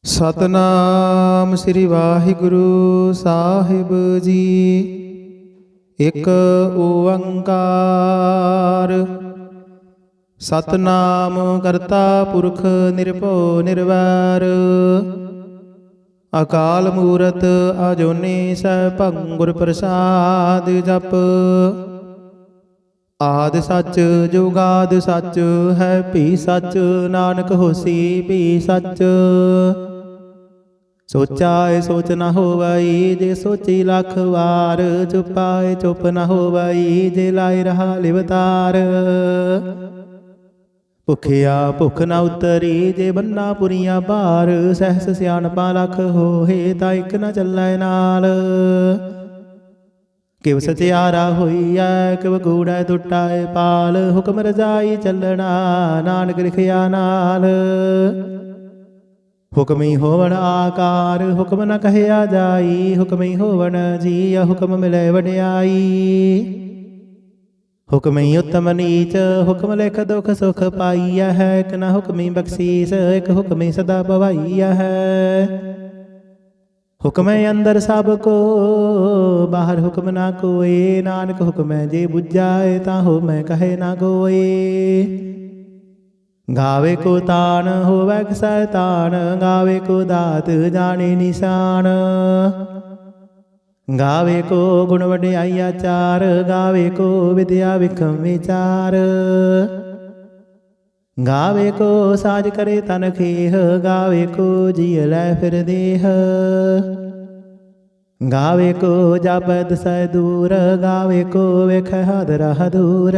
ਸਤਨਾਮ ਸ੍ਰੀ ਵਾਹਿਗੁਰੂ ਸਾਹਿਬ ਜੀ। ਇਕ ਓੰਕਾਰ ਸਤਨਾਮ ਕਰਤਾ ਪੁਰਖ ਨਿਰਭਉ ਨਿਰਵੈਰ ਅਕਾਲ ਮੂਰਤ ਅਜੂਨੀ ਸੈਭੰ ਗੁਰ ਪ੍ਰਸਾਦ ਜਪ। ਆਦਿ ਸੱਚ ਜੁਗਾਦਿ ਸੱਚ ਹੈ ਭੀ ਸੱਚ ਨਾਨਕ ਹੋਸੀ ਭੀ ਸੱਚ। ਸੋਚਾਏ ਸੋਚ ਨਾ ਹੋਵਈ ਜੇ ਸੋਚੀ ਲੱਖ ਵਾਰ। ਚੁਪਾਏ ਚੁੱਪ ਨਾ ਹੋਵਈ ਜੇ ਲਾਇ ਰਹਾ ਲਿਵਤਾਰ। ਭੁਖਿਆ ਭੁਖ ਨਾ ਉਤਰੀ ਜੇ ਬੰਨਾ ਪੁਰੀਆਂ ਭਾਰ। ਸਹਿਸ ਸਿਆਣਪਾ ਲੱਖ ਹੋਏ ਤਾਂ ਇੱਕ ਨਾ ਚੱਲੈ ਨਾਲ। ਕਿਵ ਸਚਿਆਰਾ ਹੋਈਐ ਕਿਵ ਕੂੜੈ ਟੁੱਟਾਏ ਪਾਲ। ਹੁਕਮ ਰਜਾਈ ਚੱਲਣਾ ਨਾਨਕ ਲਿਖਿਆ ਨਾਲ। ਹੁਕਮੀ ਹੋਵਣ ਆਕਾਰ ਹੁਕਮ ਨ ਕਹਿਆ ਜਾਈ। ਹੁਕਮੀ ਹੋਵਣ ਜੀ ਹੁਕਮ ਮਿਲੇ ਵਡਿਆਈ। ਹੁਕਮੀ ਉਤਮ ਨੀਚ ਹੁਕਮ ਲਿਖ ਦੁਖ ਸੁਖ ਪਾਈਆ ਹੈ। ਇੱਕ ਨ ਹੁਕਮੀ ਬਖਸ਼ੀਸ ਇੱਕ ਹੁਕਮੀ ਸਦਾ ਭਵਾਈਆ ਹੈ। ਹੁਕਮੈ ਅੰਦਰ ਸਭ ਕੋ ਬਾਹਰ ਹੁਕਮ ਨਾ ਕੋਏ। ਨਾਨਕ ਹੁਕਮੈ ਜੇ ਬੁਝਾਏ ਤਾਂ ਹੋ ਮੈਂ ਕਹੇ ਨਾ ਕੋਏ। ਗਾਵੇ ਕੋ ਤਾਣ ਹੋਵੈ ਸੈਤਾਨ। ਗਾਵੇ ਕੋ ਦਾਤ ਜਾਣੇ ਨਿਸ਼ਾਨ। ਗਾਵੇ ਕੋ ਗੁਣ ਵਡਿਆਈ ਆਚਾਰ। ਗਾਵੇ ਕੋ ਵਿਦਿਆ ਵਿਖਮ ਵਿਚਾਰ। ਗਾਵੇ ਕੋ ਸਾਜ ਕਰੇ ਤਨ ਖੇਹ। ਗਾਵੇ ਕੋ ਜੀ ਲੈ ਫਿਰ ਦੇਹ। ਗਾਵੇ ਕੋ ਜਾਪੈ ਦਸੈ ਦੂਰ। ਗਾਵੇ ਕੋ ਵੇਖੈ ਹਾਦਰਾ ਹਦੂਰ।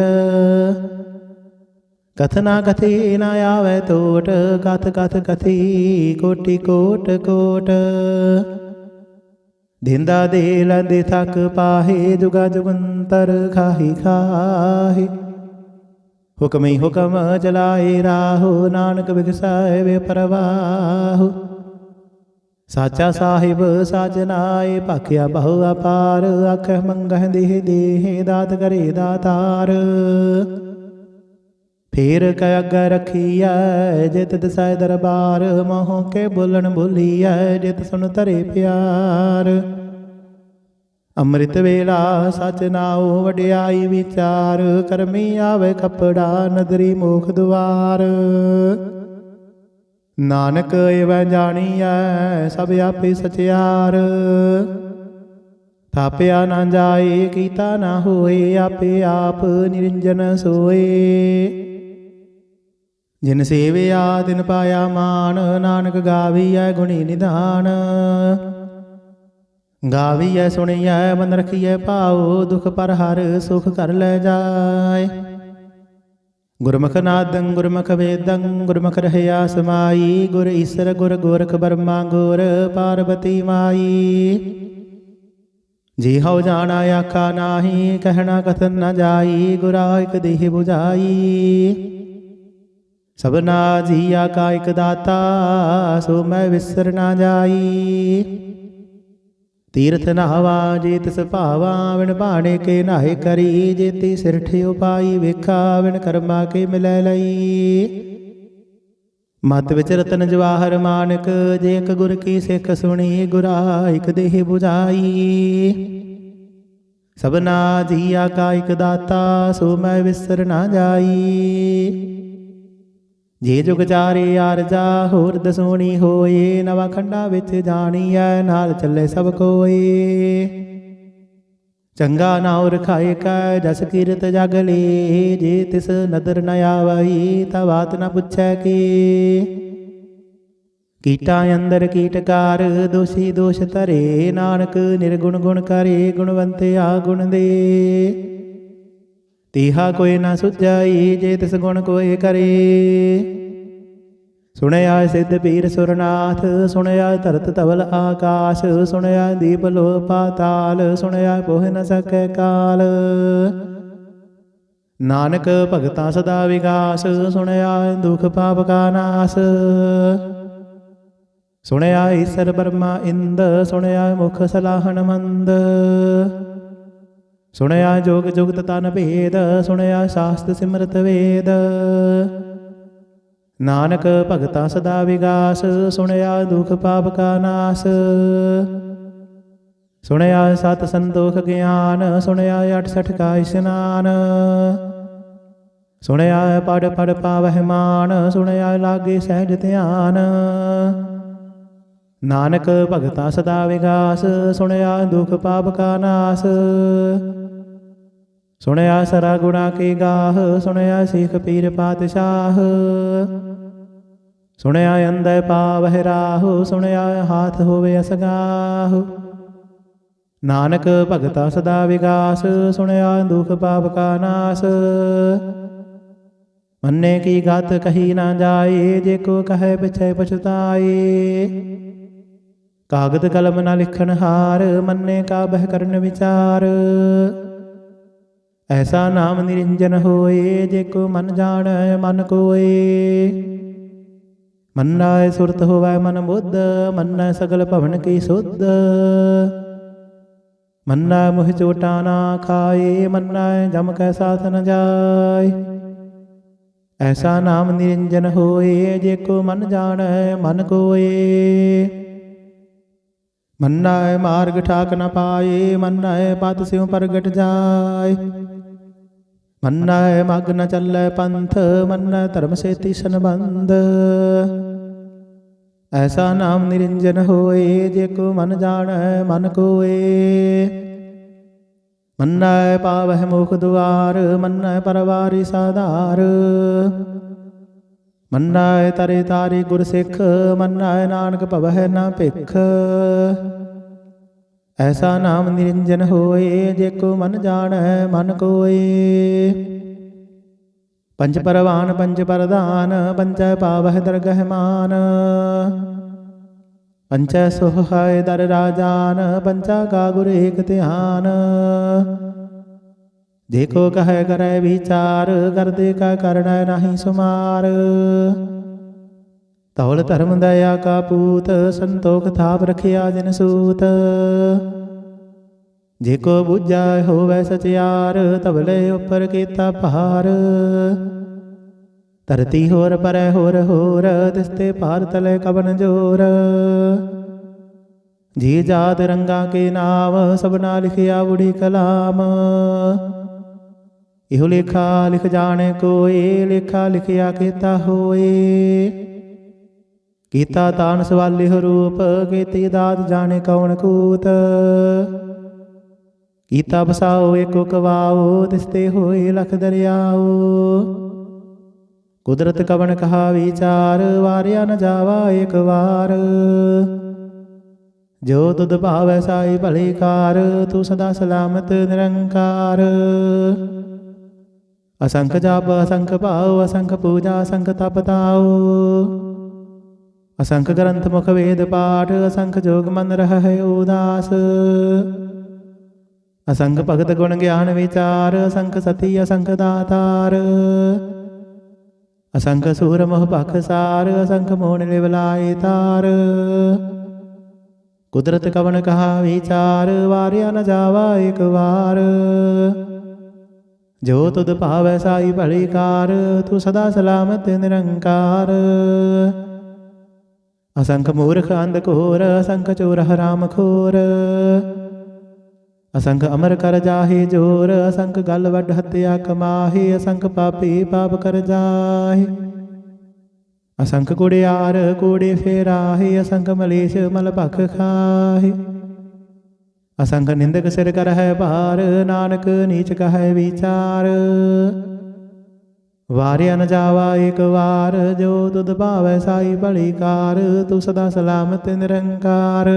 ਕਥਨਾ ਕਥੀ ਨਾ ਆਵੈ ਟੋਟ। ਕਥ ਕਥ ਕਥੀ ਕੋਟਿ ਕੋਟ ਕੋਟ। ਦਿੰਦਾ ਦੇ ਲੈਂਦੇ ਥੱਕ ਪਾਹੇ। ਜੁਗਾ ਜੁਗੰਤਰ ਖਾਹੀ ਖਾਹੀ। ਹੁਕਮੀ ਹੁਕਮ ਚਲਾਏ ਰਾਹੋ। ਨਾਨਕ ਬਿਗਸੈ ਵੇ ਪਰਵਾਹੋ। ਸਾਚਾ ਸਾਹਿਬ ਸਾਜਨਾਏ ਭਾਖਿਆ ਬਹੁ ਅਪਾਰ। ਆਖਹਿ ਮੰਗਹਿ ਦੇਹ ਦੇਹ ਦਾਤ ਕਰੇ ਦਾਤਾਰ। ਫੇਰ ਕੈ ਅੱਗੇ ਰਖੀਐ ਜਿਤ ਦਸੈ ਦਰਬਾਰ। ਮੋਹ ਕੇ ਬੋਲਣ ਬੋਲੀਐ ਜਿਤ ਸੁਣ ਧਰੇ ਪਿਆਰ। ਅੰਮ੍ਰਿਤ ਵੇਲਾ ਸਚ ਨਾਉ ਵਡਿਆਈ ਵਿਚਾਰ। ਕਰਮੀ ਆਵੇ ਕਪੜਾ ਨਦਰੀ ਮੋਖ ਦੁਆਰ। ਨਾਨਕ ਏਵੈ ਜਾਣੀਐ ਸਭ ਆਪੇ ਸਚਿਆਰ। ਥਾਪਿਆ ਨਾ ਜਾਏ ਕੀਤਾ ਨਾ ਹੋਏ। ਆਪੇ ਆਪ ਨਿਰੰਜਨ ਸੋਏ। ਜਿਨ ਸੇਵਿਆ ਤਿਨ ਪਾਇਆ ਮਾਨ। ਨਾਨਕ ਗਾਵੀਐ ਗੁਣੀ ਨਿਧਾਨ। ਗਾਵੀਐ ਸੁਣੀਐ ਮਨ ਰਖੀਐ ਭਾਉ। ਦੁਖ ਪਰ ਹਰ ਸੁਖ ਕਰ ਲੈ ਜਾਏ। ਗੁਰਮੁਖ ਨਾਦੰ ਗੁਰਮੁਖ ਵੇਦੰ ਗੁਰਮੁਖ ਰਹਿਆ ਸਮਾਈ। ਗੁਰ ਈਸਰ ਗੁਰ ਗੋਰਖ ਬਰਮਾ ਗੁਰ ਪਾਰਬਤੀ ਮਾਈ। ਜੀ ਹਉ ਜਾਣਾ ਆਖਾ ਨਾਹੀ। ਕਹਿਣਾ ਕਥਨ ਨ ਜਾਈ। ਗੁਰਾ ਇਕ ਦੇਹ 부ਝਾਈ। ਸਭਨਾ ਜੀਆ ਕਾ ਇਕ ਦਾਤਾ। ਸੋ ਮੈਂ ਵਿਸਰ ਨਾ ਜਾਈ। ਤੀਰਥ ਨਹਾਵਾ ਜੇ ਤਿਸ ਭਾਵਾ। ਵਿਣ ਭਾਣੇ ਕੇ ਨਾਹੇ ਕਰੀ। ਜੇਤੀ ਸਿਰਠ ਉਪਾਈ ਵੇਖਾ। ਵਿਣ ਕਰਮਾ ਕੇ ਮਿਲੈ ਲਈ। ਮਤ ਵਿਚ ਰਤਨ ਜਵਾਹਰ ਮਾਨਕ। ਜੇ ਇਕ ਗੁਰ ਕੀ ਸਿੱਖ ਸੁਣੀ। ਗੁਰਾ ਇਕ ਦੇਹ 부ਝਾਈ। ਸਭਨਾ ਜੀਆ ਕਾ ਇਕ ਦਾਤਾ। ਸੋ ਮੈਂ ਵਿਸਰ ਨਾ ਜਾਈ। ਜੇ ਜੁਗ ਚਾਰੇ ਆਰਜਾ ਹੋਰ ਦਸੋਣੀ ਹੋਏ। ਨਵਾ ਖੰਡਾ ਵਿੱਚ ਜਾਣੀਐ ਨਾਲ ਚੱਲੇ ਸਭ ਕੋਏ। ਚੰਗਾ ਨਾਉ ਰਖਾਏ ਕੈ ਜਸ ਕੀਰਤ ਜਗ ਲੇ। ਜੇ ਤਿਸ ਨਦਰ ਨ ਆਵਈ ਤਾ ਬਾਤ ਨ ਪੁੱਛੈ ਕੀ। ਕੀਟਾਂ ਅੰਦਰ ਕੀਟਕਾਰ ਦੋਸ਼ੀ ਦੋਸ਼ ਧਰੇ। ਨਾਨਕ ਨਿਰਗੁਣ ਗੁਣ ਕਰੇ ਗੁਣਵੰਤਿਆ ਗੁਣ ਦੇ। ਤੀਹਾ ਕੋਈ ਨਾ ਸੁਝਾਈ ਜੇ ਤਿਸ ਗੁਣ ਕੋਇ ਕਰੇ। ਸੁਣਿਆ ਸਿੱਧ ਪੀਰ ਸੁਰਨਾਥ। ਸੁਣਿਆ ਧਰਤ ਧਵਲ ਆਕਾਸ਼। ਸੁਣਿਆ ਦੀਪ ਲੋ ਪਾਤਾਲ। ਸੁਣਿਆ ਪੋਹਿ ਨ ਸਕੈ ਕਾਲ। ਨਾਨਕ ਭਗਤਾ ਸਦਾ ਵਿਗਾਸ। ਸੁਣਿਆ ਦੁਖ ਪਾਪ ਕਾ ਨਾਸ। ਸੁਣਿਆ ਈਸਰ ਬਰਮਾ ਇੰਦ। ਸੁਣਿਆ ਮੁਖ ਸਲਾਹਣ ਮੰਦ। ਸੁਣਿਆ ਜੋਗ ਜੁਗਤ ਤਨ ਭੇਦ। ਸੁਣਿਆ ਸ਼ਾਸਤ ਸਿਮਰਤ ਵੇਦ। ਨਾਨਕ ਭਗਤਾ ਸਦਾ ਵਿਗਾਸ, ਸੁਣਿਆ ਦੁਖ ਪਾਪ ਕਾ ਨਾਸ। ਸੁਣਿਆ ਸਤ ਸੰਤੋਖ ਗਿਆਨ, ਸੁਣਿਆ 68 ਕਾ ਇਸ਼ਨਾਨ। ਸੁਣਿਆ ਪੜ ਪੜ ਪਾਵਹਿ ਮਾਨ, ਸੁਣਿਆ ਲਾਗੇ ਸਹਿਜ ਧਿਆਨ। ਨਾਨਕ ਭਗਤਾ ਸਦਾ ਵਿਗਾਸ, ਸੁਣਿਆ ਦੁਖ ਪਾਪ ਕਾ ਨਾਸ। ਸੁਣਿਆ ਸਰਾ ਗੁਣਾ ਕੀ ਗਾਹ, ਸੁਣਿਆ ਸਿੱਖ ਪੀਰ ਪਾਤਸ਼ਾਹ। ਸੁਣਿਆ ਅੰਧੇ ਪਾਵਹਿ ਰਾਹੁ, ਸੁਣਿਆ ਹਾਥ ਹੋਵੇ ਅਸਗਾਹੁ। ਨਾਨਕ ਭਗਤਾ ਸਦਾ ਵਿਗਾਸ, ਸੁਣਿਆ ਦੁਖ ਪਾਪ ਕਾ ਨਾਸ। ਮੰਨੇ ਕੀ ਗਤ ਕਹੀ ਨਾ ਜਾਏ, ਜੇ ਕੋ ਕਹੈ ਪਿਛੈ ਪਛਤਾਏ। ਕਾਗਦ ਕਲਮ ਨਾ ਲਿਖਣ ਹਾਰ, ਮੰਨੇ ਕਾ ਬਹਿ ਕਰਨ ਵਿਚਾਰ। ਐਸਾ ਨਾਮ ਨਿਰੰਜਨ ਹੋਏ, ਜੇ ਕੋ ਮਨ ਜਾਣੈ ਮਨ ਕੋਏ। ਮੰਨੈ ਸੁਰਤ ਹੋਵੈ ਮਨ ਬੁੱਧ, ਮੰਨੈ ਸਗਲ ਭਵਨ ਕੀ ਸੁਧ। ਮੰਨੈ ਮੁਹਿ ਚੋਟਾ ਨਾ ਖਾਏ, ਮੰਨੈ ਜਮ ਕੈ ਸਾਥ ਨ ਜਾਏ। ਐਸਾ ਨਾਮ ਨਿਰੰਜਨ ਹੋਏ, ਜੇ ਕੋ ਮਨ ਜਾਣੈ ਮਨ ਕੋਏ। ਮੰਨੈ ਮਾਰਗ ਠਾਕ ਨ ਪਾਏ, ਮੰਨੈ ਪਦ ਸਿਉ ਪ੍ਰਗਟ ਜਾਏ। ਮੰਨੈ ਮਗ ਨ ਚੱਲੈ ਪੰਥ, ਮੰਨੈ ਧਰਮ ਸੇਤੀ ਸੰਬੰਧ। ਐਸਾ ਨਾਮ ਨਿਰੰਜਨ ਹੋਏ, ਜੇ ਕੋ ਮਨ ਜਾਣੈ ਮਨ ਕੋਏ। ਮੰਨੈ ਪਾਵਹਿ ਮੁਖ ਦੁਆਰ, ਮੰਨੈ ਪਰਵਾਰੀ ਸਾਧਾਰ। ਮੰਨੈ ਤਰੇ ਤਾਰੀ ਗੁਰ ਸਿੱਖ, ਮੰਨੈ ਨਾਨਕ ਭਵਹਿ ਨਾ ਭਿਖ। ਐਸਾ ਨਾਮ ਨਿਰੰਜਨ ਹੋਏ, ਜੇ ਕੋ ਮਨ ਜਾਣੈ ਮਨ ਕੋਏ। ਪੰਜ ਪਰਵਾਨ ਪੰਜ ਪਰਧਾਨ, ਪੰਚੈ ਪਾਵਹਿ ਦਰਗਹਿ ਮਾਨ। ਪੰਚੈ ਸੁਹਾਇ ਦਰ ਰਾਜਾਨ, ਪੰਚਾ ਕਾ ਗੁਰ ਏਕ ਧਿਆਨ। ਜੇ ਕੋ ਕਹੈ ਕਰੈ ਵਿਚਾਰ, ਕਰਦੇ ਕਾ ਕਰਣੈ ਨਾਹੀ ਸੁਮਾਰ। ਧੌਲ ਧਰਮ ਦਇਆ ਕਾ ਪੂਤ, ਸੰਤੋਖ ਥਾਪ ਰਖਿਆ ਜਿਨ ਸੂਤ। ਜੇ ਕੋ ਬੁੱਝੈ ਹੋਵੈ ਸਚਿਆਰ, ਧਵਲੇ ਉੱਪਰ ਕੀਤਾ ਭਾਰ। ਧਰਤੀ ਹੋਰ ਪਰੈ ਹੋਰ ਹੋਰ, ਦਿਸਤੇ ਭਾਰ ਤਲੇ ਕਵਨ ਜੋਰ। ਜੀ ਜਾਤ ਰੰਗਾ ਕੇ ਨਾਮ, ਸਭਨਾ ਲਿਖਿਆ ਬੁੜੀ ਕਲਾਮ। ਇਹੋ ਲੇਖਾ ਲਿਖ ਜਾਣੇ ਕੋਏ, ਲੇਖਾ ਲਿਖਿਆ ਕੀਤਾ ਹੋਏ। ਕੀਤਾ ਤਾਨ ਸਵਾਲਿਹੁ ਰੂਪ, ਕੀਤੀ ਦਾਤ ਜਾਣੇ ਕੌਣ ਕੂਤ। ਕੀਤਾ ਬਸਾਓ ਏਕੋ ਕਵਾਓ, ਤਿਸਤੇ ਹੋਏ ਲਖ ਦਰਿਆਓ। ਕੁਦਰਤ ਕਵਣ ਕਹਾ ਵਿਚਾਰ, ਵਾਰਿਆ ਨ ਜਾਵਾ ਏਕ ਵਾਰ। ਜੋ ਤੁਧ ਭਾਵੈ ਸਾਈ ਭਲੀ ਕਾਰ, ਤੂੰ ਸਦਾ ਸਲਾਮਤ ਨਿਰੰਕਾਰ। ਅਸੰਖ ਜਪ ਅਸੰਖ ਭਾਉ, ਅਸੰਖ ਪੂਜਾ ਅਸੰਖ ਤਪ ਤਾਉ। ਅਸੰਖ ਗ੍ਰੰਥ ਮੁਖ ਵੇਦ ਪਾਠ, ਅਸੰਖ ਜੋਗ ਮਨ ਰਹਿ ਉਦਾਸ। ਅਸੰਖ ਭਗਤ ਗੁਣ ਗਿਆਨ ਵਿਚਾਰ, ਅਸੰਖ ਸਤੀ ਅਸੰਖ ਦਾਤਾਰ। ਅਸੰਖ ਸੂਰ ਮੋਹ ਭਖਸਾਰ, ਅਸੰਖ ਮੋਹਣ ਲਿਵਲਾਏ ਤਾਰ। ਕੁਦਰਤ ਕਵਣ ਕਹਾ ਵਿਚਾਰ, ਵਾਰਿਆ ਨ ਜਾਵਾ ਏਕ ਵਾਰ। ਜੋ ਤੁਧ ਭਾਵੈ ਸਾਈ ਭਲੀ ਕਾਰ, ਤੂੰ ਸਦਾ ਸਲਾਮਤ ਨਿਰੰਕਾਰ। ਅਸੰਖ ਮੂਰਖ ਅੰਧ ਘੋਰ, ਅਸੰਖ ਚੋਰ ਹਰਾਮ ਖੋਰ। ਅਸੰਖ ਅਮਰ ਕਰ ਜਾਹੇ ਜੋਰ, ਅਸੰਖ ਗਲ ਵੱਡ ਹੱਤਿਆ ਕਮਾਹੇ। ਅਸੰਖ ਪਾਪੀ ਪਾਪ ਕਰ ਜਾਹੇ। ਅਸੰਖ ਕੁੜਿਆਰ ਕੂੜੇ ਫੇਰਾਹੇ, ਅਸੰਖ ਮਲੇਸ਼ ਮਲ ਭਖ ਖਾਹੇ। ਅਸੰਖ ਨਿੰਦਕ ਸਿਰ ਕਰਹਿ ਭਾਰ, ਨਾਨਕ ਨੀਚ ਕਹੈ ਵਿਚਾਰ। ਵਾਰਿਆ ਨ ਜਾਵਾ ਏਕ ਵਾਰ, ਜੋ ਤੁਧ ਭਾਵੈ ਸਾਈ ਭਲੀ ਕਾਰ। ਤੂੰ ਸਦਾ ਸਲਾਮਤ ਨਿਰੰਕਾਰ।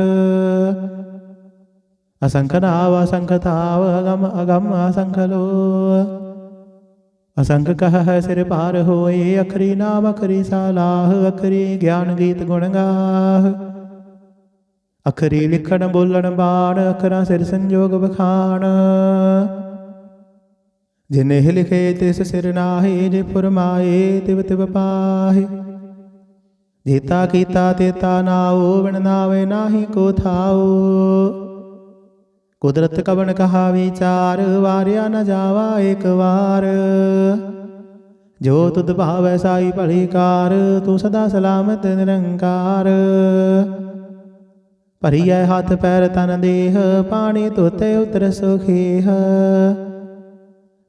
ਅਸੰਖ ਨਾਵ ਅਸੰਖ ਥਾਵ, ਅਗਮ ਅਗਮ ਅਸੰਖ ਲੋ। ਅਸੰਖ ਕਹੈ ਸਿਰ ਭਾਰ ਹੋਏ, ਅਖਰੀ ਨਾਮ ਅਖਰੀ ਸਾਲਾਹ। ਅਖਰੀ ਗਿਆਨ ਗੀਤ ਗੁਣ ਗਾਹ। ਅਖਰੀ ਲਿਖਣ ਬੋਲਣ ਬਾਣ, ਅਖਰਾਂ ਸਿਰ ਸੰਜੋਗ ਬਖਾਣ। ਜਿਨਿ ਲਿਖੇ ਤਿਸ ਸਿਰ ਨਾਹੀ, ਜੇ ਫੁਰਮਾਏ ਤਿਵ ਤਿਵ ਪਾਹੇ। ਜੀਤਾ ਕੀਤਾ ਤੇਤਾ ਨਾਉ, ਬਿਨ ਨਾਵੇ ਨਾਹੀ ਕੋ ਥਾਉ। ਕੁਦਰਤ ਕਵਣ ਕਹਾ ਵਿਚਾਰ, ਵਾਰਿਆ ਨ ਜਾਵਾ ਏਕ ਵਾਰ। ਜੋ ਤੁਧ ਭਾਵੈ ਸਾਈ ਭਲੀ ਕਾਰ, ਤੂੰ ਸਦਾ ਸਲਾਮਤ ਨਿਰੰਕਾਰ। ਭਰੀਐ ਹੱਥ ਪੈਰ ਤਨ ਦੇਹ, ਪਾਣੀ ਧੋਤੇ ਉਤਰ ਸੁਖੇਹ।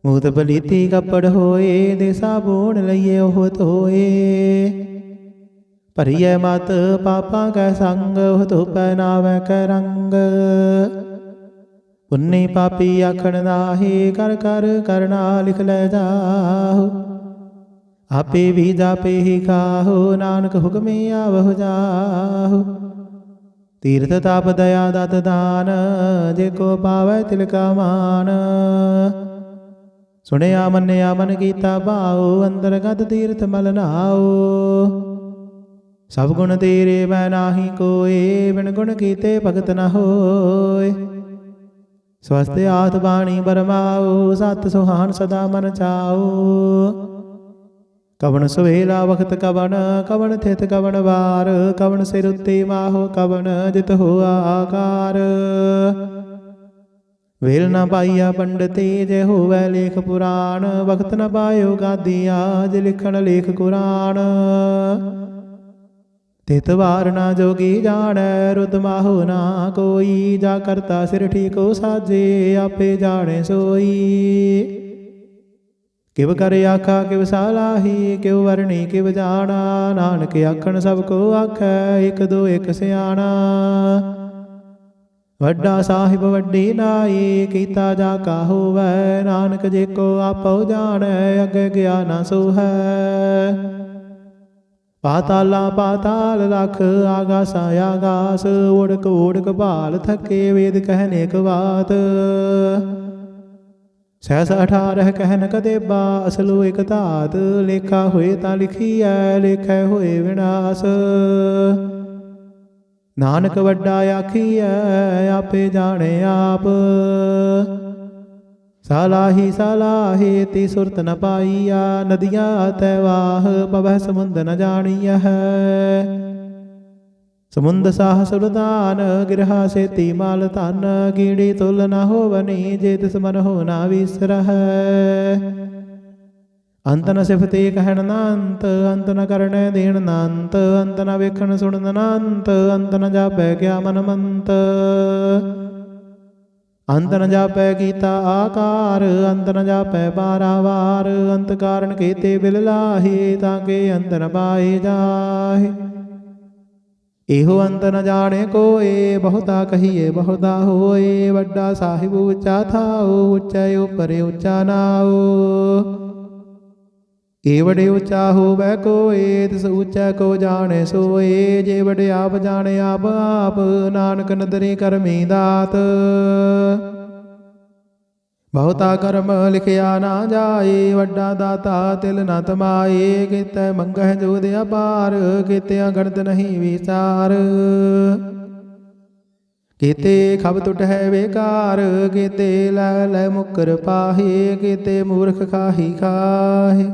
ਮੂਤ ਪਲੀਤੀ ਕੱਪੜ ਹੋਏ, ਦੇ ਸਾਬੂਣ ਲਈਏ ਉਹ ਧੋਏ। ਭਰੀਐ ਮਤ ਪਾਪਾਂ ਕੈ ਸੰਗ, ਉਹ ਧੋਪੈ ਨਾਵੈ ਕੈ ਰੰਗ। ਪੁੰਨੀ ਪਾਪੀ ਆਖਣ ਨਾਹੀ, ਕਰ ਕਰ ਕਰਨਾ ਲਿਖ ਲੈ ਜਾਹੁ। ਆਪੇ ਵੀ ਜਾਪੇ ਹੀ ਖਾਹੁ, ਨਾਨਕ ਹੁਕਮੀ ਆਵਹੁ ਜਾਹੁ। ਤੀਰਥ ਤਾਪ ਦਇਆ ਦਤ ਦਾਨ, ਜੇ ਕੋ ਪਾਵੈ ਤਿਲ ਕਾ ਮਾਨ। ਸੁਣਿਆ ਮੰਨਿਆ ਮਨ ਕੀਤਾ ਭਾਉ, ਅੰਤਰਗਤ ਤੀਰਥ ਮਲ ਨਾਉ। ਸਭ ਗੁਣ ਤੇਰੇ ਮੈਂ ਨਾਹੀ ਕੋਇ, ਬਿਨ ਗੁਣ ਕੀਤੇ ਭਗਤ ਨ ਹੋਇ। ਸਵਸਤ ਆਤ ਬਾਣੀ ਬਰਮਾਉ, ਸਤ ਸੁਹਾਨ ਸਦਾ ਮਨ ਚਾਉ। ਕਵਣ ਸੁਵੇਲਾ ਵਖਤ ਕਵਣ, ਕਵਣ ਥਿਤ ਕਵਣ ਵਾਰ। ਕਵਣ ਸਿਰ ਉੱਤੇ ਮਾਹੋ, ਕਵਣ ਜਿਤ ਹੋਆ ਆਕਾਰ। ਵੇਲ ਨ ਪਾਈਆ ਪੰਡਤੀ, ਜੇ ਹੋਵੈ ਲੇਖ ਪੁਰਾਣ। ਵਖਤ ਨ ਪਾਇਓ ਗਾਦੀਆ, ਜੇ ਲਿਖਣ ਲੇਖ ਕੁਰਾਨ। ਤਿਤ ਵਾਰ ਨਾ ਜੋਗੀ ਜਾਣੈ, ਰੁੱਧ ਮਾਹੋ ਨਾ ਕੋਈ। ਜਾ ਕਰਤਾ ਸਿਰ ਠੀਕੋ ਸਾਜੇ, ਆਪੇ ਜਾਣੇ ਸੋਈ। ਕਿਵ ਕਰ ਆਖਾ ਕਿਵ ਸਾਲਾਹੀ, ਕਿਵ ਵਰਣੀ ਕਿਵ ਜਾਣਾ। ਨਾਨਕ ਆਖਣ ਸਭ ਕੋ ਆਖੈ, ਇਕ ਦੋ ਇਕ ਸਿਆਣਾ। ਵੱਡਾ ਸਾਹਿਬ ਵੱਡੀ ਨਾਈ, ਕੀਤਾ ਜਾ ਕਾ ਹੋਵੈ। ਨਾਨਕ ਜੇ ਕੋ ਆਪਉ ਜਾਣੈ, ਅੱਗੇ ਗਿਆ ਨਾ ਸੋਹੈ। ਪਾਤਾਲਾ ਪਾਤਾਲ ਲਖ, ਆਗਾਸਾ ਆਗਾਸ। ਓੜਕ ਓੜਕ ਭਾਲ ਥਕੇ, ਵੇਦ ਕਹਿਨੇ ਕ ਬਾਤ। ਸਹਿਸ 18 ਕਹਿਨ ਕਦੇਬਾ, ਅਸਲੋ ਇਕ ਧਾਤ। ਲੇਖਾ ਹੋਏ ਤਾਂ ਲਿਖੀਐ, ਲੇਖੈ ਹੋਏ ਵਿਨਾਸ਼। ਨਾਨਕ ਵੱਡਾ ਆਖੀਐ, ਆਪੇ ਜਾਣੇ ਆਪ। ਸਾਲਾਹੀ ਸਾਲਾਹੀ ਤੀ ਸੁਰਤ ਨ ਪਾਈਆ, ਨਦੀਆਂ ਤੈ ਵਾਹ ਪਵਹਿ ਸਮੁੰਦ ਨ ਜਾਣੀਐ। ਸਮੁੰਦ ਸਾਹ ਸੁਲਤਾਨ, ਗਿਰਹਾ ਸੇਤੀ ਮਾਲ ਧਨ। ਗੀੜੀ ਤੁਲ ਨ ਹੋਵਨੀ, ਜੇ ਤਿਸ ਮਨ ਹੋ ਨਾ ਵਿਸਰਹਿ। ਅੰਤ ਨ ਸਿਫਤੇ ਕਹਿਣ ਨਾ ਅੰਤ, ਅੰਤ ਨ ਕਰਨੈ ਦੇਣ ਨਾ ਅੰਤ। ਅੰਤ ਨ ਵੇਖਣ ਸੁਣਨ ਨਾ ਅੰਤ, ਅੰਤ ਨ ਜਾਪੈ ਕਿਆ ਮਨ ਮੰਤ। ਅੰਤ ਨ ਜਾਪੈ ਕੀਤਾ ਆਕਾਰ, ਅੰਤ ਨ ਜਾਪੈ ਪਾਰਾਵਾਰ। ਅੰਤ ਕਾਰਨ ਕੀਤੇ ਬਿਲ ਲਾਹੀ, ਤਾਂ ਕੇ ਅੰਤ ਨ ਪਾਏ ਜਾਹੇ। ਇਹੋ ਅੰਤ ਨ ਜਾਣੇ ਕੋਏ, ਬਹੁਤਾ ਕਹੀਏ ਬਹੁਤਾ ਹੋਏ। ਵੱਡਾ ਸਾਹਿਬ ਉੱਚਾ ਥਾਉ, ਉੱਚਾ ਉਪਰੇ ਉੱਚਾ ਨਾਉ। ਏ ਵਡੇ ਉੱਚਾ ਹੋਵੈ ਕੋਏ, ਤਿਸ ਉੱਚਾ ਕੋ ਜਾਣੇ ਸੋਏ। ਜੇ ਵਡੇ ਆਪ ਜਾਣੇ ਆਪ ਆਪ, ਨਾਨਕ ਨਦਰੀ ਕਰਮੀ ਦਾਤ। ਬਹੁਤਾ ਕਰਮ ਲਿਖਿਆ ਨਾ ਜਾਏ, ਵੱਡਾ ਦਾਤਾ ਤਿਲ ਨ ਤਮਾਏ। ਕੀਤੈ ਮੰਗਹਿ ਜੋਦ ਅਪਾਰ, ਕੀਤਿਆ ਗਣਤ ਨਹੀਂ ਵਿਚਾਰ। ਕੀਤੇ ਖਬ ਟੁਟਹਿ ਬੇਕਾਰ, ਕੀਤੇ ਲੈ ਲੈ ਮੁਕਰ ਪਾਹੇ। ਕੀਤੇ ਮੂਰਖ ਖਾਹੀ ਖਾਹੇ,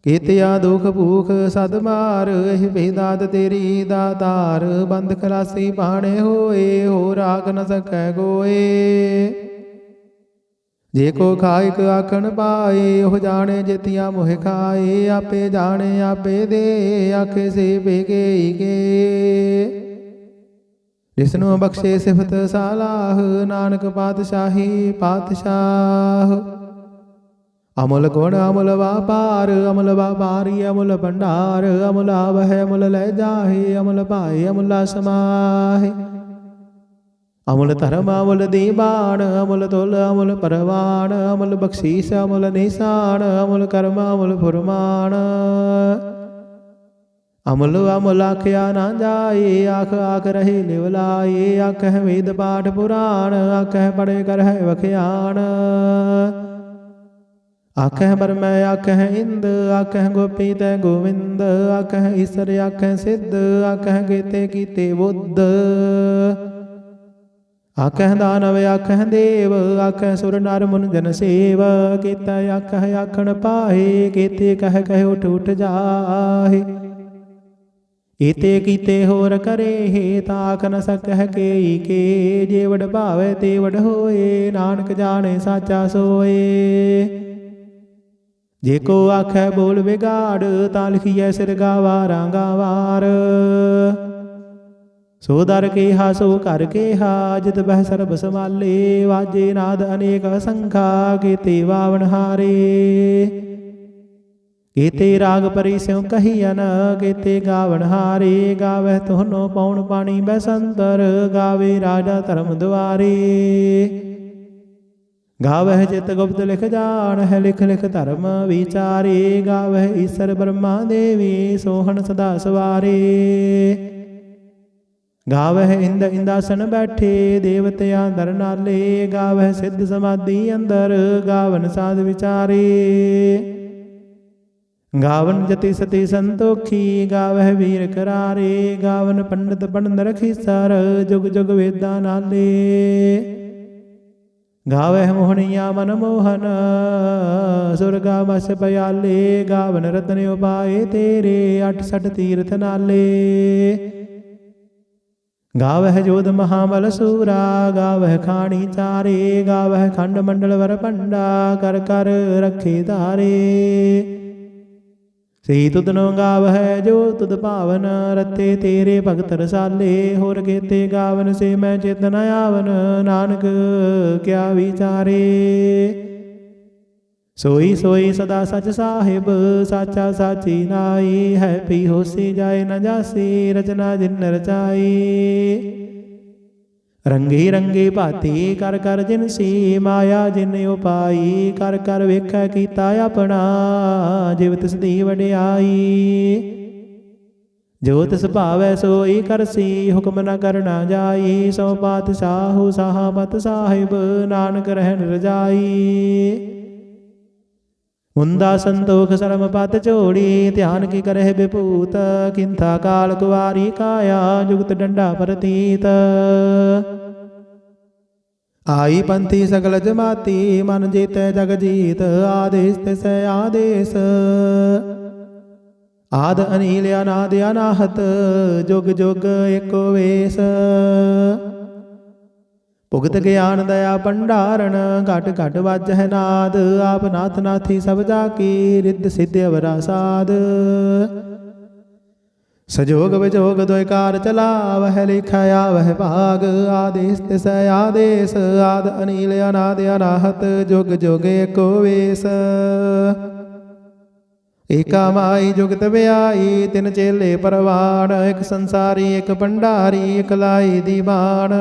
ਕੀਤਿਆ ਦੁਖ ਭੂਖ ਸਦ ਮਾਰ। ਇਹ ਬੇਦਾਤ ਤੇਰੀ ਦਾਤਾਰ, ਬੰਦ ਖਲਾਸੀ ਬਾਣੇ ਹੋਏ। ਹੋ ਰਾਖ ਨ ਸਕੈ ਕੋਏ। ਜੇ ਕੋ ਖਾਇਕ ਆਖਣ ਪਾਏ, ਉਹ ਜਾਣੇ ਜਿਤਿਆ ਮੋਹਿ ਖਾਏ। ਆਪੇ ਜਾਣੇ ਆਪੇ ਦੇ, ਆਖੇ ਸੇ ਬੇਗੇ ਕੇ। ਜਿਸਨੂੰ ਬਖਸ਼ੇ ਸਿਫਤ ਸਾਲਾਹ, ਨਾਨਕ ਪਾਤਸ਼ਾਹੀ ਪਾਤਸ਼ਾਹ। ਅਮੁਲ ਗੁਣ ਅਮੁਲ ਵਾਪਾਰ, ਅਮੁਲ ਵਾਪਾਰੀ ਅਮੁਲ ਭੰਡਾਰ। ਅਮੁਲ ਆਵਹਿ ਅਮੁਲ ਲੈ ਜਾਹੇ, ਅਮੁਲ ਭਾਏ ਅਮੁਲਾ ਸਮਾਹੇ। ਅਮੁਲ ਧਰਮ ਅਮੁਲ ਦੀਬਾਨ, ਅਮੁਲ ਤੁਲ ਅਮੁਲ ਪਰਵਾਨ। ਅਮੁਲ ਬਖਸ਼ੀਸ ਅਮੁਲ ਨਿਸ਼ਾਨ, ਅਮੁਲ ਕਰਮ ਅਮੁਲ ਫੁਰਮਾਨ। ਅਮੁਲ ਅਮੁਲ ਆਖਿਆ ਨਾ ਜਾਏ, ਆਖ ਆਖ ਰਹੇ ਲਿਵ ਲਾਏ। ਆਖਹਿ ਵੇਦ ਪਾਠ ਪੁਰਾਣ, ਆਖਹਿ ਪੜੇ ਕਰਹਿ ਵਖਿਆਣ। ਆਖਹਿ ਬਰਮੈ ਆਖਹਿ ਇੰਦ, ਆਖਹਿ ਗੋਪੀ ਤੈ ਗੋਵਿੰਦ। ਆਖਹਿ ਈਸਰ ਆਖਹਿ ਸਿੱਧ, ਆਖਹਿ ਕੀਤੇ ਕੀਤੇ ਬੁੱਧ। ਆਖਹਿ ਦਾਨਵ ਆਖਹਿ ਦੇਵ, ਆਖਹਿ ਸੁਰ ਨਰ ਮੁਨ ਜਨ ਸੇਵ। ਕੀਤਾ ਆਖਹਿ ਆਖਣ ਪਾਹੇ, ਕੀਤੇ ਕਹਿ ਕਹਿ ਉਠ ਉਠ ਜਾਹੇ। ਈਤੇ ਕੀਤੇ ਹੋਰ ਕਰੇ, ਤਾਂ ਆਖ ਨ ਸਕਹਿ ਕੇਈ ਕੇ। ਜੇ ਵਡ ਭਾਵੈ ਤੇ ਵਡ ਹੋਏ, ਨਾਨਕ ਜਾਣੇ ਸਾਚਾ ਸੋਏ। ਜੇ ਕੋ ਆਖੈ ਬੋਲ ਵਿਗਾੜ ਤਾਂ ਲਿਖੀਐ ਸਿਰ ਗਾਵਾਰਾਂ ਗਾਵਾਰ। ਸੋ ਦਰ ਕੇਹਾ ਸੋ ਘਰ ਕੇਹਾ ਜਿਤ ਬਹਿ ਸਰਬ ਸਮਾਲੇ। ਵਾਜੇ ਨਾਦ ਅਨੇਕ ਅਸੰਖਾ ਕੀਤੇ ਵਾਵਨ ਹਾਰੇ। ਕੀਤੇ ਰਾਗ ਪਰੀ ਸਿਉ ਕਹੀਅਨ ਕੀਤੇ ਗਾਵਨ ਹਾਰੇ। ਗਾਵਹਿ ਤੋਹਨੋ ਪਉਣ ਪਾਣੀ ਬੈਸੰਤਰ ਗਾਵੇ ਰਾਜਾ ਧਰਮ ਦੁਆਰੇ। ਗਾਵਹਿ ਚਿਤ ਗੁਪਤ ਲਿਖ ਜਾਣ ਹੈ ਲਿਖ ਲਿਖ ਧਰਮ ਵਿਚਾਰੇ। ਗਾਵਹਿ ਈਸਰ ਬ੍ਰਹਮਾ ਦੇਵੀ ਸੋਹਣ ਸਦਾ ਸਵਾਰੇ। ਗਾਵਹਿ ਇੰਦ ਇੰਦਾਸਨ ਬੈਠੇ ਦੇਵਤਿਆਂ ਦਰ ਨਾਲੇ। ਗਾਵਹਿ ਸਿੱਧ ਸਮਾਧੀ ਅੰਦਰ ਗਾਵਨ ਸਾਧ ਵਿਚਾਰੇ। ਗਾਵਨ ਜਤੀ ਸਤੀ ਸੰਤੋਖੀ ਗਾਵਹਿ ਵੀਰ ਕਰਾਰੇ। ਗਾਵਨ ਪੰਡਤ ਪੰਡਤ ਰਖੀਸਰ ਜੁਗ ਜੁਗ ਵੇਦਾਂ ਨਾਲੇ। ਗਾਵਹਿ ਮੋਹਣੀਆ ਮਨ ਮੋਹਨ ਸੁਰਗਾ ਮਸ ਪਿਆਲੇ। ਗਾਵਨ ਰਤਨ ਉਪਾਏ ਤੇਰੇ 68 ਤੀਰਥ ਨਾਲੇ। ਗਾਵਹਿ ਜੋਧ ਮਹਾਬਲ ਸੂਰਾ ਗਾਵਹਿ ਖਾਣੀ ਚਾਰੇ। ਗਾਵਹਿ ਖੰਡ ਮੰਡਲ ਵਰ ਭੰਡਾ ਕਰ ਕਰ ਰੱਖੇ ਧਾਰੇ। ਸੇ ਤੁਧਨੋ ਗਾਵਹਿ ਜੋ ਤੁਧ ਭਾਵਨ ਰਤੇ ਤੇਰੇ ਭਗਤ ਰਸਾਲੇ। ਹੋਰ ਕੇਤੇ ਗਾਵਨ ਸੇ ਮੈਂ ਚਿਤ ਨ ਆਵਨ ਨਾਨਕ ਕਿਆ ਵਿਚਾਰੇ। ਸੋਈ ਸੋਈ ਸਦਾ ਸਚ ਸਾਹਿਬ ਸਾਚਾ ਸਾਚੀ ਨਾਈ। ਹੈ ਪੀ ਹੋਸੀ ਜਾਏ ਨ ਜਾਸੀ ਰਚਨਾ ਜਿਨ ਰਚਾਈ। ਰੰਗੀ ਰੰਗੀ ਭਾਤੀ ਕਰ ਕਰ ਜਿਨਸੀ ਮਾਇਆ ਜਿਨ ਉਪਾਈ। ਕਰ ਕਰ ਵੇਖੈ ਕੀਤਾ ਆਪਣਾ ਜਿਵ ਤਿਸ ਦੀ ਵਡਿਆਈ। ਜੋ ਤਿਸ ਭਾਵੈ ਸੋਈ ਕਰਸੀ ਹੁਕਮ ਨ ਕਰਨਾ ਜਾਈ। ਸੋ ਪਾਤਸ਼ਾਹੂ ਸਾਹਮਤ ਸਾਹਿਬ ਨਾਨਕ ਰਹਿਣ ਰਜਾਈ। ਮੁੰਦਾ ਸੰਤੋਖ ਸਰਮ ਪਤ ਝੋੜੀ ਧਿਆਨ ਕੀ ਕਰਹਿ ਬਿਭੂਤ। ਕਿੰਥਾ ਕਾਲ ਕੁਵਾਰੀ ਕਾਇਆ ਜੁਗਤ ਡੰਡਾ ਪ੍ਰਤੀਤ। ਆਈ ਪੰਥੀ ਸਗਲ ਜਮਾਤੀ ਮਨ ਜੀਤੈ ਜਗ ਜੀਤ। ਆਦੇਸ ਤਿਸੈ ਆਦੇਸ ਆਦ ਅਨੀਲ ਅਨਾਦ ਅਨਾਹਤ ਜੁਗ ਜੁਗ ਏਕੋ ਵੇਸ। ਭੁਗਤ ਗਿਆਨ ਦਇਆ ਭੰਡਾਰਨ ਘਟ ਘਟ ਵਾਜਹਿ ਨਾਦ। ਆਪ ਨਾਥ ਨਾਥੀ ਸਭ ਜਾ ਕੀ ਰਿੱਧ ਸਿੱਧ ਅਵਰਾ ਸਾਧ। ਸਜੋਗ ਵਿਜੋਗ ਦੋਇ ਕਾਰ ਚਲਾਵਹਿ ਲਿਖਿ ਆਵਹਿ ਭਾਗ। ਆਦੇਸ ਤਿਸੈ ਆਦੇਸ ਆਦ ਅਨੀਲ ਅਨਾਦ ਅਨਾਹਤ ਜੁਗ ਜੁਗ ਏਕੋ ਵੇਸ। ਏਕਾ ਮਾਈ ਜੁਗਤ ਵਿਆਈ ਤਿਨ ਚੇਲੇ ਪਰਵਾਣ। ਇਕ ਸੰਸਾਰੀ ਇਕ ਭੰਡਾਰੀ ਇਕ ਲਾਈ ਦੀਵਾਨ।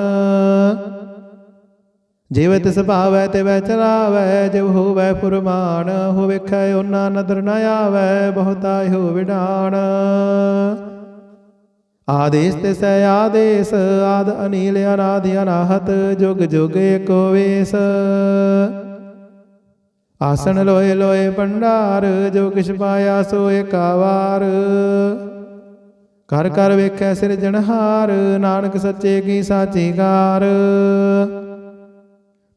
ਜਿਵ ਤਿਸ ਭਾਵੈ ਤਿਵੈ ਚਲਾਵੈ ਜਿਵ ਹੋਵੈ ਫੁਰਮਾਨ। ਹੋ ਵੇਖੈ ਓਨਾ ਨਦਰ ਨ ਆਵੈ ਬਹੁਤਾ ਹੋ ਵਿਡਾਣ। ਆਦੇਸ ਤਿਸੈ ਆਦੇਸ ਆਦ ਅਨੀਲ ਅਨਾਦ ਅਨਾਹਤ ਜੁਗ ਜੁਗ ਏਕੋ ਵੇਸ। ਆਸਣ ਲੋਏ ਲੋਏ ਭੰਡਾਰ ਜੋ ਕਿਛ ਪਾਇਆ ਸੋ ਏਕਾ ਵਾਰ। ਕਰ ਕਰ ਵੇਖੈ ਸਿਰਜਣਹਾਰ ਨਾਨਕ ਸੱਚੇ ਕੀ ਸਾਚੀ ਕਾਰ।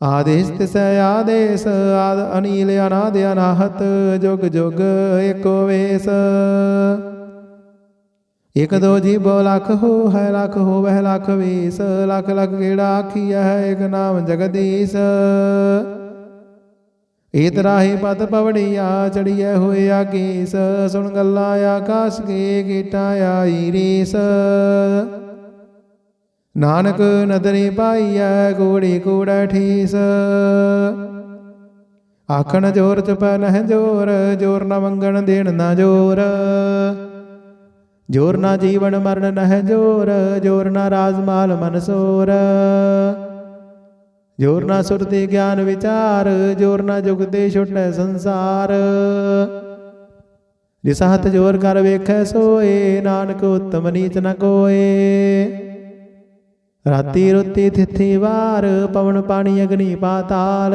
ਆਦੇਸ ਤਿਸੈ ਆਦੇਸ ਆਦ ਅਨੀਲ ਅਨਾਦ ਅਨਾਹਤ ਜੁਗ ਜੁਗ ਏਕੋ ਵੇਸ। ਇਕ ਦੋ ਜੀਬੋ ਲੱਖ ਹੋ ਹੈ ਲੱਖ ਹੋਵਹਿ ਲੱਖ ਵੀਸ। ਲੱਖ ਲੱਖ ਗੇੜਾ ਆਖੀਐ ਇਕ ਨਾਮ ਜਗਦੀਸ਼। ਏਤ ਰਾਹੀ ਪਤ ਪਵੜੀਆ ਚੜੀਐ ਹੋਏ ਆਕੀਸ। ਸੁਣ ਗੱਲਾਂ ਆਕਾਸ ਕੀ ਕੀਟਾਂ ਆਈ ਰੀਸ। ਨਾਨਕ ਨਦਰੀ ਪਾਈਐ ਕੂੜੀ ਕੂੜੈ ਠੀਸ। ਆਖਣ ਜੋਰ ਚੁਪੈ ਨਹਿ ਜੋਰ ਜੋਰ ਨ ਮੰਗਣ ਦੇਣ ਨ ਜੋਰ। ਜੋਰ ਨਾ ਜੀਵਨ ਮਰਨ ਨਹਿ ਜੋਰ ਜੋਰ ਨਾ ਰਾਜ ਮਾਲ ਮਨਸੋਰ। ਜੋਰ ਨਾ ਸੁਰਤੀ ਗਿਆਨ ਵਿਚਾਰ ਜੋਰ ਨਾ ਜੁਗਤੇ ਛੁਟੈ ਸੰਸਾਰ। ਜਿਸ ਹੱਥ ਜੋਰ ਕਰ ਵੇਖੈ ਸੋਏ ਨਾਨਕ ਉਤਮ ਨੀਚ ਨ ਕੋਏ। ਰਾਤੀ ਰੁੱਤੀ ਥਿਥੀ ਵਾਰ ਪਵਨ ਪਾਣੀ ਅਗਨੀ ਪਾਤਾਲ।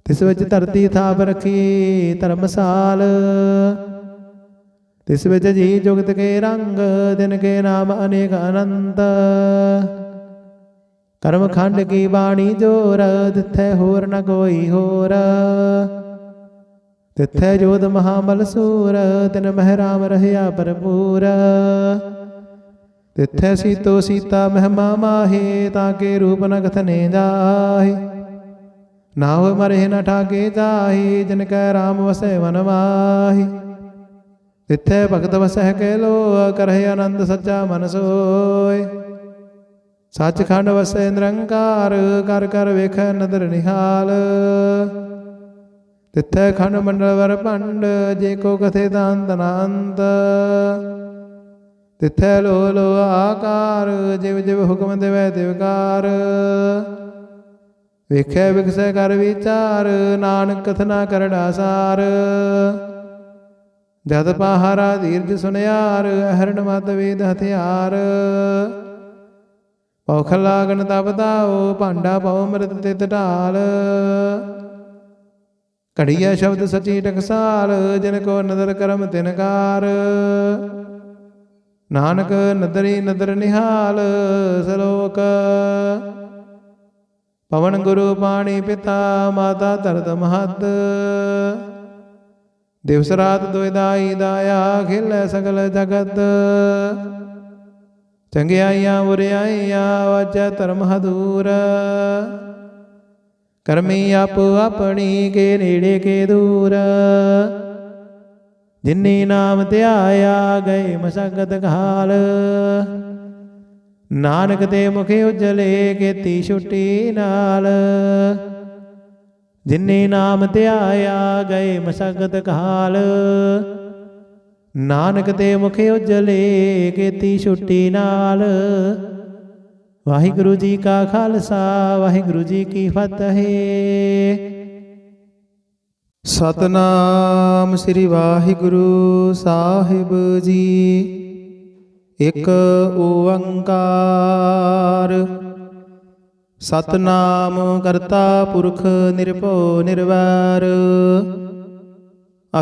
ਤਿਸ ਵਿੱਚ ਧਰਤੀ ਥਾਪ ਰਖੀ ਧਰਮਸਾਲ। ਤਿਸ ਵਿੱਚ ਜੀ ਜੁਗਤ ਕੇ ਰੰਗ ਦਿਨ ਕੇ ਨਾਮ ਅਨੇਕ ਅਨੰਤ। ਕਰਮ ਖੰਡ ਕੀ ਬਾਣੀ ਜੋਰ ਤਿਥੈ ਹੋਰ ਨ ਕੋਈ ਹੋਰ। ਤਿਥੈ ਜੋਧ ਮਹਾਬਲ ਸੂਰ ਤਿਨ ਮਹਿ ਰਾਮ ਰਹਿਆ ਭਰਪੂਰ। ਤਿਥੈ ਸੀਤੋ ਸੀਤਾ ਮਹਿਮਾ ਮਾਹੇ ਤਾਂ ਕੇ ਰੂਪ ਨ ਕਥਨੇ ਜਾਹੇ। ना हो मरे न ठाके जाहि, जिन कै राम वसै वन माहि। तिथै भगत वसह के लो, करहि आनंद सच्चा मन सोय। सचखंड वसै निरंकार, कर कर वेख नदर निहाल। तिथै खंड मंडल वर पंड, जे को कथे दान तनांत। तिथै लो लो आकार, जिव जिव हुक्म देवै तिवकार। ਵੇਖੈ ਵਿਖਸੈ ਕਰ ਵਿਚਾਰ, ਨਾਨਕ ਕਥਨਾ ਕਰੜਾ ਸਾਰ। ਜਦ ਪਹਾਰਾ ਧੀਰਜ ਸੁਨਿਆਰ, ਅਹਰਣ ਮਤ ਵੇਦ ਹਥਿਆਰ। ਔਖ ਲਾਗਨ ਤਪ ਤਾਓ, ਭਾਂਡਾ ਪਾਉ ਮ੍ਰਿਤ ਤਿਤ ਢਾਲ। ਘੜੀਐ ਸ਼ਬਦ ਸਚੀ ਟਕਸਾਲ, ਜਿਨ ਕੋ ਨਦਰ ਕਰਮ ਤਿਨਕਾਰ। ਨਾਨਕ ਨਦਰੀ ਨਦਰ ਨਿਹਾਲ, ਸਲੋਕ। ਪਵਨ ਗੁਰੂ ਪਾਣੀ ਪਿਤਾ, ਮਾਤਾ ਧਰਤ ਮਹੱਤ। ਦਿਵਸ ਰਾਤ ਦੁਇ ਦਾਈ ਦਾਇਆ, ਖਿਲੈ ਸਗਲ ਜਗਤ। ਚੰਗਿਆਈਆਂ ਬੁਰਿਆਈਆਂ, ਵਾਜੈ ਧਰਮ ਹਦੂਰ। ਕਰਮੀ ਆਪੋ ਆਪਣੀ, ਕੇ ਨੇੜੇ ਕੇ ਦੂਰ। ਜਿਨੀ ਨਾਮ ਧਿਆਇਆ, ਗਏ ਮਸਕਤ ਘਾਲ। ਨਾਨਕ ਦੇ ਮੁਖੇ ਉਜਲੇ, ਕੀਤੀ ਛੁੱਟੀ ਨਾਲ। ਜਿਨੇ ਨਾਮ ਧਿਆਇਆ, ਗਏ ਮਸਕਤ ਘਾਲ। ਨਾਨਕ ਦੇ ਮੁਖੇ ਉਜਲੇ, ਕੀਤੀ ਛੁੱਟੀ ਨਾਲ। ਵਾਹਿਗੁਰੂ ਜੀ ਕਾ ਖਾਲਸਾ, ਵਾਹਿਗੁਰੂ ਜੀ ਕੀ ਫਤਿਹ। ਸਤਨਾਮ ਸ੍ਰੀ ਵਾਹਿਗੁਰੂ ਸਾਹਿਬ ਜੀ। ਇਕ ਓੰਕਾਰ, ਸਤਨਾਮ ਕਰਤਾ ਪੁਰਖ ਨਿਰਭਉ ਨਿਰਵੈਰ।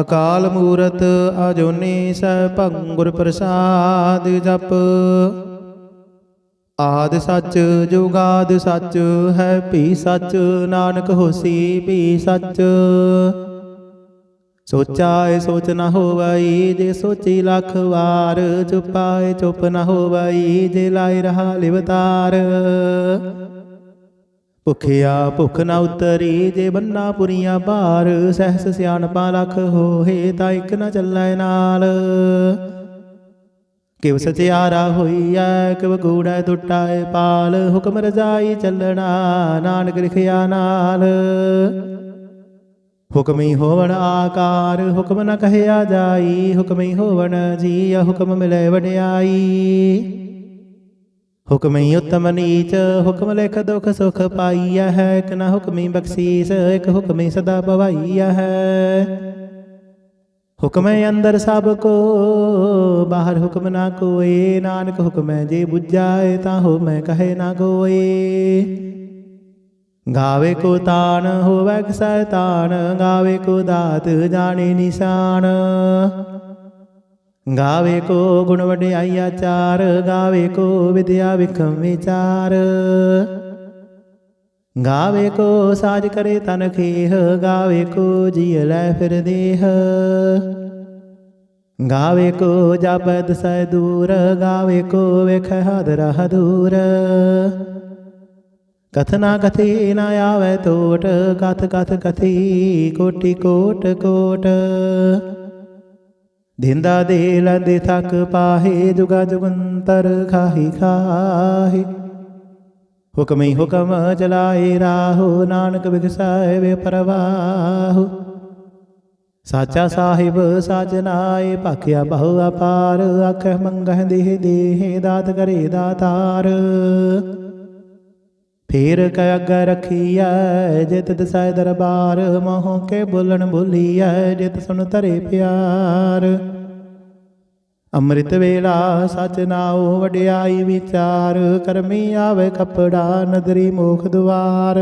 ਅਕਾਲ ਮੂਰਤ ਅਜੂਨੀ ਸੈਭੰ, ਗੁਰ ਪ੍ਰਸਾਦ ਜਪ। ਆਦਿ ਸੱਚ ਜੁਗਾਦਿ ਸੱਚ, ਹੈ ਭੀ ਸੱਚ। ਨਾਨਕ ਹੋਸੀ ਭੀ ਸੱਚ। ਸੋਚਾਏ ਸੋਚ ਨਾ ਹੋਵਈ, ਜੇ ਸੋਚੀ ਲੱਖ ਵਾਰ। ਚੁਪਾਏ ਚੁੱਪ ਨਾ ਹੋਵਈ, ਜੇ ਲਾਇ ਰਹਾ ਲਿਵਤਾਰ। ਭੁਖਿਆ ਭੁੱਖ ਨਾ ਉਤਰੀ, ਜੇ ਬੰਨਾ ਪੁਰੀਆਂ ਭਾਰ। ਸਹਿਸ ਸਿਆਣਪਾ ਲੱਖ ਹੋਏ, ਤਾਂ ਇੱਕ ਨਾ ਚੱਲੈ ਨਾਲ। ਕਿਵ ਸਚਿਆਰਾ ਹੋਈਐ, ਕਿਵ ਕੂੜੈ ਟੁੱਟਾਏ ਪਾਲ। ਹੁਕਮ ਰਜਾਈ ਚੱਲਣਾ, ਨਾਨਕ ਲਿਖਿਆ ਨਾਲ। ਹੁਕਮੀ ਹੋਵਣ ਆਕਾਰ, ਹੁਕਮ ਨ ਕਹਿਆ ਜਾਈ। ਹੁਕਮੀ ਹੋਵਣ ਜੀਅ, ਹੁਕਮ ਮਿਲੇ ਵਡਿਆਈ। ਹੁਕਮੀ ਉਤਮ ਨੀਚ, ਹੁਕਮ ਲਿਖ ਦੁਖ ਸੁਖ ਪਾਈਆ ਹੈ। ਇਕ ਨ ਹੁਕਮੀ ਬਖਸ਼ੀਸ, ਇਕ ਹੁਕਮੀ ਸਦਾ ਭਵਾਈਆ ਹੈ। ਹੁਕਮੈ ਅੰਦਰ ਸਭ ਕੋ, ਬਾਹਰ ਹੁਕਮ ਨਾ ਕੋਏ। ਨਾਨਕ ਹੁਕਮੈ ਜੇ ਬੁਝਾਏ, ਤਾਂ ਹੋਮੈ ਕਹੇ ਨਾ ਕੋਏ। ਗਾਵੇ ਕੋ ਤਾਣ, ਹੋਵੈ ਕਸੈ ਤਾਣ। ਗਾਵੇ ਕੋ ਦਾਤ, ਜਾਣੇ ਨਿਸ਼ਾਨ। ਗਾਵੇ ਕੋ ਗੁਣ ਵਡਿਆਈ ਆਚਾਰ। ਗਾਵੇ ਕੋ ਵਿਦਿਆ ਵਿਖਮ ਵਿਚਾਰ। ਗਾਵੇ ਕੋ ਸਾਜ ਕਰੇ ਤਨ ਖੇਹ। ਗਾਵੇ ਕੋ ਜੀਅ ਲੈ ਫਿਰ ਦੇਹ। ਗਾਵੇ ਕੋ ਜਾਪੈ ਦਸੈ ਦੂਰ। ਗਾਵੇ ਕੋ ਵੇਖੈ ਹਾਦਰਾ ਹਦੂਰ। ਕਥ ਨਾ ਕਥੀ ਨਾ ਆਵੈ ਟੋਟ। ਕਥ ਕਥ ਕਥੀ ਕੋਟਿ ਕੋਟ ਕੋਟ। ਦਿੰਦਾ ਦੇ ਲੈਂਦੇ ਥੱਕ ਪਾਹੇ। ਜੁਗਾ ਜੁਗੰਤਰ ਖਾਹੀ ਖਾਹੀ। ਹੁਕਮੀ ਹੁਕਮ ਚਲਾਏ ਰਾਹੋ। ਨਾਨਕ ਬਿਗਸੈ ਵੇ ਪਰਵਾਹੋ। ਸਾਚਾ ਸਾਹਿਬ ਸਾਜਨਾਏ। ਭਾਖਿਆ ਬਹੁ ਅਪਾਰ। ਆਖਹਿ ਮੰਗਹਿ ਦੇਹ ਦੇਹ। ਦਾਤ ਕਰੇ ਦਾਤਾਰ। ਫੇਰ ਕੈ ਅੱਗੇ ਰੱਖੀਐ। ਜਿਤ ਦਸੈ ਦਰਬਾਰ। ਮੋਹ ਕੇ ਬੋਲਣ ਬੋਲੀਐ। ਜਿਤ ਸੁਨ ਧਰੇ ਪਿਆਰ। ਅੰਮ੍ਰਿਤ ਵੇਲਾ ਸਚ ਨਾਉ। ਵਡਿਆਈ ਵਿਚਾਰ। ਕਰਮੀ ਆਵੇ ਕੱਪੜਾ। ਨਦਰੀ ਮੋਖ ਦੁਆਰ।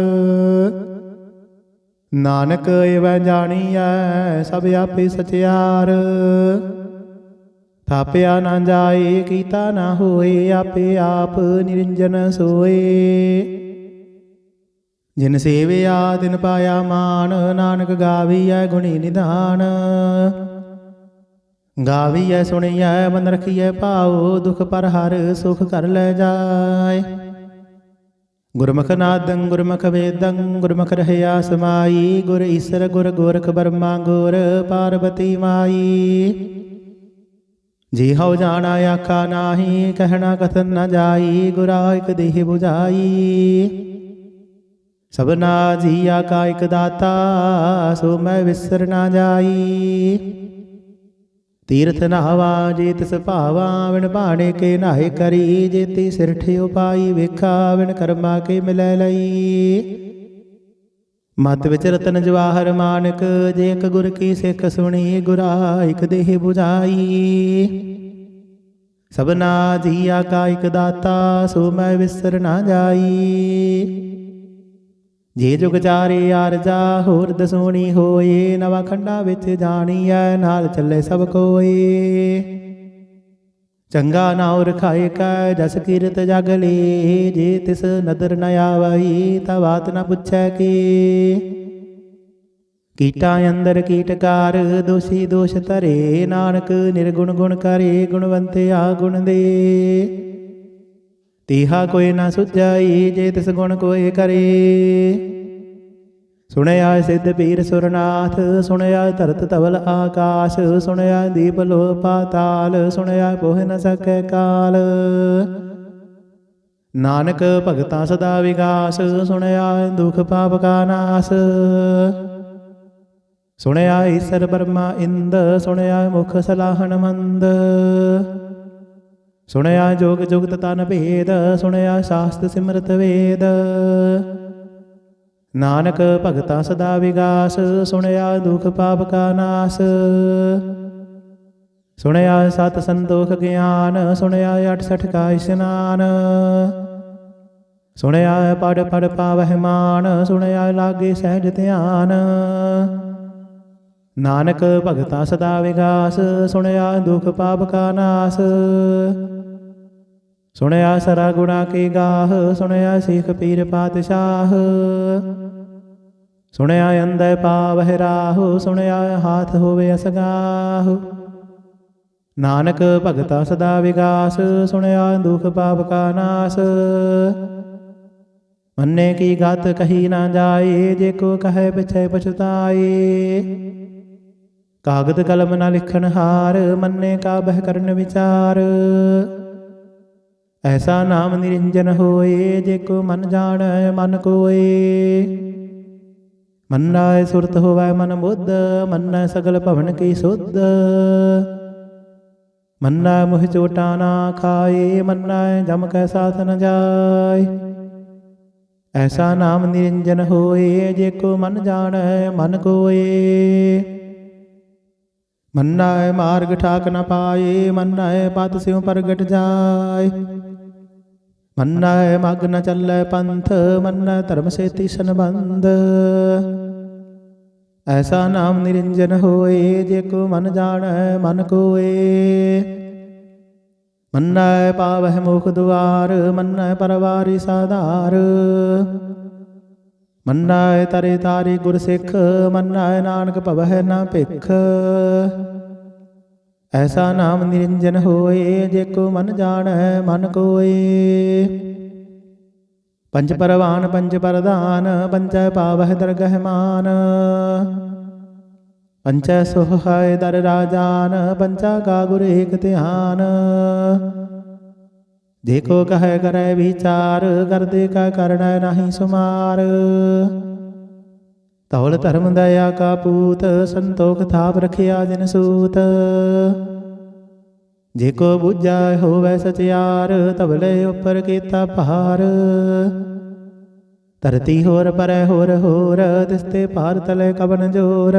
ਨਾਨਕ ਏਵੈ ਜਾਣੀਐ। ਸਭ ਆਪੇ ਸਚਿਆਰ। ਥਾਪਿਆ ਨਾ ਜਾਏ। ਕੀਤਾ ਨਾ ਹੋਏ। ਆਪੇ ਆਪ ਨਿਰੰਜਨ ਸੋਏ। ਜਿਨ ਸੇਵਿਆ ਤਿਨ ਪਾਇਆ ਮਾਨ। ਨਾਨਕ ਗਾਵੀਐ ਗੁਣੀ ਨਿਧਾਨ। ਗਾਵੀਐ ਸੁਣੀਐ ਮਨ ਰਖੀਐ ਭਾਉ। ਦੁਖ ਪਰ ਹਰ ਸੁਖ ਕਰ ਲੈ ਜਾਏ। ਗੁਰਮੁਖ ਨਾਦੰ ਗੁਰਮੁਖ ਵੇਦੰ ਗੁਰਮੁਖ ਰਹਿਆ ਸਮਾਈ। ਗੁਰ ਈਸਰ ਗੁਰ ਗੋਰਖ ਬਰਮਾ ਗੁਰ ਪਾਰਬਤੀ ਮਾਈ। ਜੀ ਹਉ ਜਾਣਾ ਆਖਾ ਨਾਹੀ ਕਹਿਣਾ ਕਥਨ ਨ ਜਾਈ। ਗੁਰਾ ਇਕ ਦੇਹ 부ਝਾਈ ਸਭਨਾ ਜੀਆ ਕਾ ਇਕ ਦਾਤਾ। ਸੋ ਮੈਂ ਵਿਸਰ ਨਾ ਜਾਈ। ਤੀਰਥ ਨਹਾਵਾ ਜੇ ਤਿਸ ਭਾਵਾ ਵਿਣ ਭਾਣੇ ਕੇ ਨਾਹੇ ਕਰੀ। ਜੇਤੀ ਸਿਰਠ ਉਪਾਈ ਵੇਖਾ ਵਿਣ ਕਰਮਾ ਕੇ ਮਿਲੈ ਲਈ। ਮਤ ਵਿੱਚ ਰਤਨ ਜਵਾਹਰ ਮਾਨਕ ਜੇ ਇੱਕ ਗੁਰ ਕੀ ਸਿੱਖ ਸੁਣੀ। ਗੁਰਾ ਇਕ ਦੇਹ 부ਝਾਈ ਸਭਨਾ ਜੀਆ ਕਾ ਇਕ ਦਾਤਾ। ਸੋ ਮੈਂ ਵਿਸਰ ਨਾ ਜਾਈ। ਜੇ ਜੁਗ ਚਾਰੇ ਆਰਜਾ ਹੋਰ ਦਸੂਣੀ ਹੋਏ। ਨਵਾਂ ਖੰਡਾ ਵਿੱਚ ਜਾਣੀਐ ਨਾਲ ਚੱਲੇ ਸਭ ਕੋਏ। ਚੰਗਾ ਨਾਉ ਰਖਾਏ ਕੈ ਜਸ ਕੀਰਤ ਜਗ ਲੇ। ਜੇ ਤਿਸ ਨਦਰ ਨ ਆਵਈ ਤਾ ਬਾਤ ਨ ਪੁੱਛੈ ਕੀ। ਕੀਟਾਂ ਅੰਦਰ ਕੀਟਕਾਰ ਦੋਸ਼ੀ ਦੋਸ਼ ਧਰੇ। ਨਾਨਕ ਨਿਰਗੁਣ ਗੁਣ ਕਰੇ ਗੁਣਵੰਤਿਆ ਗੁਣ ਦੇ। ਤੀਹਾ ਕੋਈ ਨਾ ਸੁਝਾਈ ਜੇ ਤਿਸ ਗੁਣ ਕੋਏ ਕਰੇ। ਸੁਣਿਆ ਸਿੱਧ ਪੀਰ ਸੁਰਨਾਥ ਸੁਣਿਆ ਧਰਤ ਧਵਲ ਆਕਾਸ਼। ਸੁਣਿਆ ਦੀਪ ਲੋਹ ਪਾਤਾਲ ਸੁਣਿਆ ਪੋਹ ਨ ਸਕੈ ਕਾਲ। ਨਾਨਕ ਭਗਤਾਂ ਸਦਾ ਵਿਗਾਸ ਸੁਣਿਆ ਦੁਖ ਪਾਪ ਕਾ ਨਾਸ। ਸੁਣਿਆ ਈਸਰ ਬਰਮਾ ਇੰਦ ਸੁਣਿਆ ਮੁਖ ਸਲਾਹਣ ਮੰਦ। ਸੁਣਿਆ ਜੋਗ ਜੁਗਤ ਤਨ ਭੇਦ ਸੁਣਿਆ ਸ਼ਾਸਤ ਸਿਮਰਤ ਵੇਦ। ਨਾਨਕ ਭਗਤਾਂ ਸਦਾ ਵਿਗਾਸ ਸੁਣਿਆ ਦੁਖ ਪਾਪ ਕਾ ਨਾਸ। ਸੁਣਿਆ ਸਤ ਸੰਤੋਖ ਗਿਆਨ ਸੁਣਿਆ 68 ਕਾ ਇਸ਼ਨਾਨ। ਸੁਣਿਆ ਪੜ ਪੜ ਪਾਵਹਿ ਮਾਨ ਸੁਣਿਆ ਲਾਗੇ ਸਹਿਜ ਧਿਆਨ। ਨਾਨਕ ਭਗਤਾਂ ਸਦਾ ਵਿਗਾਸ ਸੁਣਿਆ ਦੁਖ ਪਾਪ ਕਾ ਨਾਸ। ਸੁਣਿਆ ਸਰਾ ਗੁਣਾ ਕੀ ਗਾਹ ਸੁਣਿਆ ਸਿੱਖ ਪੀਰ ਪਾਤਸ਼ਾਹ। ਸੁਣਿਆ ਅੰਧੈ ਪਾਵਹਿ ਰਾਹੁ ਸੁਣਿਆ ਹਾਥ ਹੋਵੇ ਅਸਗਾਹ। ਨਾਨਕ ਭਗਤਾਂ ਸਦਾ ਵਿਗਾਸ ਸੁਣਿਆ ਦੁਖ ਪਾਪ ਕਾ ਨਾਸ। ਮੰਨੇ ਕੀ ਗਤ ਕਹੀ ਨਾ ਜਾਏ ਜੇ ਕੋ ਕਹੈ ਪਿਛੈ ਪਛਤਾਏ। ਕਾਗਦ ਕਲਮ ਨਾ ਲਿਖਣ ਹਾਰ ਮੰਨੇ ਕਾ ਬਹਿ ਕਰਨ ਵਿਚਾਰ। ਐਸਾ ਨਾਮ ਨਿਰੰਜਨ ਹੋਏ ਜੇ ਕੋ ਮਨ ਜਾਣੈ ਮਨ ਕੋਏ। ਮੰਨੈ ਸੁਰਤ ਹੋਵੈ ਮਨ ਬੁੱਧ ਮੰਨੈ ਸਗਲ ਭਵਨ ਕੀ ਸੁਧ। ਮੰਨੈ ਮੁਹਿ ਚੋਟਾ ਨਾ ਖਾਏ ਮੰਨੈ ਜਮ ਕੈ ਸਾਥ ਨ ਜਾਏ। ਐਸਾ ਨਾਮ ਨਿਰੰਜਨ ਹੋਏ ਜੇ ਕੋ ਮਨ ਜਾਣੈ ਮਨ ਕੋਏ। ਮੰਨੈ ਮਾਰਗ ਠਾਕ ਨ ਪਾਏ ਮੰਨੈ ਪਤ ਸਿਉ ਪ੍ਰਗਟ ਜਾਏ। ਮੰਨੈ ਮਗ ਨ ਚੱਲੈ ਪੰਥ ਮੰਨੈ ਧਰਮ ਸੇਤੀ ਸੰਬੰਧ। ਐਸਾ ਨਾਮ ਨਿਰੰਜਨ ਹੋਏ ਜੇ ਕੋ ਮਨ ਜਾਣੈ ਮਨ ਕੋਏ। ਮੰਨੈ ਪਾਵਹਿ ਮੁਖ ਦੁਆਰ ਮੰਨੈ ਪਰਵਾਰੀ ਸਾਧਾਰ। ਮੰਨੈ ਤਰੇ ਤਾਰੀ ਗੁਰ ਸਿੱਖ ਮੰਨੈ ਨਾਨਕ ਭਵਹਿ ਨਾ ਭਿਖ। ਐਸਾ ਨਾਮ ਨਿਰੰਜਨ ਹੋਏ ਜੇ ਕੋ ਮਨ ਜਾਣੈ ਮਨ ਕੋਏ। ਪੰਜ ਪਰਵਾਨ ਪੰਜ ਪਰਧਾਨ ਪੰਚੈ ਪਾਵਹਿ ਦਰਗਹਿ ਮਾਨ। ਪੰਚੈ ਸੁਹਾਇ ਦਰ ਰਾਜਾਨ ਪੰਚਾ ਕਾ ਗੁਰ ਏਕ ਧਿਆਨ। ਜੇ ਕੋ ਕਹੈ ਕਰੈ ਵਿਚਾਰ ਕਰਦੇ ਕਾ ਕਰਣੈ ਨਾਹੀ ਸੁਮਾਰ। ਧੌਲ ਧਰਮ ਦਇਆ ਕਾ ਪੂਤ ਸੰਤੋਖ ਥਾਪ ਰਖਿਆ ਜਿਨ ਸੂਤ। ਜੇ ਕੋ ਬੁੱਝੈ ਹੋਵੈ ਸਚਿਆਰ ਧਵਲੇ ਉੱਪਰ ਕੀਤਾ ਭਾਰ। ਧਰਤੀ ਹੋਰ ਪਰੈ ਹੋਰ ਹੋਰ ਤਿਸਤੇ ਭਾਰ ਤਲੇ ਕਵਨ ਜੋਰ।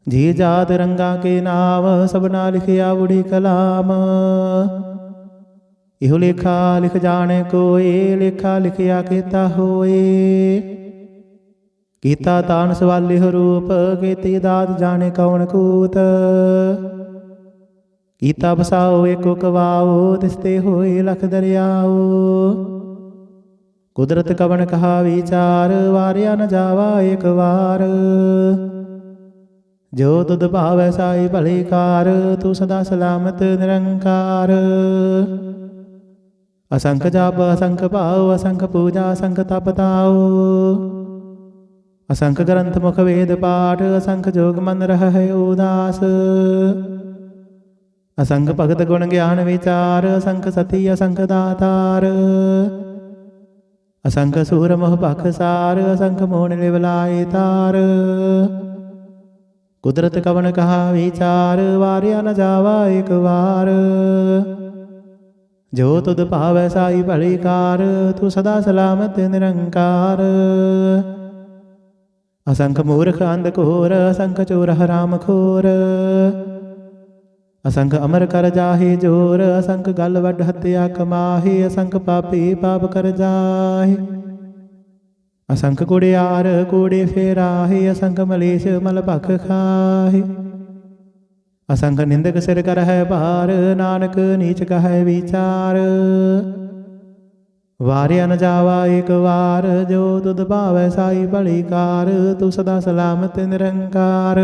ਜੀ ਜਾਤ ਰੰਗਾ ਕੇ ਨਾਮ ਸਭਨਾ ਲਿਖਿਆ ਉੜੀ ਕਲਾਮ। ਇਹੋ ਲੇਖਾ ਲਿਖ ਜਾਣੇ ਕੋਏ ਲੇਖਾ ਲਿਖਿਆ ਕੀਤਾ ਹੋਏ। ਕੀਤਾ ਤਾਨ ਸਵਾਲਿਹ ਰੂਪ ਕੀਤੀ ਦਾਤ ਜਾਣੇ ਕੌਣ ਕੂਤ। ਕੀਤਾ ਬਸਾਓ ਏਕੋ ਕਵਾਓ ਤਿਸਤੇ ਹੋਏ ਲਖ ਦਰਿਆਓ। ਕੁਦਰਤ ਕਵਣ ਕਹਾ ਵਿਚਾਰ ਵਾਰਿਆ ਨ ਜਾਵਾ ਏਕ ਵਾਰ। ਜੋ ਤੁਧ ਭਾਵੈ ਸਾਈ ਭਲੀ ਕਾਰ ਤੂੰ ਸਦਾ ਸਲਾਮਤ ਨਿਰੰਕਾਰ। असंख जाप असंख पाओ असंख पूजा असंख तप ताओ। असंख ग्रंथ मुख वेद पाठ असंख जोग मन रहै उदास। असंख भगत गुण ज्ञान विचार असंख सती असंख दातार। असंख सूर मोह पखसार असंख मोहन लिवलाए तार। कुदरत कवन कहा विचार वारिया न जावा एक बार। जो तुद पावै साई भली कार तू सदा सलामत निरंकार। असंख मूर्ख अंधकोर असंख चोर हराम खोर। असंख अमर कर जाहे जोर असंख गल वड हत्या कमाहे। असंख पापी पाप कर जाहे असंख कुड़ियार कूड़े फेराहे। असंख मलेश मल भख खाहे। असंख निंदक सिर कर है भार नानक नीच कह विचार। वारिया न जावा एक बार जो तुद पावै साई भली कार तू सदा सलामत निरंकार।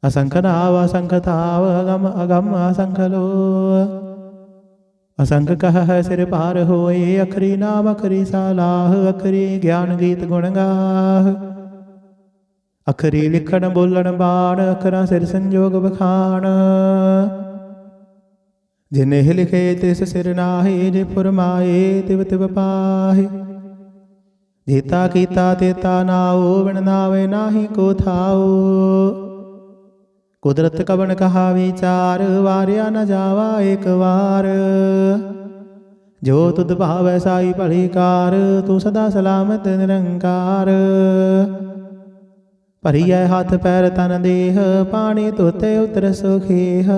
असंख नाव असंख थाव अगम अगम असंख लो। असंख कह सिर पार होए अखरी नाम अखरी सालाह। अखरी ज्ञान गीत गुण गाह अखरी लिखण बोलण बाण अखरा सिर संजोग बखान। जिन्हें लिखे तिस सिर नाहे जे फुरमाए तिव तिव पाहे। जेता कीता तेता नाओ बिन नावे नाहि को थाओ। कुदरत कवन कहा विचार वारिया न जावा एक बार। जो तुद भावै साई भली कार तू सदा सलामत निरंकार। भरिय हाथ पैर तन देह पानी धोते उतर सुखेह।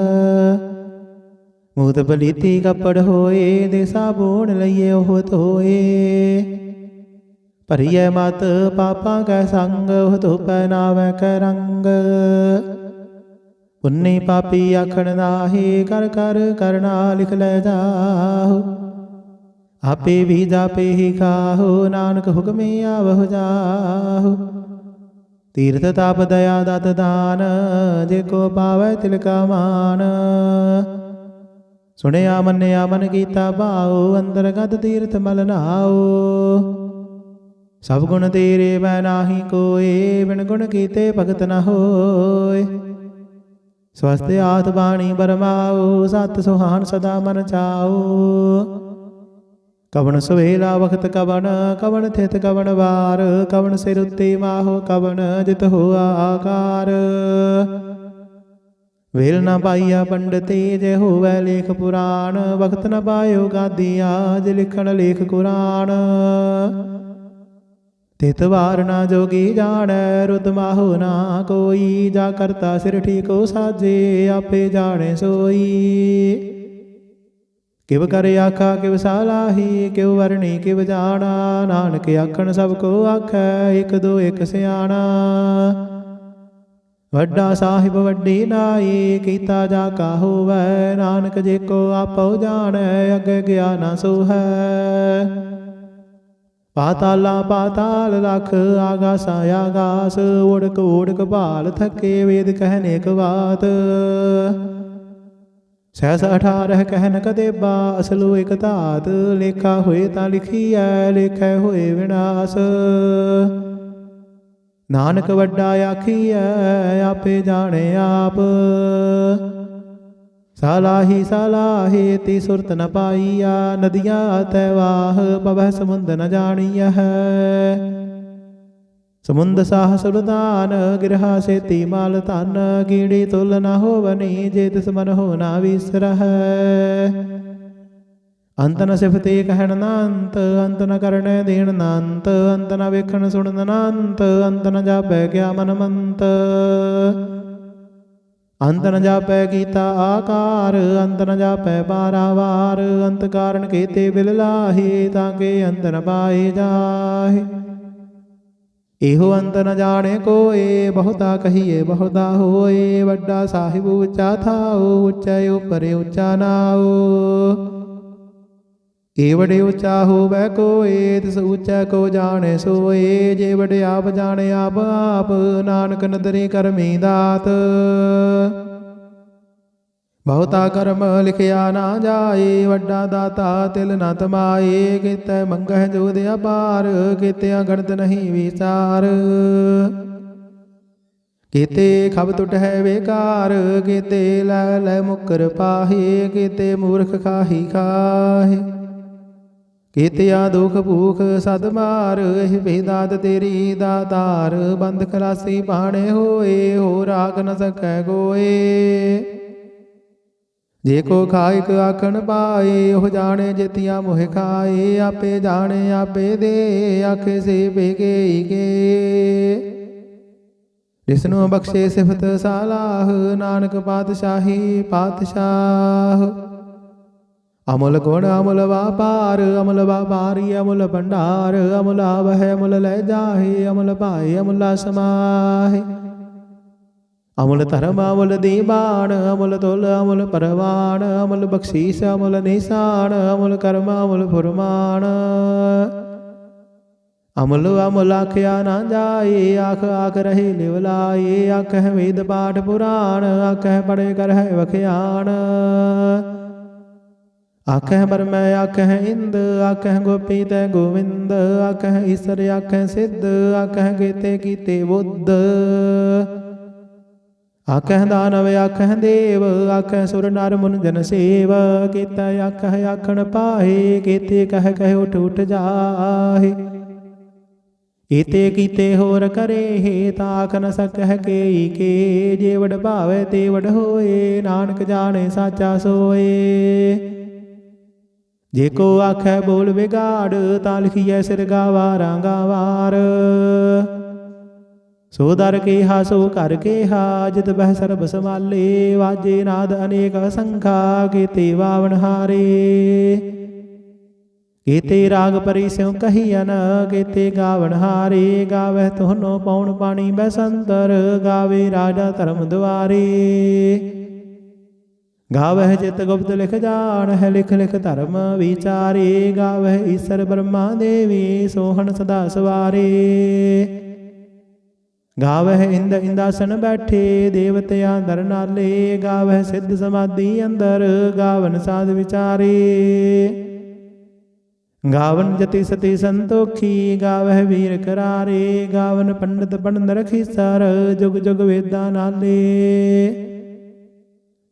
मूत पलीती कपड़ होए दे साबुन लइए ओह धोए। भरिय मत पापा कै संग ओह धो पहनावै कै रंग। पुन्नी पापी आखण नाहे कर कर करना लिख लै जाहो। आपे भी जापे ही खाहो नानक हुक्मे आवह जाहो। तीर्थ ताप दया दत दान जेको पावै तिलका मान। सुनिया मन्या मन कीता भाओ अंतरगत तीर्थ मल नाओ। सब गुण तेरे मैं नाही कोय बिन गुण कीते भगत न होय। स्वस्थ आत बाणी बरमाओ सत सुहान सदा मन चाओ। कवन सवेला वक्त कवन कवन थित कवन वार। कवन सिर उत्ते माहो कवन जित हो आकार। वेल न पाइया पंडिते जे होवै लेख पुराण। वक्त न पायो गादिया जे लिखण लेख कुरान। तित वार ना जोगी जानै रुद माहो ना कोई। जा करता सिर ठीको साजे आपे जाने सोई। किव कर आखा किव सालाही किव वरणी किव जाना। नानक आखण सबको आखै एक दो एक सियाणा। वड्डा साहिब वड्डी नाई कीता जा का होवै। नानक जेको आपो जानै अगे गया ना सो है। पाताला पाताल लख आगासा आगास। उड़क उड़क भाल थके वेद कहने क बात। सहस 18 कहन कदेबा असलु एक धात। लेखा होए ता लिखीਐ लेखै होए विनाश। नानक वड्डा आखीਐ आपे जाने आप। सालाही सालाहे ती सुरत न पाईया। नदियाँ तैवाह पवह समुंद न जानिया है। समुंद साह सुरदान गिरहा से ती माल तन। कीड़ी तुल न हो बनी जे तिस मन हो ना विसर है। अंत न सिफते कहन नांत अंत न करने देन नांत। अंत न वेखण सुनन नांत अंत न जापै क्या मन मंत। अंत न जापै गीता आकार अंत न जापै पारावार। अंत कारण केते बिल लाहे ताके अंत न पाए जाहे। एहो अंत न जाने कोय बहुता कहिए बहुता होए। वड्डा साहिब ऊंचा थाओ ऊंचा ऊपर ऊंचा नाओ। ए बड़े ऊंचा होवै कोय तिस ऊंचा को जाने सोए। जे बड़े आप जाने आप आप नानक नदरी करमी दात। ਬਹੁਤਾ ਕਰਮ ਲਿਖਿਆ ਨਾ ਜਾਏ, ਵੱਡਾ ਦਾਤਾ ਤਿਲ ਨਾ ਤਮਾਏ। ਕੀਤੇ ਮੰਗਹਿ ਜੋਦ ਅਪਾਰ, ਕੀਤਿਆਂ ਗਣਤ ਨਹੀਂ ਵਿਚਾਰ। ਕੀਤੇ ਖਬ ਟੁੱਟ ਹੈ ਬੇਕਾਰ, ਕੀਤੇ ਲੈ ਲੈ ਮੁਕਰ ਪਾਹੇ। ਕੀਤੇ ਮੂਰਖ ਖਾਹੀ ਖਾਹੇ, ਕੀਤਿਆ ਦੁਖ ਭੂਖ ਸਦ ਮਾਰ। ਇਹ ਬੇਦਾਤ ਤੇਰੀ ਦਾਤਾਰ, ਬੰਦ ਖਲਾਸੀ ਬਾਣੇ ਹੋਏ। ਹੋ ਰਾਖ ਨ ਸਕੈ ਕੋਏ। ਜੇ ਕੋ ਖਾਇਕ ਆਖਣ ਪਾਏ, ਉਹ ਜਾਣੇ ਜਿਤਿਆ ਮੋਹਿ ਖਾਏ। ਆਪੇ ਜਾਣੇ ਆਪੇ ਦੇ, ਆਖੇ ਸੇ ਬੇਗੇ ਕੇ। ਜਿਸਨੂੰ ਬਖਸ਼ੇ ਸਿਫਤ ਸਾਲਾਹ, ਨਾਨਕ ਪਾਤਸ਼ਾਹੀ ਪਾਤਸ਼ਾਹ। ਅਮੁਲ ਗੁਣ ਅਮੁਲ ਵਾਪਾਰ, ਅਮੁਲ ਵਾਪਾਰੀ ਅਮੁਲ ਭੰਡਾਰ। ਅਮੁਲ ਆਵਹਿ ਅਮੁਲ ਲੈ ਜਾਹੇ, ਅਮੁਲ ਭਾਏ ਅਮੁਲਾ ਸਮਾਹੇ। ਅਮੁਲ ਧਰਮ ਅਮੁਲ ਦੀਬਾਨ, ਅਮੁਲ ਤੁਲ ਅਮੁਲ ਪਰਵਾਨ। ਅਮੁਲ ਬਖਸ਼ੀਸ ਅਮੁਲ ਨਿਸ਼ਾਨ, ਅਮੁਲ ਕਰਮ ਅਮੁਲ ਫੁਰਮਾਨ। ਅਮੁਲ ਅਮੁਲ ਆਖਿਆ ਨਾ ਜਾਏ, ਆਖ ਆਖ ਰਹੇ ਲਿਵ ਲਾਏ। ਆਖਹਿ ਵੇਦ ਪਾਠ ਪੁਰਾਣ, ਆਖਹਿ ਪੜੇ ਕਰਹਿ ਵਖਿਆਣ। ਆਖਹਿ ਬਰਮੈ ਆਖਹਿ ਇੰਦ, ਆਖਹਿ ਗੋਪੀ ਤੈ ਗੋਵਿੰਦ। ਆਖਹਿ ਈਸਰ ਆਖਹਿ ਸਿੱਧ, ਆਖਹਿ ਕੀਤੇ ਕੀਤੇ ਬੁੱਧ। ਆਖਹਿ ਦਾਨਵ ਆਖਹਿ ਦੇਵ, ਆਖਹਿ ਸੁਰ ਨਰ ਮੁਨ ਜਨ ਸੇਵ। ਕੀਤਾ ਆਖਹਿ ਆਖਣ ਪਾਹੇ, ਕੀਤੇ ਕਹਿ ਕਹਿ ਉਠ ਉਠ ਜਾਹੇ। ਈਤੇ ਕੀਤੇ ਹੋਰ ਕਰੇ, ਤਾਖ ਨ ਸਕਹਿ ਕੇਈ ਕੇ। ਜੇ ਵਡ ਭਾਵੈ ਤੇ ਵਡ ਹੋਏ, ਨਾਨਕ ਜਾਣੇ ਸਾਚਾ ਸੋਏ। ਜੇ ਕੋ ਆਖੈ ਬੋਲ ਵਿਗਾੜ, ਤਾਂ ਲਿਖੀਐ ਸਿਰ ਗਾਵਾਰਾਂ ਗਾਵਾਰ। ਸੋ ਦਰ ਕੇਹਾ ਸੋ ਘਰ ਕੇਹਾ, ਜਿਤ ਬਹਿ ਸਰਬ ਸਮਾਲੇ। ਵਾਜੇ ਨਾਦ ਅਨੇਕ ਅਸੰਖਾ, ਕੀਤੇ ਵਾਵਣ ਹਾਰੇ। ਕੀਤੇ ਰਾਗ ਪਰੀ ਸਿਉ ਕਹੀਅਨ, ਕੀਤੇ ਗਾਵਣ ਹਾਰੇ। ਗਾਵਹਿ ਤੋਹਨੋ ਪਉਣ ਪਾਣੀ ਬੈਸੰਤਰ, ਗਾਵੇ ਰਾਜਾ ਧਰਮ ਦੁਆਰੇ। ਗਾਵਹਿ ਚਿਤ ਗੁਪਤ ਲਿਖ ਜਾਣਹਿ, ਲਿਖ ਲਿਖ ਧਰਮ ਵਿਚਾਰੇ। ਗਾਵਹਿ ਈਸਰ ਬ੍ਰਹਮਾ ਦੇਵੀ, ਸੋਹਣ ਸਦਾ ਸਵਾਰੇ। ਗਾਵਹਿ ਇੰਦ ਇੰਦਾਸਨ ਬੈਠੇ, ਦੇਵਤਿਆਂ ਦਰ ਨਾਲੇ। ਗਾਵਹਿ ਸਿੱਧ ਸਮਾਧੀ ਅੰਦਰ, ਗਾਵਨ ਸਾਧ ਵਿਚਾਰੇ। ਗਾਵਨ ਜਤੀ ਸਤੀ ਸੰਤੋਖੀ, ਗਾਵਹਿ ਵੀਰ ਕਰਾਰੇ। ਗਾਵਨ ਪੰਡਤ ਪੰਡਤ ਰਖੀਸਰ, ਜੁਗ ਜੁਗ ਵੇਦਾਂ ਨਾਲੇ।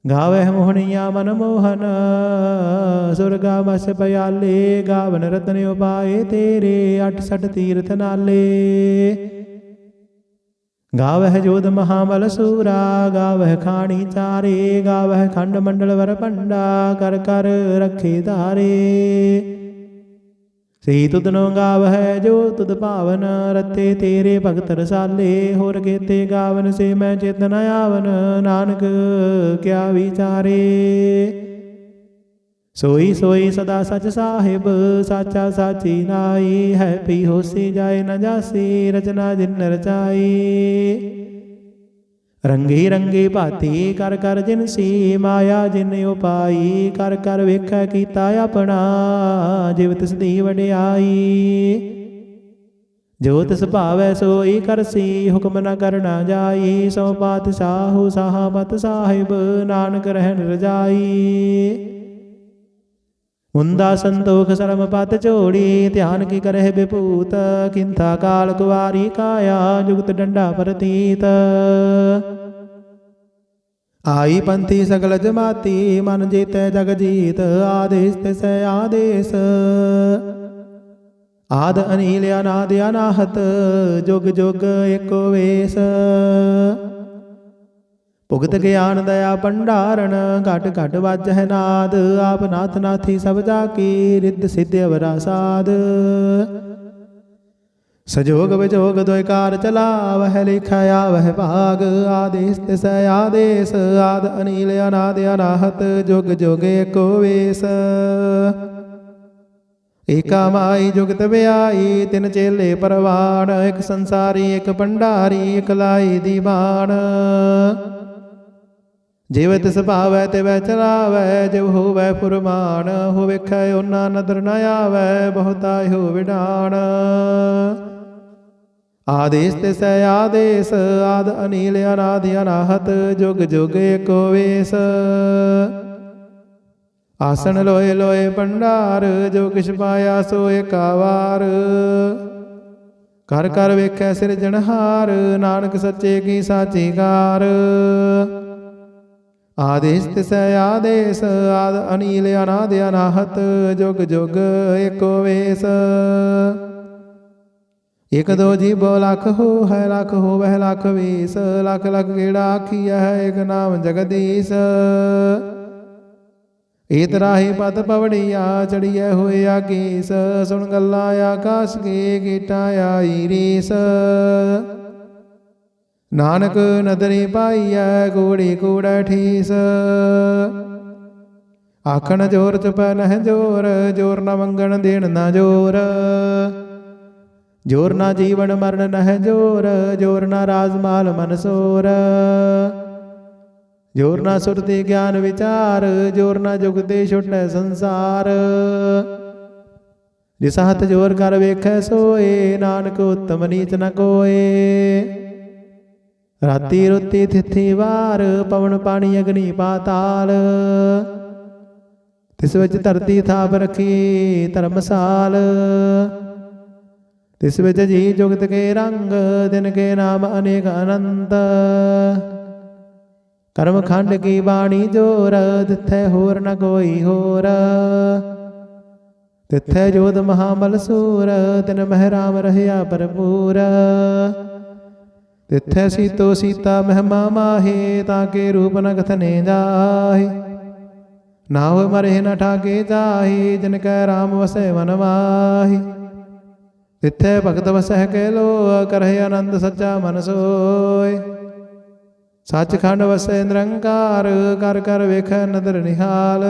ਗਾਵਹਿ ਮੋਹਣੀਆ ਮਨ ਮੋਹਨ, ਸੁਰਗਾ ਮਸ ਪਿਆਲੇ। ਗਾਵਨ ਰਤਨ ਉਪਾਏ ਤੇਰੇ, 68 ਤੀਰਥ ਨਾਲੇ। ਗਾਵਹਿ ਜੋਧ ਮਹਾਬਲ ਸੂਰਾ, ਗਾਵਹਿ ਖਾਣੀ ਚਾਰੇ। ਗਾਵਹਿ ਖੰਡ ਮੰਡਲ ਵਰ ਭੰਡਾ, ਕਰ ਕਰ ਰੱਖੇ ਧਾਰੇ। ਸੇ ਤੁਧਨੋ ਗਾਵਹਿ ਜੋ ਤੁਧ ਭਾਵਨ, ਰਤੇ ਤੇਰੇ ਭਗਤ ਰਸਾਲੇ। ਹੋਰ ਕੀਤੇ ਗਾਵਨ ਸੇ ਮੈਂ ਚਿਤ ਨ ਆਵਨ, ਨਾਨਕ ਕਿਆ ਵਿਚਾਰੇ। ਸੋਈ ਸੋਈ ਸਦਾ ਸਚ ਸਾਹਿਬ, ਸਾਚਾ ਸਾਚੀ ਨਾਈ। ਹੈ ਪੀ ਹੋਸੀ ਜਾਏ ਨ ਜਾਸੀ, ਰਚਨਾ ਜਿਨ ਰਚਾਈ। ਰੰਗੀ ਰੰਗੀ ਭਾਤੀ ਕਰ ਕਰ ਜਿਨਸੀ, ਮਾਇਆ ਜਿਨ ਉਪਾਈ। ਕਰ ਕਰ ਵੇਖੈ ਕੀਤਾ ਆਪਣਾ, ਜਿਵ ਤਿਸ ਦੀ ਵਡਿਆਈ। ਜੋ ਤਿਸ ਭਾਵੈ ਸੋਈ ਕਰਸੀ, ਹੁਕਮ ਨ ਕਰਨਾ ਜਾਈ। ਸੋ ਪਾਤਸ਼ਾਹੂ ਸਾਹਬਤ ਸਾਹਿਬ, ਨਾਨਕ ਰਹਿਣ ਰਜਾਈ। ਮੁੰਦਾ ਸੰਤੋਖ ਸਰਮ ਪਤ ਝੋੜੀ, ਧਿਆਨ ਕੀ ਕਰਹਿ ਬਿਭੂਤ। ਕਿੰਥਾ ਕਾਲ ਕੁਵਾਰੀ ਕਾਇਆ, ਜੁਗਤ ਡੰਡਾ ਪ੍ਰਤੀਤ। ਆਈ ਪੰਥੀ ਸਗਲ ਜਮਾਤੀ, ਮਨ ਜੀਤੈ ਜਗ ਜੀਤ। ਆਦੇਸ ਤਿਸੈ ਆਦੇਸ, ਆਦ ਅਨੀਲ ਅਨਾਦਿ ਅਨਾਹਤ। ਜੁਗ ਜੁਗ ਏਕੋ ਵੇਸ। ਭੁਗਤ ਗਿਆਨ ਦਇਆ ਭੰਡਾਰਨ, ਘਟ ਘਟ ਵਾਜਹਿ ਨਾਦ। ਆਪ ਨਾਥ ਨਾਥੀ ਸਭ ਜਾ ਕੀ, ਰਿੱਧ ਸਿੱਧ ਅਵਰਾ ਸਾਧ। ਸਜੋਗ ਵਿਜੋਗ ਦੋਇ ਕਾਰ ਚਲਾਵਹਿ, ਲਿਖਿ ਆਵਹਿ ਭਾਗ। ਆਦੇਸ ਤਿਸੈ ਆਦੇਸ, ਆਦ ਅਨੀਲ ਅਨਾਦ ਅਨਾਹਤ। ਜੁਗ ਜੁਗ ਏਕੋ ਵੇਸ। ਏਕਾ ਮਾਈ ਜੁਗਤ ਵਿਆਈ, ਤਿਨ ਚੇਲੇ ਪਰਵਾਨ। ਇਕ ਸੰਸਾਰੀ ਇਕ ਭੰਡਾਰੀ, ਇਕ ਲਾਈ ਦੀਵਾਨ। ਜਿਵ ਤਿਸ ਭਾਵੈ ਤਿਵੈ ਚਲਾਵੈ, ਜਿਵ ਹੋਵੈ ਫੁਰਮਾਨ। ਹੋ ਵੇਖੈ ਓਨਾ ਨਦਰ ਨ ਆਵੈ, ਬਹੁਤਾ ਹੋ ਵਿਡਾਣ। ਆਦੇਸ ਤਿਸੈ ਆਦੇਸ ਆਦ ਅਨੀਲ ਅਨਾਦਿ ਅਨਾਹਤ ਜੁਗ ਜੁਗ ਏਕੋ ਵੇਸ। ਆਸਣ ਲੋਏ ਲੋਏ ਭੰਡਾਰ ਜੋ ਕਿਛ ਪਾਇਆ ਸੋ ਏਕਾ ਵਾਰ। ਕਰ ਕਰ ਵੇਖੈ ਸਿਰਜਣਹਾਰ ਨਾਨਕ ਸੱਚੇ ਕੀ ਸਾਚੀ ਕਾਰ। ਆਦੇਸ ਤਿਸੈ ਆਦੇਸ ਆਦ ਅਨੀਲ ਅਨਾਦਿ ਅਨਾਹਤ ਜੁਗ ਜੁਗ ਏਕੋ ਵੇਸ। ਇਕ ਦੋ ਜੀਬੋ ਲੱਖ ਹੋ ਹੈ ਲੱਖ ਹੋਵਹਿ ਲੱਖ ਵੀਸ। ਲੱਖ ਲੱਖ ਗੇੜਾ ਆਖੀਐ ਹੈ ਇਕ ਨਾਮ ਜਗਦੀਸ਼। ਏਤ ਰਾਹੀ ਪਤ ਪਵੜੀਆ ਚੜੀਐ ਹੋਏ ਆਗੀਸ। ਸੁਣ ਗੱਲਾਂ ਆਕਾਸ਼ ਕੀ ਕੀਟਾਂ ਆਈ ਰੀਸ। ਨਾਨਕ ਨਦਰੀ ਪਾਈਐ ਕੂੜੀ ਕੂੜੈ ਠੀਸ। ਆਖਣ ਜੋਰ ਚੁਪੈ ਨਹਿ ਜੋਰ ਜੋਰ ਨ ਮੰਗਣ ਦੇਣ ਨਾ ਜੋਰ। ਜੋਰ ਨਾ ਜੀਵਨ ਮਰਨ ਨਹਿ ਜੋਰ ਜੋਰ ਨਾ ਰਾਜ ਮਾਲ ਮਨਸੋਰ। ਜੋਰ ਨਾ ਸੁਰਤੀ ਗਿਆਨ ਵਿਚਾਰ ਜੋਰ ਨਾ ਜੁਗਤੇ ਛੁਟੈ ਸੰਸਾਰ। ਜਿਸ ਹੱਥ ਜੋਰ ਕਰ ਵੇਖੈ ਸੋਏ ਨਾਨਕ ਉਤਮ ਨੀਚ ਨ ਕੋਏ। ਰਾਤੀ ਰੁੱਤੀ ਥਿਥੀ ਵਾਰ ਪਵਨ ਪਾਣੀ ਅਗਨੀ ਪਾਤਾਲ। ਤਿਸ ਵਿੱਚ ਧਰਤੀ ਥਾਪ ਰੱਖੀ ਧਰਮਸਾਲ। ਤਿਸ ਵਿੱਚ ਜੀ ਜੁਗਤ ਕੇ ਰੰਗ ਦਿਨ ਕੇ ਨਾਮ ਅਨੇਕ ਅਨੰਤ। ਕਰਮ ਖੰਡ ਕੀ ਬਾਣੀ ਜੋਰ ਤਿੱਥੈ ਹੋਰ ਨ ਕੋਈ ਹੋਰ। ਤਿੱਥੈ ਜੋਤ ਮਹਾਬਲ ਸੂਰ ਤਿਨ ਮਹਿ ਰਾਮ ਰਹਿਆ ਭਰਪੂਰ। ਤਿੱਥੈ ਸੀਤੋ ਸੀਤਾ ਮਹਿਮਾ ਮਾਹੇ ਤਾਂ ਕੇ ਰੂਪ ਨ ਕਥਨੇ ਜਾਹੇ। ਨਾ ਹੋਇ ਮਰੇ ਨ ਠਾਗੇ ਜਾਹੇ ਜਿਨ ਕੈ ਰਾਮ ਵਸੈ ਮਨ ਮਾਹੀ। ਤਿੱਥੈ ਭਗਤ ਵਸਹਿ ਕੈ ਲੋ ਕਰਹਿ ਆਨੰਦ ਸੱਚਾ ਮਨ ਸੋਇ। ਸੱਚਖੰਡ ਵਸੈ ਨਿਰੰਕਾਰ ਕਰ ਕਰ ਵੇਖੈ ਨਦਰ ਨਿਹਾਲ।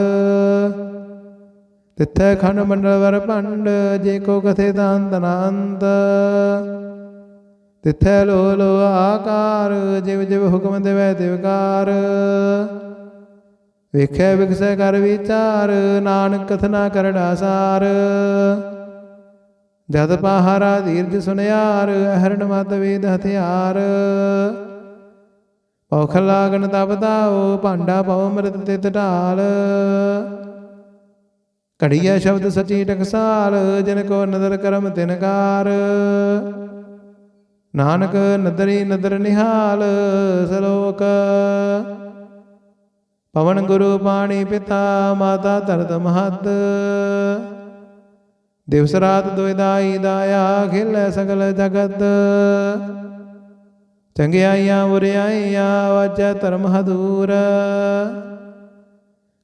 ਤਿੱਥੈ ਖੰਡ ਮੰਡਲ ਵਰ ਭੰਡ ਜੇ ਕੋ ਕਥੇ ਦਾੰਤ ਨ ਅੰਤ। ਤਿੱਥੈ ਲੋ ਲੋ ਆਕਾਰ ਜਿਵ ਜਿਵ ਹੁਕਮ ਦੇਵੈ ਤਿਵਕਾਰ। ਵੇਖੈ ਵਿਗਸੈ ਕਰ ਵਿਚਾਰ ਨਾਨਕ ਕਥਨਾ ਕਰੜਾ ਸਾਰ। ਜਦ ਪਾਹਾਰਾ ਧੀਰਜ ਸੁਨਿਆਰ ਹਰਣ ਮਤ ਵੇਦ ਹਥਿਆਰ। ਔਖ ਲਾਗਨ ਤਪ ਤਾਓ ਭਾਂਡਾ ਪਾਉ ਅੰਮ੍ਰਿਤ ਤਿਤ ਢਾਲ। ਘੜੀਐ ਸ਼ਬਦ ਸਚੀ ਟਕਸਾਲ ਜਿਨ ਕੋ ਨਦਰ ਕਰਮ ਤਿਨਕਾਰ। ਨਾਨਕ ਨਦਰੀ ਨਦਰ ਨਿਹਾਲ ਸਲੋਕ। ਪਵਨ ਗੁਰੂ ਪਾਣੀ ਪਿਤਾ ਮਾਤਾ ਧਰਤ ਮਹਤ। ਦਿਵਸ ਰਾਤ ਦੁਇ ਦਾਈ ਦਾਇਆ ਖੇਲੈ ਸਗਲ ਜਗਤ। ਚੰਗਿਆਈਆਂ ਬੁਰਿਆਈਆਂ ਵਾਜੈ ਧਰਮ ਹਦੂਰ।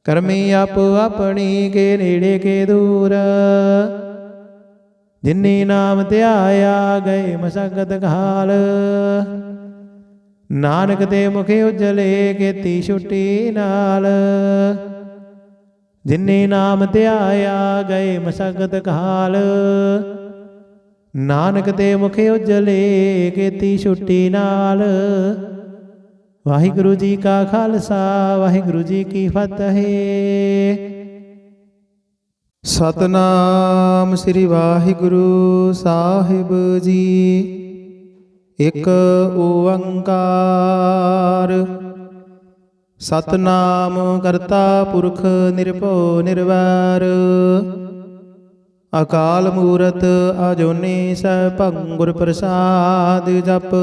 ਕਰਮੀ ਆਪੋ ਆਪਣੀ ਕੇ ਨੇੜੇ ਕੇ ਦੂਰ। ਜਿਨੀ ਨਾਮ ਧਿਆਇਆ ਗਏ ਮਸਕਤ ਘਾਲ। ਨਾਨਕ ਤੇ ਮੁਖ ਉਜਲੇ ਕੀਤੀ ਛੁੱਟੀ ਨਾਲ। ਜਿਨੀ ਨਾਮ ਧਿਆਇਆ ਗਏ ਮਸਕਤ ਘਾਲ। ਨਾਨਕ ਤੇ ਮੁਖ ਉਜਲੇ ਕੀਤੀ ਛੁੱਟੀ ਨਾਲ। ਵਾਹਿਗੁਰੂ ਜੀ ਕਾ ਖਾਲਸਾ ਵਾਹਿਗੁਰੂ ਜੀ ਕੀ ਫਤਿਹ। ਸਤਨਾਮ ਸ੍ਰੀ ਵਾਹਿਗੁਰੂ ਸਾਹਿਬ ਜੀ। ਇਕ ਓੰਕਾਰ ਸਤਨਾਮ ਕਰਤਾ ਪੁਰਖ ਨਿਰਭਉ ਨਿਰਵੈਰ। ਅਕਾਲ ਮੂਰਤ ਅਜੂਨੀ ਸੈਭੰ ਗੁਰ ਪ੍ਰਸਾਦਿ ਜਪ।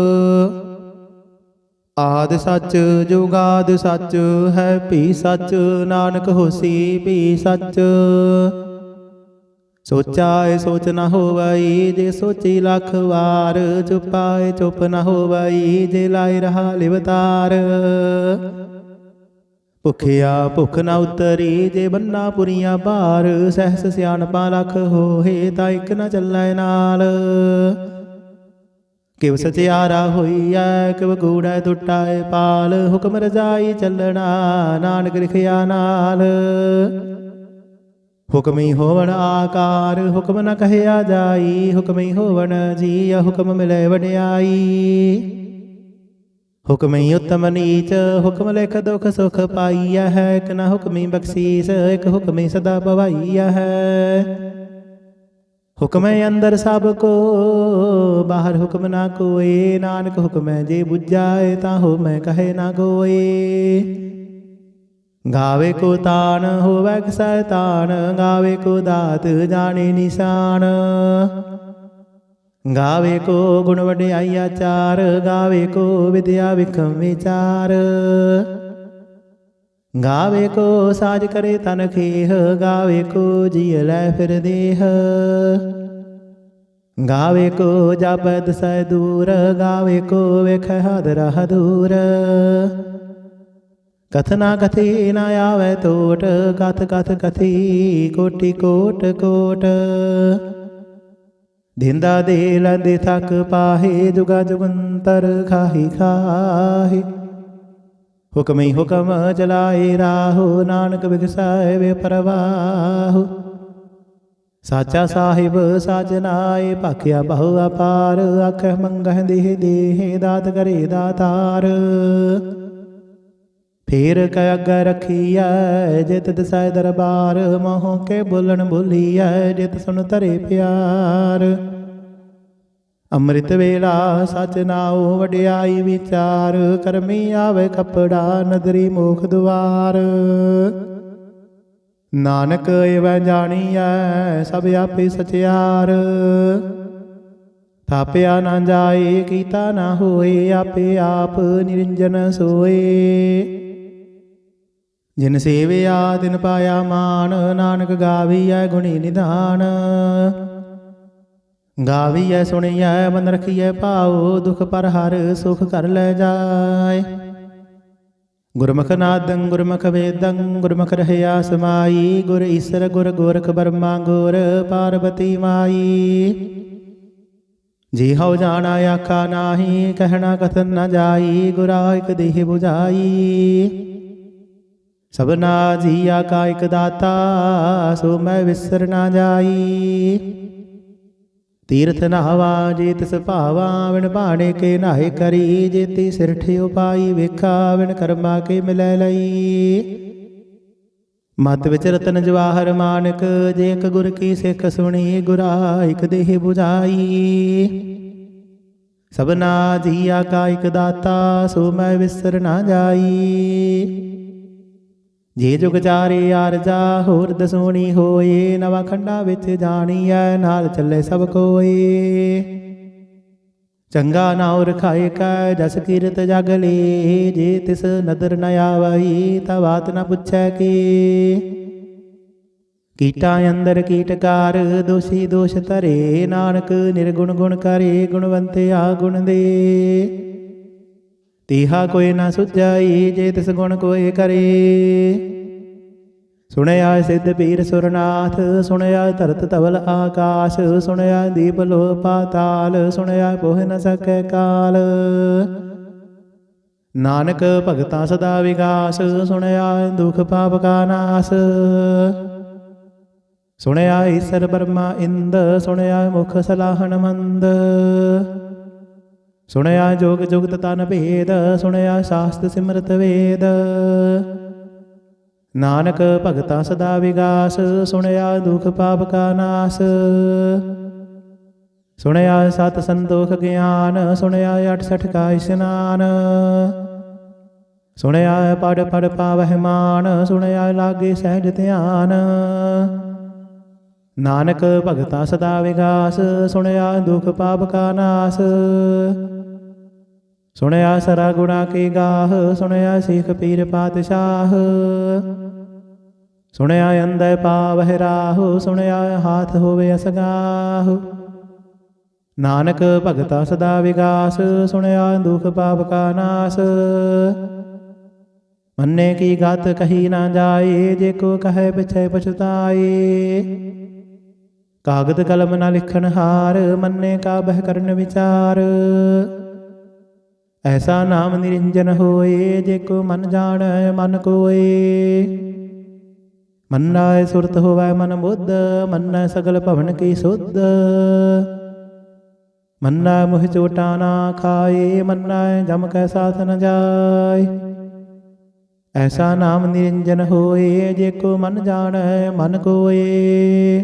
ਆਦਿ ਸੱਚ ਜੁਗਾਦਿ ਸੱਚ ਹੈ ਭੀ ਸੱਚ ਨਾਨਕ ਹੋਸੀ ਭੀ ਸੱਚ। ਸੋਚਾਏ ਸੋਚ ਨ ਹੋਵਈ ਜੇ ਸੋਚੀ ਲੱਖ ਵਾਰ। ਚੁਪਾਏ ਚੁਪ ਨ ਹੋਵਈ ਜੇ ਲਾਇ ਰਹਾ ਲਿਵਤਾਰ। ਭੁਖਿਆ ਭੁਖ ਨ ਉਤਰੀ ਜੇ ਬੰਨਾ ਪੁਰੀਆਂ ਭਾਰ। ਸਹਿਸ ਸਿਆਣਪਾ ਲੱਖ ਹੋਏ ਤਾਂ ਇਕ ਨ ਚੱਲੈ ਨਾਲ। ਕਿਵ ਸਚਿਆਰਾ ਹੋਈਐ ਕਿਵ ਗੂੜੈ ਟੁੱਟਾਏ ਪਾਲ। ਹੁਕਮ ਰਜਾਈ ਚੱਲਣਾ ਨਾਨਕ ਲਿਖਿਆ ਨਾਲ। ਹੁਕਮੀ ਹੋਵਣ ਆਕਾਰ ਹੁਕਮ ਨ ਕਹਿਆ ਜਾਈ। ਹੁਕਮੀ ਹੋਵਣ ਜੀਅ ਹੁਕਮ ਮਿਲੇ ਵਡਿਆਈ। ਹੁਕਮੀ ਉਤਮ ਨੀਚ ਹੁਕਮ ਲਿਖ ਦੁਖ ਸੁਖ ਪਾਈਆ ਹੈ। ਇਕ ਨ ਹੁਕਮੀ ਬਖਸ਼ੀਸ ਇਕ ਹੁਕਮੀ ਸਦਾ ਭਵਾਈਆ ਹੈ। हुक्म अंदर सब को बाहर हुक्म ना कोई। नानक हुक्म जे बुझाए ताहो मैं कहे ना कोई। गावे को तान होवै सैतान, गावे को दात जाने निशान। गावे को गुण वड्याई आचार, गावे को विद्या विक्रम विचार। गावे को साज करे तन खेह, गावे को जिय लै फिर देह। गावे को जापद सै दूर, गावे को वेख हादरा दूर। कथना कथी न आवे तोट, कथ कथ कथी कोटि कोट कोट। धिंदा दे लंदे थक पाहे, जुगा जुगंतर खाही खाही। हुक्म ही हुक्म चलाए राहो, नानक बिगसाए वे परवाहु। साचा साहिब साजनाए, पाखिया बहु अपार। आख मंगह देह देह, दात करे दातार। फेर कै अग्गै रखिया, जित दिसै दरबार। मोह के बोलन बोलिया, जित सुन धरे प्यार। ਅੰਮ੍ਰਿਤ ਵੇਲਾ ਸਚ ਨਾਉ, ਵਡਿਆਈ ਵਿਚਾਰ। ਕਰਮੀ ਆਵੇ ਕਪੜਾ, ਨਦਰੀ ਮੋਖ ਦੁਆਰ। ਨਾਨਕ ਏਵੈ ਜਾਣੀਐ, ਸਭ ਆਪੇ ਸਚਿਆਰ। ਥਾਪਿਆ ਨਾ ਜਾਏ, ਕੀਤਾ ਨਾ ਹੋਏ। ਆਪੇ ਆਪ ਨਿਰੰਜਨ ਸੋਏ। ਜਿਨ ਸੇਵਿਆ ਤਿਨ ਪਾਇਆ ਮਾਨ, ਨਾਨਕ ਗਾਵੀਐ ਗੁਣੀ ਨਿਧਾਨ। ਗਾਵੀਐ ਸੁਣੀਐ ਮਨ ਰਖੀਐ ਭਾਉ, ਦੁਖ ਪਰ ਹਰ ਸੁਖ ਕਰ ਲੈ ਜਾਏ। ਗੁਰਮੁਖ ਨਾਦੰ ਗੁਰਮੁਖ ਵੇਦੰ, ਗੁਰਮੁਖ ਰਹਿਆ ਸਮਾਈ। ਗੁਰ ਈਸਰ ਗੁਰ ਗੋਰਖ ਬਰਮਾ ਗੁਰ ਪਾਰਬਤੀ ਮਾਈ। ਜੀ ਹਉ ਜਾਣਾ ਆਖਾ ਨਾਹੀ, ਕਹਿਣਾ ਕਥਨ ਨ ਜਾਈ। ਗੁਰਾ ਇਕ ਦੇਹ 부ਝਾਈ। ਸਭਨਾ ਜੀਆ ਕਾ ਇਕ ਦਾਤਾ, ਸੋ ਮੈਂ ਵਿਸਰ ਨਾ ਜਾਈ। ਤੀਰਥ ਨਹਾਵਾ ਜੇ ਤਿਸ ਭਾਵਾ, ਵਿਣ ਭਾਣੇ ਕੇ ਨਾਹੇ ਕਰੀ। ਜੇਤੀ ਸਿਰਠ ਉਪਾਈ ਵੇਖਾ, ਵਿਣ ਕਰਮਾ ਕੇ ਮਿਲੈ ਲਈ। ਮਤ ਵਿੱਚ ਰਤਨ ਜਵਾਹਰ ਮਾਨਕ, ਜੇ ਇਕ ਗੁਰ ਕੀ ਸਿੱਖ ਸੁਣੀ। ਗੁਰਾ ਇਕ ਦੇਹ 부ਝਾਈ। ਸਭਨਾ ਜੀਆ ਕਾ ਇਕ ਦਾਤਾ, ਸੋ ਮੈਂ ਵਿਸਰ ਨਾ ਜਾਈ। ਜੇ ਜੁਗ ਚਾਰੇ ਆਰਜਾ, ਹੋਰ ਦਸੋਣੀ ਹੋਏ। ਨਵਾਂ ਖੰਡਾ ਵਿੱਚ ਜਾਣੀਐ, ਨਾਲ ਚੱਲੇ ਸਭ ਕੋਏ। ਚੰਗਾ ਨਾਉ ਰਖਾਏ ਕੈ, ਜਸ ਕੀਰਤ ਜਗ ਲੇ। ਜੇ ਤਿਸ ਨਦਰ ਨ ਆਵਈ, ਤਾ ਬਾਤ ਨ ਪੁੱਛੈ ਕੀ। ਕੀਟਾਂ ਅੰਦਰ ਕੀਟਕਾਰ, ਦੋਸ਼ੀ ਦੋਸ਼ ਧਰੇ। ਨਾਨਕ ਨਿਰਗੁਣ ਗੁਣ ਕਰੇ, ਗੁਣਵੰਤੇ ਆ ਗੁਣ ਦੇ। ਤੀਹਾ ਕੋਈ ਨਾ ਸੁਝਾਈ, ਜੇ ਤਿਸ ਗੁਣ ਕੋਏ ਕਰੇ। ਸੁਣਿਆ ਸਿੱਧ ਪੀਰ ਸੁਰਨਾਥ, ਸੁਣਿਆ ਧਰਤ ਧਵਲ ਆਕਾਸ਼। ਸੁਣਿਆ ਦੀਪ ਲੋਹ ਪਾਤਾਲ, ਸੁਣਿਆ ਪੋਹ ਨ ਸਕੈ ਕਾਲ। ਨਾਨਕ ਭਗਤਾਂ ਸਦਾ ਵਿਗਾਸ, ਸੁਣਿਆ ਦੁਖ ਪਾਪ ਕਾ ਨਾਸ। ਸੁਣਿਆ ਈਸਰ ਬਰਮਾ ਇੰਦ, ਸੁਣਿਆ ਮੁਖ ਸਲਾਹਣ ਮੰਦ। ਸੁਣਿਆ ਜੋਗ ਜੁਗਤ ਤਨ ਭੇਦ, ਸੁਣਿਆ ਸ਼ਾਸਤ ਸਿਮਰਤ ਵੇਦ। ਨਾਨਕ ਭਗਤਾਂ ਸਦਾ ਵਿਗਾਸ, ਸੁਣਿਆ ਦੁਖ ਪਾਪ ਕਾ ਨਾਸ। ਸੁਣਿਆ ਸਤ ਸੰਤੋਖ ਗਿਆਨ, ਸੁਣਿਆ 68 ਕਾ ਇਸ਼ਨਾਨ। ਸੁਣਿਆ ਪੜ ਪੜ ਪਾਵਹਿ ਮਾਨ, ਸੁਣਿਆ ਲਾਗੇ ਸਹਿਜ ਧਿਆਨ। ਨਾਨਕ ਭਗਤਾਂ ਸਦਾ ਵਿਗਾਸ, ਸੁਣਿਆ ਦੁਖ ਪਾਪ ਕਾ ਨਾਸ। ਸੁਣਿਆ ਸਰਾ ਗੁਣਾ ਕੀ ਗਾਹ, ਸੁਣਿਆ ਸਿੱਖ ਪੀਰ ਪਾਤਸ਼ਾਹ। ਸੁਣਿਆ ਅੰਦੈ ਪਾਵਹਿ ਰਾਹੁ, ਸੁਣਿਆ ਹਾਥ ਹੋਵੇ ਅਸਗਾਹੁ। ਨਾਨਕ ਭਗਤਾਂ ਸਦਾ ਵਿਗਾਸ, ਸੁਣਿਆ ਦੁਖ ਪਾਪ ਕਾ ਨਾਸ। ਮੰਨੇ ਕੀ ਗਤ ਕਹੀ ਨਾ ਜਾਏ, ਜੇ ਕੋ ਕਹੈ ਪਿਛੈ ਪਛਤਾਏ। ਕਾਗਦ ਕਲਮ ਨਾ ਲਿਖਣ ਹਾਰ, ਮੰਨੇ ਕਾ ਬਹਿ ਕਰਨ ਵਿਚਾਰ। ਐਸਾ ਨਾਮ ਨਿਰੰਜਨ ਹੋਏ, ਜੇ ਕੋ ਮਨ ਜਾਣੈ ਮਨ ਕੋਏ। ਮੰਨੈ ਸੁਰਤ ਹੋਵੈ ਮਨ ਬੁੱਧ, ਮੰਨੈ ਸਗਲ ਭਵਨ ਕੀ ਸੁਧ। ਮੰਨੈ ਮੁਹਿ ਚੋਟਾ ਨਾ ਖਾਏ, ਮੰਨੈ ਜਮ ਕੈ ਸਾਥ ਨ ਜਾਏ। ਐਸਾ ਨਾਮ ਨਿਰੰਜਨ ਹੋਏ, ਜੇ ਕੋ ਮਨ ਜਾਣੈ ਮਨ ਕੋਏ।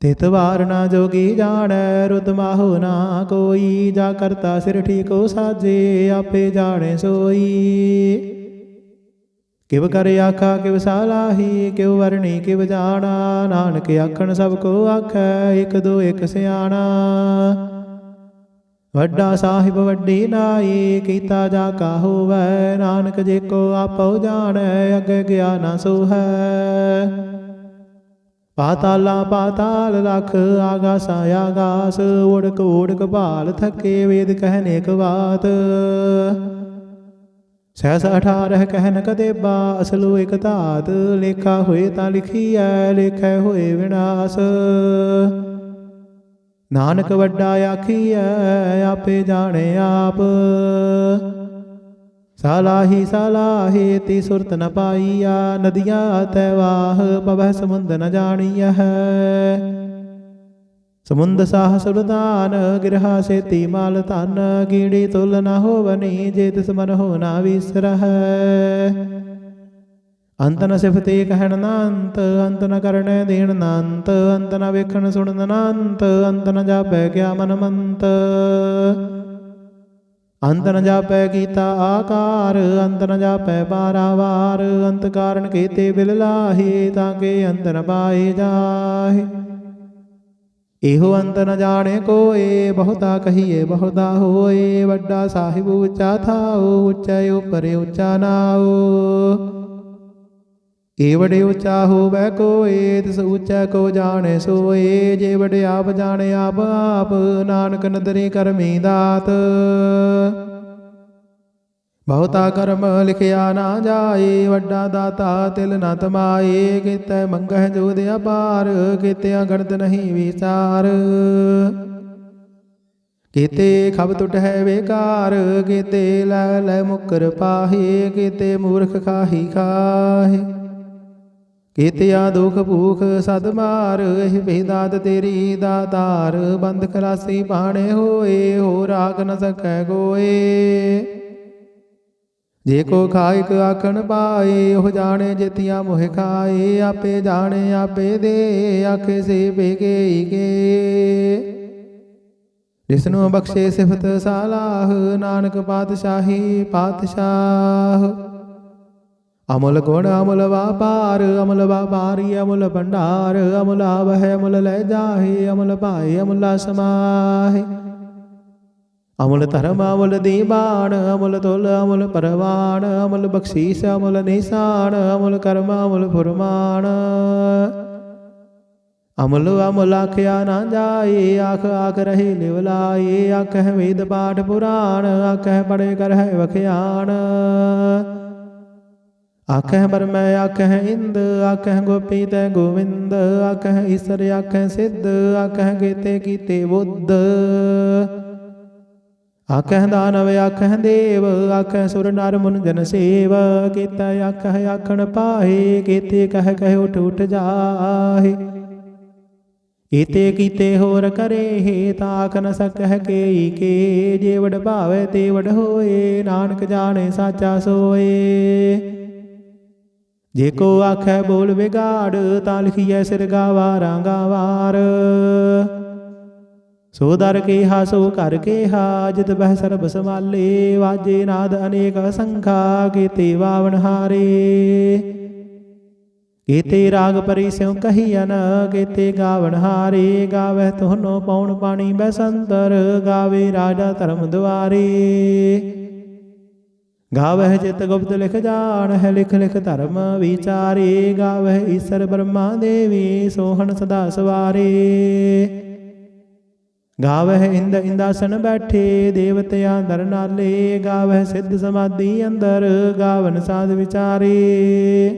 ਤਿਤ ਵਾਰ ਨਾ ਜੋਗੀ ਜਾਣੈ ਰੁਦ ਮਾਹੋ ਨਾ ਕੋਈ। ਜਾ ਕਰਤਾ ਸਿਰ ਠੀਕੋ ਸਾਜੇ ਆਪੇ ਜਾਣੇ ਸੋਈ। ਕਿਵ ਕਰ ਆਖਾ ਕਿਵ ਸਾਲਾਹੀ ਕਿਵ ਵਰਣੀ ਕਿਵ ਜਾਣਾ। ਨਾਨਕ ਆਖਣ ਸਭ ਕੋ ਆਖੈ ਇਕ ਦੋ ਇਕ ਸਿਆਣਾ। ਵੱਡਾ ਸਾਹਿਬ ਵੱਡੀ ਨਾਈ ਕੀਤਾ ਜਾ ਕਾ ਹੋਵੈ। ਨਾਨਕ ਜੇ ਕੋ ਆਪਉ ਜਾਣੈ ਅੱਗੇ ਗਿਆ ਨਾ ਸੋਹੈ। ਪਾਤਾਲਾ ਪਾਤਾਲ ਲਖ ਆਗਾਸਾ ਆਗਾਸ। ਉੜਕ ਉੜਕ ਭਾਲ ਥਕੇ ਵੇਦ ਕਹਿ ਕ ਬਾਤ। ਸਹਿਸ 18 ਕਹਿਨ ਕਦੇਬਾ ਅਸਲੋ ਇਕ ਧਾਤ। ਲੇਖਾ ਹੋਏ ਤਾਂ ਲਿਖੀਐ ਲੇਖੈ ਹੋਏ ਵਿਨਾਸ਼। ਨਾਨਕ ਵੱਡਾ ਆਖੀਐ ਆਪੇ ਜਾਣੇ ਆਪ। ਸਾਲਾਹੀ ਸਾਲਾਹੀ ਤੀ ਸੁਰਤ ਨ ਪਾਈਆ। ਨਦੀਆਂ ਤੈ ਵਾਹ ਪਵਹਿ ਸਮੁੰਦ ਨ ਜਾਣੀਐ। ਸਮੁੰਦ ਸਾਹ ਸੁਲਤਾਨ ਗਿਰਹਾ ਸੇਤੀ ਮਾਲ ਧਨ। ਕੀੜੀ ਤੁਲ ਨ ਹੋਵਨੀ ਜੇ ਤਿਸ ਮਨ ਹੋ ਨਾ ਵਿਸਰਹਿ। ਅੰਤ ਨ ਸਿਫਤੇ ਕਹਿਣ ਨਾ ਅੰਤ। ਅੰਤ ਨ ਕਰਨੈ ਦੇਣ ਨਾ ਅੰਤ। ਅੰਤ ਨ ਵੇਖਣ ਸੁਣਨ ਨਾ ਅੰਤ। ਅੰਤ ਨ ਜਾਪੈ ਕਿਆ ਮਨ ਮੰਤ। ਅੰਤ ਨ ਜਾਪੈ ਕੀਤਾ ਆਕਾਰ। ਅੰਤ ਨ ਜਾਪੈ ਪਾਰਾਵਾਰ। ਅੰਤ ਕਾਰਨ ਕੀਤੇ ਬਿਲ ਲਾਹੇ ਤਾਂ ਕੇ ਅੰਤ ਨ ਪਾਏ ਜਾਹੇ। ਇਹੋ ਅੰਤ ਨ ਜਾਣੇ ਕੋਏ ਬਹੁਤਾ ਕਹੀਏ ਬਹੁਤਾ ਹੋਏ। ਵੱਡਾ ਸਾਹਿਬ ਉੱਚਾ ਥਾਉ ਉੱਚਾ ਉਪਰੇ ਉੱਚਾ ਨਾਉ। ਏ ਵਡੇ ਉੱਚਾ ਹੋਵੈ ਕੋਏ ਤਿਸ ਉੱਚਾ ਕੋ ਜਾਣੇ ਸੋਏ। ਜੇ ਵਡੇ ਆਪ ਜਾਣੇ ਆਪ ਆਪ ਨਾਨਕ ਨਦਰੀ ਕਰਮੀ ਦਾਤ। ਬਹੁਤਾ ਕਰਮ ਲਿਖਿਆ ਨਾ ਜਾਏ ਵੱਡਾ ਦਾਤਾ ਤਿਲ ਨ ਤਮਾਏ। ਕੀਤੈ ਮੰਗਹਿ ਜੋਦ ਅਪਾਰ ਕੀਤਿਆ ਗਣਤ ਨਹੀਂ ਵਿਚਾਰ। ਕੀਤੇ ਖਬ ਟੁਟਹਿ ਬੇਕਾਰ ਕੀਤੇ ਲੈ ਲੈ ਮੁਕਰ ਪਾਹੇ। ਕੀਤੇ ਮੂਰਖ ਖਾਹੀ ਖਾਹੇ ਕੀਤਿਆ ਦੁਖ ਭੂਖ ਸਦ ਮਾਰ। ਇਹ ਬੇਦਾਤ ਤੇਰੀ ਦਾਤਾਰ ਬੰਦ ਖਲਾਸੀ ਬਾਣੇ ਹੋਏ। ਹੋ ਰਾਖ ਨ ਸਕੈ ਕੋਏ। ਜੇ ਕੋ ਖਾਇਕ ਆਖਣ ਪਾਏ ਉਹ ਜਾਣੇ ਜਿਤਿਆ ਮੋਹ ਖਾਏ। ਆਪੇ ਜਾਣੇ ਆਪੇ ਦੇ ਆਖੇ ਸੇ ਬੇਗੇ ਕੇ। ਜਿਸਨੂੰ ਬਖਸ਼ੇ ਸਿਫਤ ਸਾਲਾਹ ਨਾਨਕ ਪਾਤਸ਼ਾਹੀ ਪਾਤਸ਼ਾਹ। ਅਮੁਲ ਗੁਣ ਅਮੁਲ ਵਾਪਾਰ ਅਮੁਲ ਵਾਪਾਰੀ ਅਮੁਲ ਭੰਡਾਰ। ਅਮੁਲ ਆਵਹਿ ਅਮੁਲ ਲੈ ਜਾਹੇ ਅਮੁਲ ਭਾਏ ਅਮੁਲਾ ਸਮਾਹੇ। ਅਮੁਲ ਧਰਮ ਅਮੁਲ ਦੀਬਾਨ ਅਮੁਲ ਤੁਲ ਅਮੁਲ ਪਰਵਾਨ। ਅਮੁਲ ਬਖਸ਼ੀਸ ਅਮੁਲ ਨਿਸ਼ਾਨ ਅਮੁਲ ਕਰਮ ਅਮੁਲ ਫੁਰਮਾਨ। ਅਮੁਲ ਅਮੁਲ ਆਖਿਆ ਨਾ ਜਾਏ ਆਖ ਆਖ ਰਹੇ ਲਿਵ ਲਾਏ। ਆਖਹਿ ਵੇਦ ਪਾਠ ਪੁਰਾਣ ਆਖਹਿ ਪੜੇ ਕਰਹਿ ਵਖਿਆਣ। ਆਖਹਿ ਬਰਮੈ ਆਖਹਿ ਇੰਦ ਆਖਹਿ ਗੋਪੀ ਤੈ ਗੋਵਿੰਦ। ਆਖਹਿ ਈਸਰ ਆਖਹਿ ਸਿੱਧ ਆਖਹਿ ਕੀਤੇ ਕੀਤੇ ਬੁੱਧ। ਆਖਹਿ ਦਾਨਵ ਆਖਹਿ ਦੇਵ ਆਖਹਿ ਸੁਰ ਨਰ ਮੁਨ ਜਨ ਸੇਵ। ਕੀਤਾ ਆਖਹਿ ਆਖਣ ਪਾਹੇ ਕੀਤੇ ਕਹਿ ਕਹਿ ਉਠ ਉਠ ਜਾਹੇ। ਈਤੇ ਕੀਤੇ ਹੋਰ ਕਰੇ ਤਾਂ ਆਖ ਨ ਸਕਹਿ ਕੇ ਕੇ। ਜੇ ਵਡ ਭਾਵੈ ਤੇ ਵਡ ਹੋਏ ਨਾਨਕ ਜਾਣੇ ਸਾਚਾ ਸੋਏ। ਜੇ ਕੋ ਆਖੈ ਬੋਲ ਵਿਗਾੜ ਤਾਂ ਲਿਖੀਐ ਸਿਰ ਗਾਵਾਰਾਂ ਗਾਵਾਰ। ਸੋ ਦਰ ਕੇਹਾ ਸੋ ਘਰ ਕੇਹਾ ਜਿਤ ਬਹਿ ਸਰਬ ਸਮਾਲੇ। ਵਾਜੇ ਨਾਦ ਅਨੇਕ ਅਸੰਖਾ ਕੀਤੇ ਵਾਵਨ ਹਾਰੇ। ਕੀਤੇ ਰਾਗ ਪਰੀ ਸਿਉ ਕਹੀਅਨ ਕੀਤੇ ਗਾਵਨ ਹਾਰੇ। ਗਾਵਹਿ ਤੋਹਨੋ ਪਉਣ ਪਾਣੀ ਬੈਸੰਤਰ ਗਾਵੇ ਰਾਜਾ ਧਰਮ ਦੁਆਰੇ। ਗਾਵਹਿ ਜਿਤ ਗੁਪਤ ਲਿਖ ਜਾਣਹਿ ਲਿਖ ਲਿਖ ਧਰਮ ਵਿਚਾਰੇ। ਗਾਵਹਿ ਈਸਰ ਬ੍ਰਹਮਾ ਦੇਵੀ ਸੋਹਣ ਸਦਾ ਸਵਾਰੇ। ਗਾਵਹਿ ਇੰਦ ਇੰਦਾਸਨ ਬੈਠੇ ਦੇਵਤਿਆਂ ਦਰ ਨਾਲੇ। ਗਾਵਹਿ ਸਿੱਧ ਸਮਾਧੀ ਅੰਦਰ ਗਾਵਨ ਸਾਧ ਵਿਚਾਰੇ।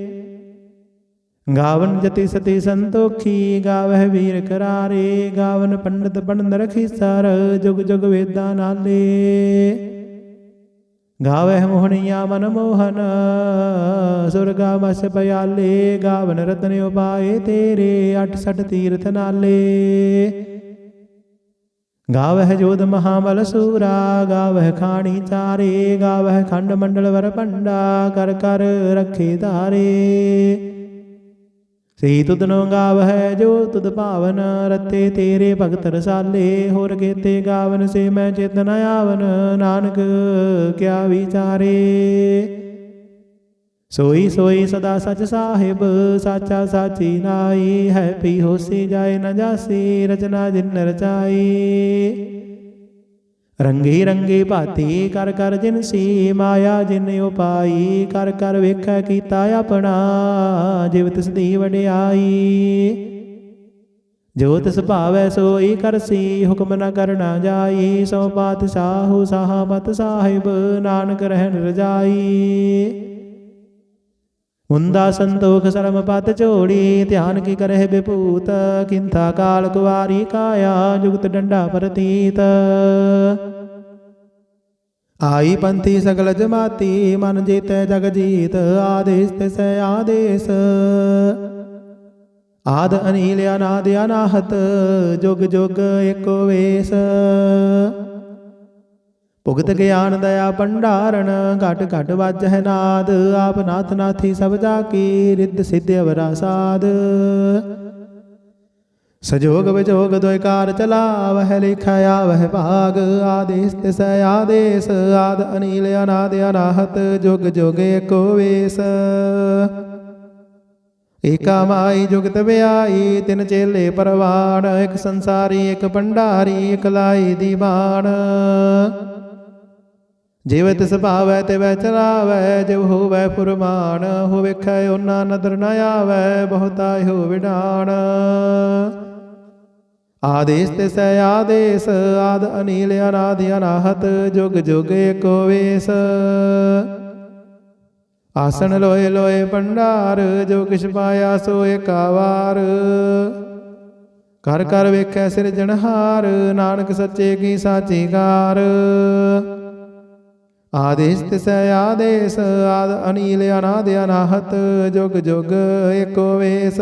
ਗਾਵਨ ਜਤੀ ਸਤੀ ਸੰਤੋਖੀ ਗਾਵਹਿ ਵੀਰ ਕਰਾਰੇ। ਗਾਵਨ ਪੰਡਤ ਪੰਡ ਰਖੀਸਰ ਜੁਗ ਜੁਗ ਵੇਦਾਂ ਨਾਲੇ। ਗਾਵਹਿ ਮੋਹਣੀਆ ਮਨ ਮੋਹਨ ਸੁਰਗਾ ਮਸ ਪਿਆਲੇ। ਗਾਵਨ ਰਤਨ ਉਪਾਏ ਤੇਰੇ 68 ਤੀਰਥ ਨਾਲੇ। ਗਾਵਹਿ ਜੋਧ ਮਹਾਬਲ ਸੂਰਾ ਗਾਵਹਿ ਖਾਣੀ ਚਾਰੇ। ਗਾਵਹਿ ਖੰਡ ਮੰਡਲ ਵਰ ਭੰਡਾ ਕਰ ਕਰ ਰੱਖੇ ਧਾਰੇ। सी तुदनो गावह जो तुद पावन, रते तेरे भगत रसाले। होर केते गावन से मैं चेतन आवन, नानक क्या विचारे। सोई सोई सदा सच साहिब, साचा साची नाई। है पी होसी जाए न जासी, रचना जिन रचाई। रंगी रंगी भाती कर कर जिनसी, माया जिन उपाई। कर कर वेखै कीता अपना, जिव तिस दी वडियाई। जो तिस भावै सोई करसी, हुक्म न करना जाई। सौ पातशाहु साहबत साहिब, नानक रहन रजाई। मुंदा संतोख सरम पत चोड़ी, ध्यान की करह विभूत। किंथा काल कुवारी काया, जुगत डंडा प्रतीत। आई पंथी सकल जमाती, मन जीत जग जीत। आदेश तिस आदेश, आद अनील अनाद अनाहत। जुग जुग एको वेश, भुगत ज्ञान दया भंडारण। घट घट वाजह नाद, आप नाथ नाथी सब जाकी। रिद्ध सिद्ध अवरा साध, सजोग विजोग द्वैकार चलावह। लिखा आवह भाग, आदेश तिस आदेश। आद अनील अनाद अनाहत, जुग जुग एको वेश। एका माई जुगत ब्याई, तिन चेले परवान। एक संसारी एक भंडारी, एक लाई दीवान। जिव तिस भावै तिव चलावै, जिव होवै फुरमान। हो वेखै ओना नदर न आवै, बहुता हो विडान। आदेश तिस आदेश, आद अनील अनाद अनाहत। जुग जुग एको वेश, आसन लोए लोए भंडार। जो किछ पाया सो एका वार। कर कर वेखै सिरजनहार, नानक सच्चे की साची कार। आदेश तिस आदेश, आद अनील अनाद अनाहत। जुग जुग एको वेश,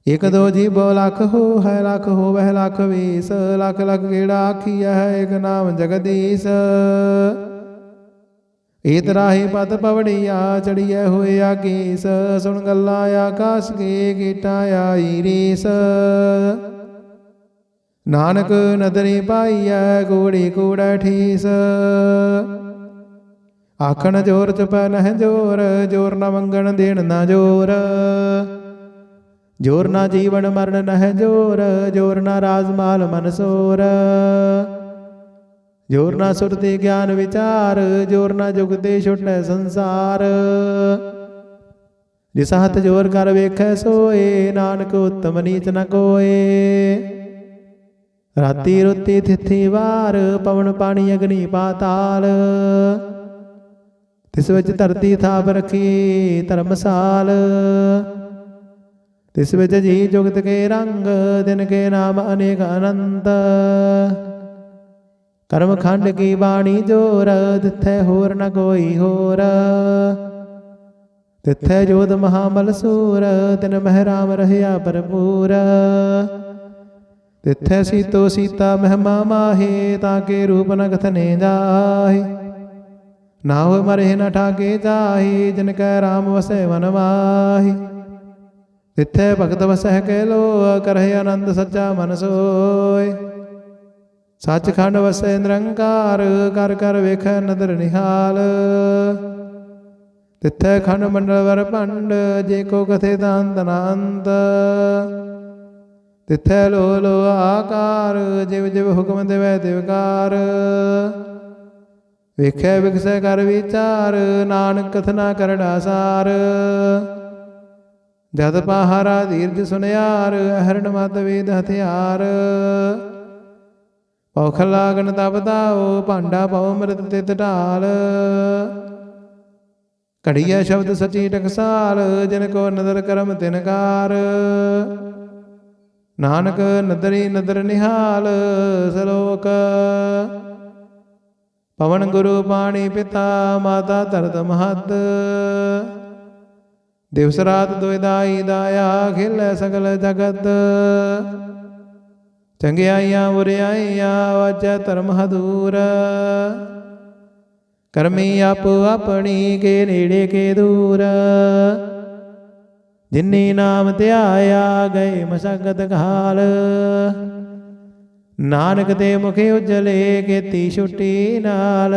एक दो जीवो लख हो है, लख हो वह लख वीस। लख लख गेड़ा आखिया है, एक नाम जगदीश। इत राही पत पवड़िया, चढ़िया हुए आकीस। सुन गल्ला आकाश की, कीटा आई रीस। नानक नदरी पाईया, कूड़ी कूड़ा ठीस। आखन जोर चुप नह जोर, जोर न मंगन देन न जोर। जोर ना जीवन मरण नह जोर, जोर ना राजमाल मन सोर। जोर ना सुरति ज्ञान विचार, जोर ना जुगते छुट संसार। जिस हथ जोर कर वेख सोए, नानक उत्तम नीच न कोए। राती रुती तिथि वार, पवन पानी अग्नि पाताल। तिस विच धरती थाप रखी धर्मसाल। तिस विच जी जुगत के रंग, तिनके नाम अनेक अनंत। कर्म खंड की बाणी जोर, तिथै होर न कोई होर। तिथै जोध महाबल सूर, तिन मह राम रहया भरपूर। तिथै सीतो सीता महिमा माहे, ताके रूप न कथने जाहि। नाव मरे न ठाके जाहि, जिनकै राम वसै मन माहि। तिथै भगत वसह के लो, करहि आनंद सच्चा मन सोय। सचखंड वसै निरंकार, कर कर वेख नदर निहाल। तिथै खंड मंडल वर पंड, जे को कथे दांत नांत। तिथै लो लो आकार, जिव जिव हुक्म देवै तिवकार। वेखै विकसै कर विचार, नानक कथना करड़ा सार। जत पहारा दीर्घ सुनियार, हरण मत वेद हथियार। औख लागन तब दाओ, भांडा पाओ मृत तित ढाल। घड़िया शब्द सची टकसाल, जिनको नदर करम तिनकार। नानक नदरी नदर निहाल, सलोक। पवन गुरु पाणी पिता, माता धरत महत। दिवस रात दुइदाई दाया, खिल सकल जगत। चंगियाइयां बुरियाइयां, वाजै धर्म हदूर। करमी आपो अपनी, के नेड़े के दूर। ਜਿਨੀ ਨਾਮ ਧਿਆਇਆ ਗਏ ਮਸਕਤ ਘਾਲ। ਨਾਨਕ ਦੇ ਮੁਖੇ ਉਜਲੇ ਕੀਤੀ ਛੁੱਟੀ ਨਾਲ।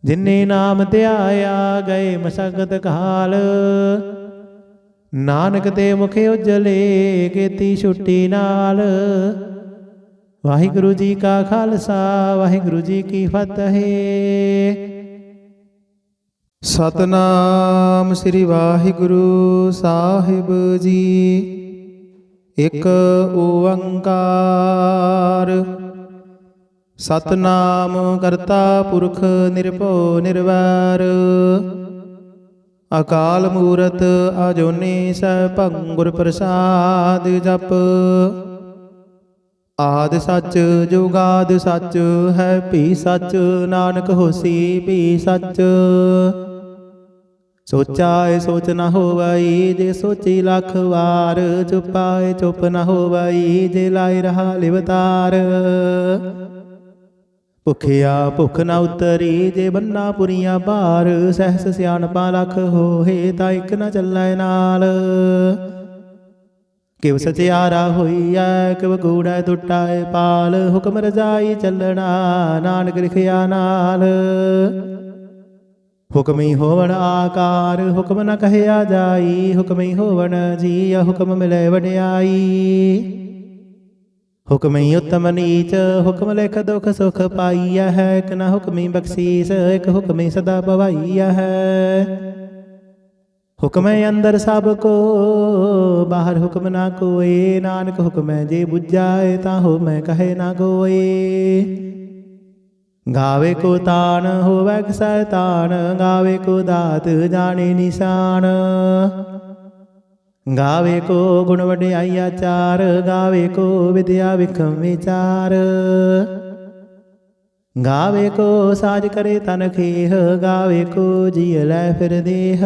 ਜਿਨੀ ਨਾਮ ਧਿਆਇਆ ਗਏ ਮਸਕਤ ਘਾਲ। ਨਾਨਕ ਦੇ ਮੁਖੇ ਉਜਲੇ ਕੀਤੀ ਛੁੱਟੀ ਨਾਲ। ਵਾਹਿਗੁਰੂ ਜੀ ਕਾ ਖਾਲਸਾ ਵਾਹਿਗੁਰੂ ਜੀ ਕੀ ਫਤਿਹ। ਸਤਨਾਮ ਸ੍ਰੀ ਵਾਹਿਗੁਰੂ ਸਾਹਿਬ ਜੀ। ਇਕ ਓੰਕਾਰ ਸਤਨਾਮ ਕਰਤਾ ਪੁਰਖ ਨਿਰਭਉ ਨਿਰਵੈਰ। ਅਕਾਲ ਮੂਰਤ ਅਜੂਨੀ ਸੈਭੰ ਗੁਰ ਪ੍ਰਸਾਦ ਜਪ। ਆਦਿ ਸੱਚ ਜੁਗਾਦਿ ਸੱਚ ਹੈ ਭੀ ਸੱਚ। ਨਾਨਕ ਹੋਸੀ ਭੀ ਸੱਚ। ਸੋਚਾਏ ਸੋਚ ਨਾ ਹੋਵਈ ਜੇ ਸੋਚੀ ਲੱਖ ਵਾਰ। ਚੁਪਾਏ ਚੁੱਪ ਨਾ ਹੋਵਈ ਜੇ ਲਾਇ ਰਹਾ ਲਿਵਤਾਰ। ਭੁਖਿਆ ਭੁੱਖ ਨਾ ਉਤਰੀ ਜੇ ਬੰਨਾ ਪੁਰੀਆਂ ਭਾਰ। ਸਹਿਸ ਸਿਆਣਪਾਂ ਲੱਖ ਹੋਏ ਤਾਂ ਇੱਕ ਨਾ ਚੱਲੈ ਨਾਲ। ਕਿਵ ਸਚਿਆਰਾ ਹੋਈਐ ਕਿਵ ਗੂੜੈ ਟੁੱਟਾਏ ਪਾਲ। ਹੁਕਮ ਰਜਾਈ ਚੱਲਣਾ ਨਾਨਕ ਲਿਖਿਆ ਨਾਲ। ਹੁਕਮੀ ਹੋਵਣ ਆਕਾਰ ਹੁਕਮ ਨ ਕਹਿਆ ਜਾਈ। ਹੁਕਮੀ ਹੋਵਣ ਜੀਅ ਹੁਕਮ ਮਿਲੇ ਵਡਿਆਈ। ਹੁਕਮੀ ਉਤਮ ਨੀਚ ਹੁਕਮ ਲਿਖ ਦੁਖ ਸੁਖ ਪਾਈਐ ਹੈ। ਇਕ ਨ ਹੁਕਮੀ ਬਖਸ਼ੀਸ ਇਕ ਹੁਕਮੀ ਸਦਾ ਭਵਾਈਐ ਹੈ। ਹੁਕਮੈ ਅੰਦਰ ਸਭ ਕੋ ਬਾਹਰ ਹੁਕਮ ਨਾ ਕੋਏ। ਨਾਨਕ ਹੁਕਮੈ ਜੇ ਬੁਝਾਏ ਤਾਂ ਹੋ ਮੈਂ ਕਹੇ ਨਾ ਕੋਏ। ਗਾਵੇ ਕੋ ਤਾਣ ਹੋਵੈ ਕਿਸੈ ਤਾਣ। ਗਾਵੇ ਕੋ ਦਾਤ ਜਾਣੇ ਨਿਸ਼ਾਨ। ਗਾਵੇ ਕੋ ਗੁਣ ਵਡਿਆਈ ਆਚਾਰ। ਗਾਵੇ ਕੋ ਵਿਦਿਆ ਵਿਖਮ ਵਿਚਾਰ। ਗਾਵੇ ਕੋ ਸਾਜ ਕਰੇ ਤਨ ਖੇਹ। ਗਾਵੇ ਕੋ ਜੀਅ ਲੈ ਫਿਰ ਦੇਹ।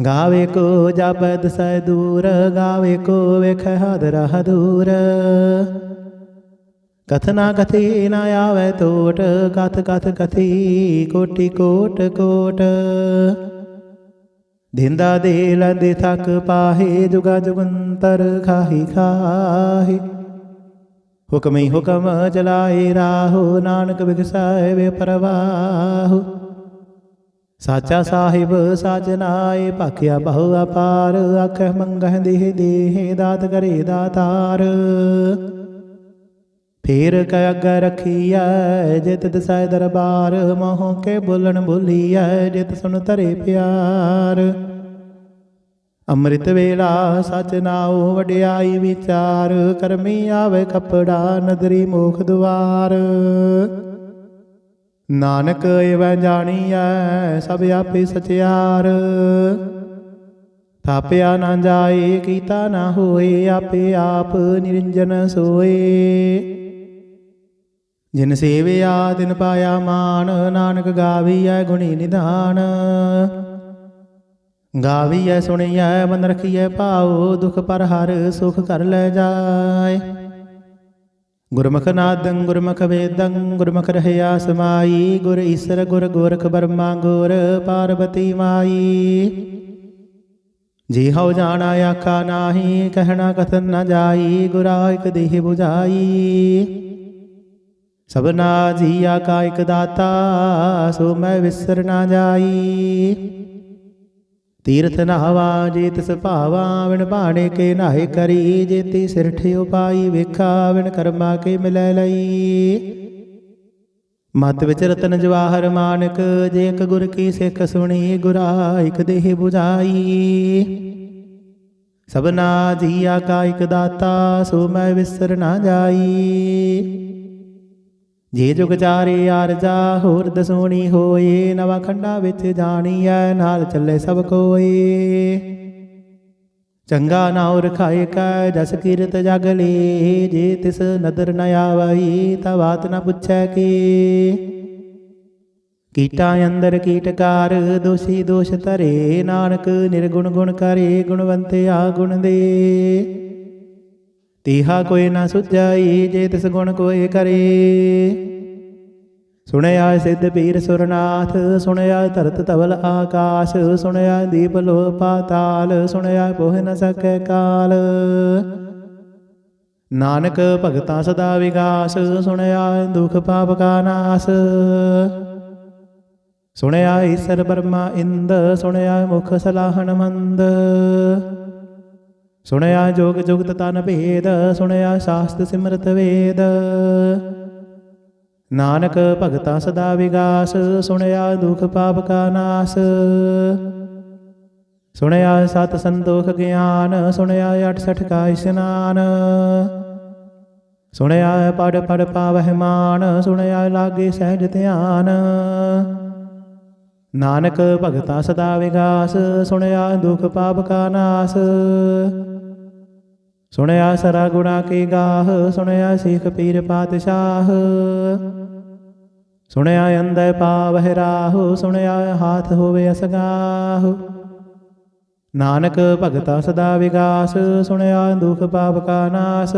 ਗਾਵੇ ਕੋ ਜਾਪੈ ਦਸੈ ਦੂਰ। ਗਾਵੇ ਕੋ ਵੇਖੈ ਹਾਦਰਾ ਹਦੂਰ। ਕਥਨਾ ਕਥੀ ਨ ਆਵੈ ਟੋਟ। ਕਥ ਕਥ ਕਥੀ ਕੋਟਿ ਕੋਟ ਕੋਟ। ਦਿੰਦਾ ਦੇ ਲੈਂਦੇ ਥੱਕ ਪਾਹੇ। ਜੁਗਾ ਜੁਗੰਤਰ ਖਾਹੀ ਖਾਹੀ। ਹੁਕਮੀ ਹੁਕਮ ਚਲਾਏ ਰਾਹੋ। ਨਾਨਕ ਬਿਗਸੈ ਵੇ ਪਰਵਾਹੋ। ਸਾਚਾ ਸਾਹਿਬ ਸਾਜਨਾਏ ਭਾਖਿਆ ਬਹੁ ਅਪਾਰ। ਆਖੈ ਮੰਗਹਿ ਦੇਹ ਦੇਹ ਦਾਤ ਕਰੇ ਦਾਤਾਰ। ਫੇਰ ਕੈ ਅੱਗੇ ਰਖੀਐ ਜਿਤ ਦਸੈ ਦਰਬਾਰ। ਮੋਹ ਕੇ ਬੋਲਣ ਬੋਲੀਐ ਜਿਤ ਸੁਨ ਧਰੇ ਪਿਆਰ। ਅੰਮ੍ਰਿਤ ਵੇਲਾ ਸਚ ਨਾਉ ਵਡਿਆਈ ਵਿਚਾਰ। ਕਰਮੀ ਆਵੇ ਕਪੜਾ ਨਦਰੀ ਮੋਖ ਦੁਆਰ। ਨਾਨਕ ਏਵੈ ਜਾਣੀਐ ਸਭ ਆਪੇ ਸਚਿਆਰ। ਥਾਪਿਆ ਨਾ ਜਾਏ ਕੀਤਾ ਨਾ ਹੋਏ। ਆਪੇ ਆਪ ਨਿਰੰਜਨ ਸੋਏ। ਜਿਨ ਸੇਵਿਆ ਤਿਨ ਪਾਇਆ ਮਾਨ। ਨਾਨਕ ਗਾਵੀਐ ਗੁਣੀ ਨਿਧਾਨ। ਗਾਵੀਐ ਸੁਣੀਐ ਮਨ ਰਖੀਐ ਭਾਉ। ਦੁਖ ਪਰ ਹਰ ਸੁਖ ਕਰ ਲੈ ਜਾਏ। ਗੁਰਮੁਖ ਨਾਦੰ ਗੁਰਮੁਖ ਵੇਦੰ ਗੁਰਮੁਖ ਰਹਿਆ ਸਮਾਈ। ਗੁਰ ਈਸਰ ਗੁਰ ਗੋਰਖ ਬਰਮਾ ਗੁਰ ਪਾਰਬਤੀ ਮਾਈ। ਜੀ ਹਉ ਜਾਣਾ ਆਖਾ ਨਾਹੀ। ਕਹਿਣਾ ਕਥਨ ਨ ਜਾਈ। ਗੁਰਾ ਇਕ ਦੇਹ 부ਝਾਈ। ਸਭਨਾ ਜੀਆ ਕਾ ਇਕ ਦਾਤਾ। ਸੋ ਮੈਂ ਵਿਸਰ ਨਾ ਜਾਈ। ਤੀਰਥ ਨਹਾਵਾ ਜੇ ਤਿਸ ਭਾਵਾ। ਵਿਣ ਭਾਣੇ ਕੇ ਨਾਹੇ ਕਰੀ। ਜੇਤੀ ਸਿਰਠ ਉਪਾਈ ਵੇਖਾ। ਵਿਣ ਕਰਮਾ ਕੇ ਮਿਲੈ ਲਈ। ਮਤ ਵਿੱਚ ਰਤਨ ਜਵਾਹਰ ਮਾਨਕ। ਜੇ ਇਕ ਗੁਰ ਕੀ ਸਿੱਖ ਸੁਣੀ। ਗੁਰਾ ਇਕ ਦੇਹ 부ਝਾਈ। ਸਭਨਾ ਜੀਆ ਕਾ ਇਕ ਦਾਤਾ। ਸੋ ਮੈਂ ਵਿਸਰ ਨਾ ਜਾਈ। ਜੇ ਜੁਗ ਚਾਰੇ ਆਰਜਾ ਹੋਰ ਦਸੋਣੀ ਹੋਏ। ਨਵਾਂ ਖੰਡਾ ਵਿੱਚ ਜਾਣੀਐ ਨਾਲ ਚੱਲੇ ਸਭ ਕੋਏ। ਚੰਗਾ ਨਾਉ ਰਖਾਏ ਕੈ ਜਸ ਕੀਰਤ ਜਗ ਲੇ। ਜੇ ਤਿਸ ਨਦਰ ਨ ਆਵਈ ਤਾ ਬਾਤ ਨ ਪੁੱਛੈ ਕੀ। ਕੀਟਾਂ ਅੰਦਰ ਕੀਟਕਾਰ ਦੋਸ਼ੀ ਦੋਸ਼ ਧਰੇ। ਨਾਨਕ ਨਿਰਗੁਣ ਗੁਣ ਕਰੇ ਗੁਣਵੰਤਿਆ ਗੁਣ ਦੇ। ਤੀਹਾ ਕੋਈ ਨਾ ਸੁਝਾਈ ਜੇ ਤਿਸ ਗੁਣ ਕੋਏ ਕਰੇ। ਸੁਣਿਆ ਸਿੱਧ ਪੀਰ ਸੁਰਨਾਥ, ਸੁਣਿਆ ਧਰਤ ਧਵਲ ਆਕਾਸ਼, ਸੁਣਿਆ ਦੀਪ ਲੋ ਪਾਤਾਲ, ਸੁਣਿਆ ਪੋਹਿ ਨ ਸਕੈ ਕਾਲ। ਨਾਨਕ ਭਗਤਾਂ ਸਦਾ ਵਿਗਾਸ, ਸੁਣਿਆ ਦੁਖ ਪਾਪ ਕਾ ਨਾਸ। ਸੁਣਿਆ ਈਸਰ ਬਰਮਾ ਇੰਦ, ਸੁਣਿਆ ਮੁਖ ਸਲਾਹਣ ਮੰਦ। ਸੁਣਿਆ ਜੋਗ ਜੁਗਤ ਤਨ ਭੇਦ, ਸੁਣਿਆ ਸ਼ਾਸਤ ਸਿਮਰਤ ਵੇਦ। ਨਾਨਕ ਭਗਤਾਂ ਸਦਾ ਵਿਗਾਸ, ਸੁਣਿਆ ਦੁਖ ਪਾਪ ਕਾ ਨਾਸ। ਸੁਣਿਆ ਸਤ ਸੰਤੋਖ ਗਿਆਨ, ਸੁਣਿਆ 68 ਕਾ ਇਸ਼ਨਾਨ। ਸੁਣਿਆ ਪੜ ਪੜ ਪਾਵਹਿ ਮਾਨ, ਸੁਣਿਆ ਲਾਗੇ ਸਹਿਜ ਧਿਆਨ। ਨਾਨਕ ਭਗਤਾਂ ਸਦਾ ਵਿਗਾਸ, ਸੁਣਿਆ ਦੁਖ ਪਾਪ ਕਾ ਨਾਸ। ਸੁਣਿਆ ਸਰਾ ਗੁਣਾ ਕੀ ਗਾਹ, ਸੁਣਿਆ ਸਿੱਖ ਪੀਰ ਪਾਤਸ਼ਾਹ। ਸੁਣਿਆ ਅੰਧੇ ਪਾਵਹਿ ਰਾਹੁ, ਸੁਣਿਆ ਹਾਥ ਹੋਵੇ ਅਸਗਾਹੁ। ਨਾਨਕ ਭਗਤਾਂ ਸਦਾ ਵਿਗਾਸ, ਸੁਣਿਆ ਦੁਖ ਪਾਪ ਕਾ ਨਾਸ।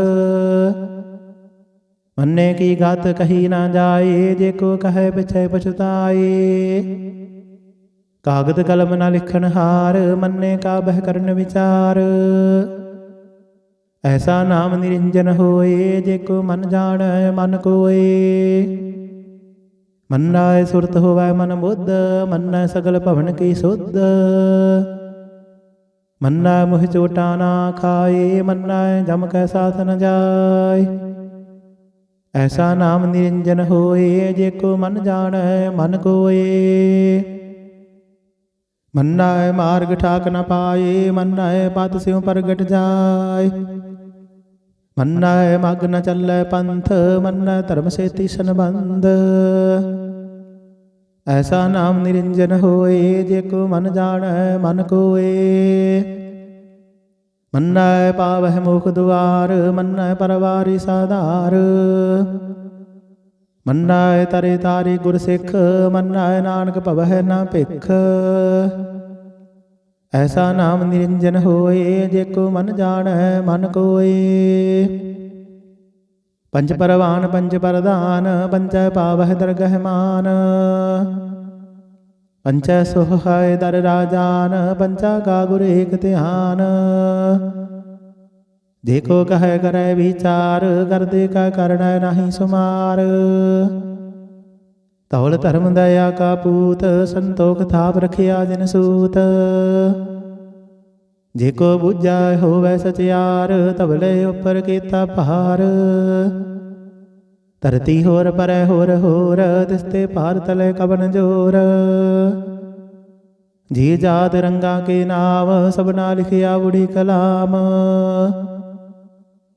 ਮੰਨੇ ਕੀ ਗਤ ਕਹੀ ਨਾ ਜਾਏ, ਜੇ ਕੋ ਕਹੈ ਪਿਛੈ ਪਛਤਾਏ। ਕਾਗਦ ਕਲਮ ਨਾ ਲਿਖਣ ਹਾਰ, ਮੰਨੇ ਕਾ ਬਹਿ ਕਰਨ ਵਿਚਾਰ। ਐਸਾ ਨਾਮ ਨਿਰੰਜਨ ਹੋਏ, ਜੇ ਕੋ ਮਨ ਜਾਣੈ ਮਨ ਕੋਏ। ਮੰਨੈ ਸੁਰਤ ਹੋਵੈ ਮਨ ਬੁੱਧ, ਮੰਨੈ ਸਗਲ ਭਵਨ ਕੀ ਸੁਧ। ਮੰਨੈ ਮੁਹ ਚੋਟਾ ਨਾ ਖਾਏ, ਮੰਨੈ ਜਮ ਕੈ ਸਾਥ ਨ ਜਾਏ। ਐਸਾ ਨਾਮ ਨਿਰੰਜਨ ਹੋਏ, ਜੇ ਕੋ ਮਨ ਜਾਣੈ ਮਨ ਕੋਏ। ਮੰਨੈ ਮਾਰਗ ਠਾਕ ਨ ਪਾਏ, ਮੰਨੈ ਪਤ ਸਿਉ ਪ੍ਰਗਟ ਜਾਏ। ਮੰਨੈ ਮਗ ਨ ਚੱਲੈ ਪੰਥ, ਮੰਨੈ ਧਰਮ ਸੇਤੀ ਸੰਬੰਧ। ਐਸਾ ਨਾਮ ਨਿਰੰਜਨ ਹੋਏ, ਜੇ ਕੋ ਮਨ ਜਾਣੈ ਮਨ ਕੋਏ। ਮੰਨੈ ਪਾਵਹਿ ਮੁਖ ਦੁਆਰ, ਮੰਨੈ ਪਰਵਾਰੀ ਸਾਧਾਰ। ਮੰਨੈ ਤਰੇ ਤਾਰੇ ਗੁਰ ਸਿੱਖ, ਮੰਨੈ ਨਾਨਕ ਭਵਹਿ ਨਾ ਭਿਖ। ਐਸਾ ਨਾਮ ਨਿਰੰਜਨ ਹੋਏ, ਜੇ ਕੋ ਮਨ ਜਾਣੈ ਮਨ ਕੋਏ। ਪੰਜ ਪਰਵਾਨ ਪੰਜ ਪਰਧਾਨ, ਪੰਚੈ ਪਾਵਹਿ ਦਰਗਹਿ ਮਾਨ। ਪੰਚੈ ਸੁਹਾਇ ਦਰ ਰਾਜਾਨ, ਪੰਚਾ ਕਾ ਗੁਰ ਏਕ ਧਿਆਨ। ਜੇ ਕੋ ਕਹੈ ਕਰੈ ਵਿਚਾਰ, ਕਰਦੇ ਕਾ ਕਰਣੈ ਨਾਹੀ ਸੁਮਾਰ। ਧੌਲ ਧਰਮ ਦਇਆ ਕਾ ਪੂਤ, ਸੰਤੋਖ ਥਾਪ ਰਖਿਆ ਜਿਨ ਸੂਤ। ਜੇ ਕੋ ਬੁੱਝੈ ਹੋਵੈ ਸਚਿਆਰ, ਧਵਲੇ ਉੱਪਰ ਕੀਤਾ ਭਾਰ। ਧਰਤੀ ਹੋਰ ਪਰੈ ਹੋਰ ਹੋਰ, ਦਿਸਤੇ ਭਾਰ ਤਲੇ ਕਬਨ ਜੋਰ। ਜੀ ਜਾਤ ਰੰਗਾ ਕੇ ਨਾਮ, ਸਭਨਾ ਲਿਖਿਆ ਬੁੜੀ ਕਲਾਮ।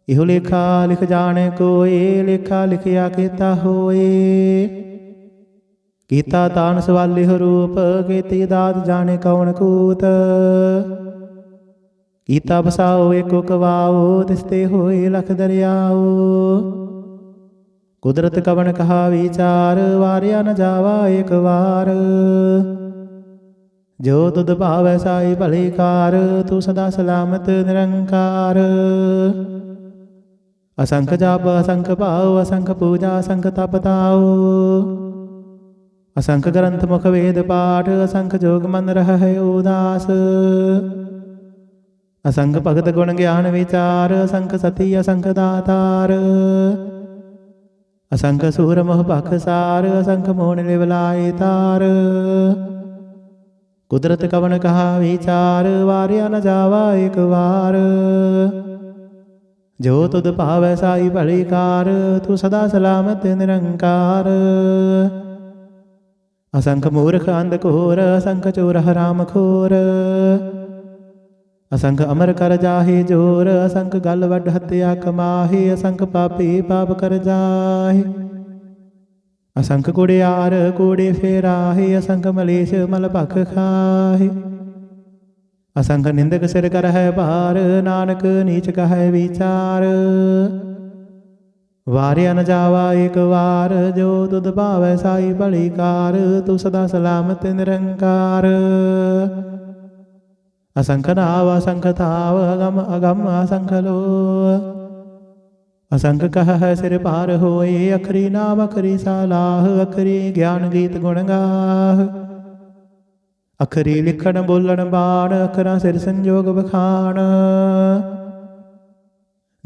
ਇਹੋ ਲੇਖਾ ਲਿਖ ਜਾਣੇ ਕੋਏ, ਲੇਖਾ ਲਿਖਿਆ ਕੀਤਾ ਹੋਏ। ਕੀਤਾ ਤਾਨ ਸਵਾਲਿਹ ਰੂਪ, ਕੀਤੀ ਦਾਤ ਜਾਣੇ ਕੌਣ ਕੂਤ। ਕੀਤਾ ਬਸਾਓ ਏਕੋ ਕਵਾਓ, ਤਿਸਤੇ ਹੋਏ ਲਖ ਦਰਿਆਓ। ਕੁਦਰਤ ਕਵਣ ਕਹਾ ਵਿਚਾਰ, ਵਾਰਿਆ ਨ ਜਾਵਾ ਏਕ ਵਾਰ। ਜੋ ਤੁਧ ਭਾਵੈ ਸਾਈ ਭਲੀ ਕਾਰ, ਤੂੰ ਸਦਾ ਸਲਾਮਤ ਨਿਰੰਕਾਰ। ਅਸੰਖ ਜਪ ਅਸੰਖ ਭਾਉ, ਅਸੰਖ ਪੂਜਾ ਅਸੰਖ ਤਪ ਤਾਉ। ਅਸੰਖ ਗ੍ਰੰਥ ਮੁਖ ਵੇਦ ਪਾਠ, ਅਸੰਖ ਜੋਗ ਮਨ ਰਹਿ ਉਦਾਸ। ਅਸੰਖ ਭਗਤ ਗੁਣ ਗਿਆਨ ਵਿਚਾਰ, ਅਸੰਖ ਸਤੀ ਅਸੰਖ ਦਾਤਾਰ। ਅਸੰਖ ਸੂਰ ਮੋਹ ਭਖ ਸਾਰ, ਅਸੰਖ ਮੋਹਣ ਲਿਵ ਲਾਏ ਤਾਰ। ਕੁਦਰਤ ਕਵਣ ਕਹਾ ਵਿਚਾਰ, ਵਾਰਿਆ ਨ ਜਾਵਾ ਏਕ ਵਾਰ। ਜੋ ਤੁਧ ਭਾਵੈ ਸਾਈ ਭਲੀ ਕਾਰ, ਤੂੰ ਸਦਾ ਸਲਾਮਤ ਨਿਰੰਕਾਰ। ਅਸੰਖ ਮੂਰਖ ਅੰਧ ਘੋਰ, ਅਸੰਖ ਚੋਰ ਹਰਾਮ ਖੋਰ। ਅਸੰਖ ਅਮਰ ਕਰ ਜਾਹੇ ਜੋਰ, ਅਸੰਖ ਗਲ ਵੱਡ ਹੱਤਿਆ ਕਮਾਹੇ। ਅਸੰਖ ਪਾਪੀ ਪਾਪ ਕਰ ਜਾਹੇ। ਅਸੰਖ ਕੁੜਿਆਰ ਕੂੜੇ ਫੇਰਾਹੇ, ਅਸੰਖ ਮਲੇਸ਼ ਮਲ ਭਖ ਖਾਹੇ। ਅਸੰਖ ਨਿੰਦਕ ਸਿਰ ਕਰਹਿ ਭਾਰ, ਨਾਨਕ ਨੀਚ ਕਹੈ ਵਿਚਾਰ। ਵਾਰਿਆ ਨ ਜਾਵਾ ਏਕ ਵਾਰ, ਜੋ ਤੁਧ ਭਾਵੈ ਸਾਈ ਭਲੀ ਕਾਰ। ਤੂੰ ਸਦਾ ਸਲਾਮਤ ਨਿਰੰਕਾਰ। ਅਸੰਖ ਨਾਵ ਅਸੰਖ ਥਾਵ, ਅਗਮ ਅਗਮ ਅਸੰਖ ਲੋ। असंग कह है सिर पार होए, अखरी नाम अखरी सालाह, अखरी ज्ञान गीत गुण गाह। अखरी लिखण बोलण बाण, अखरा सिर संजोग बखान।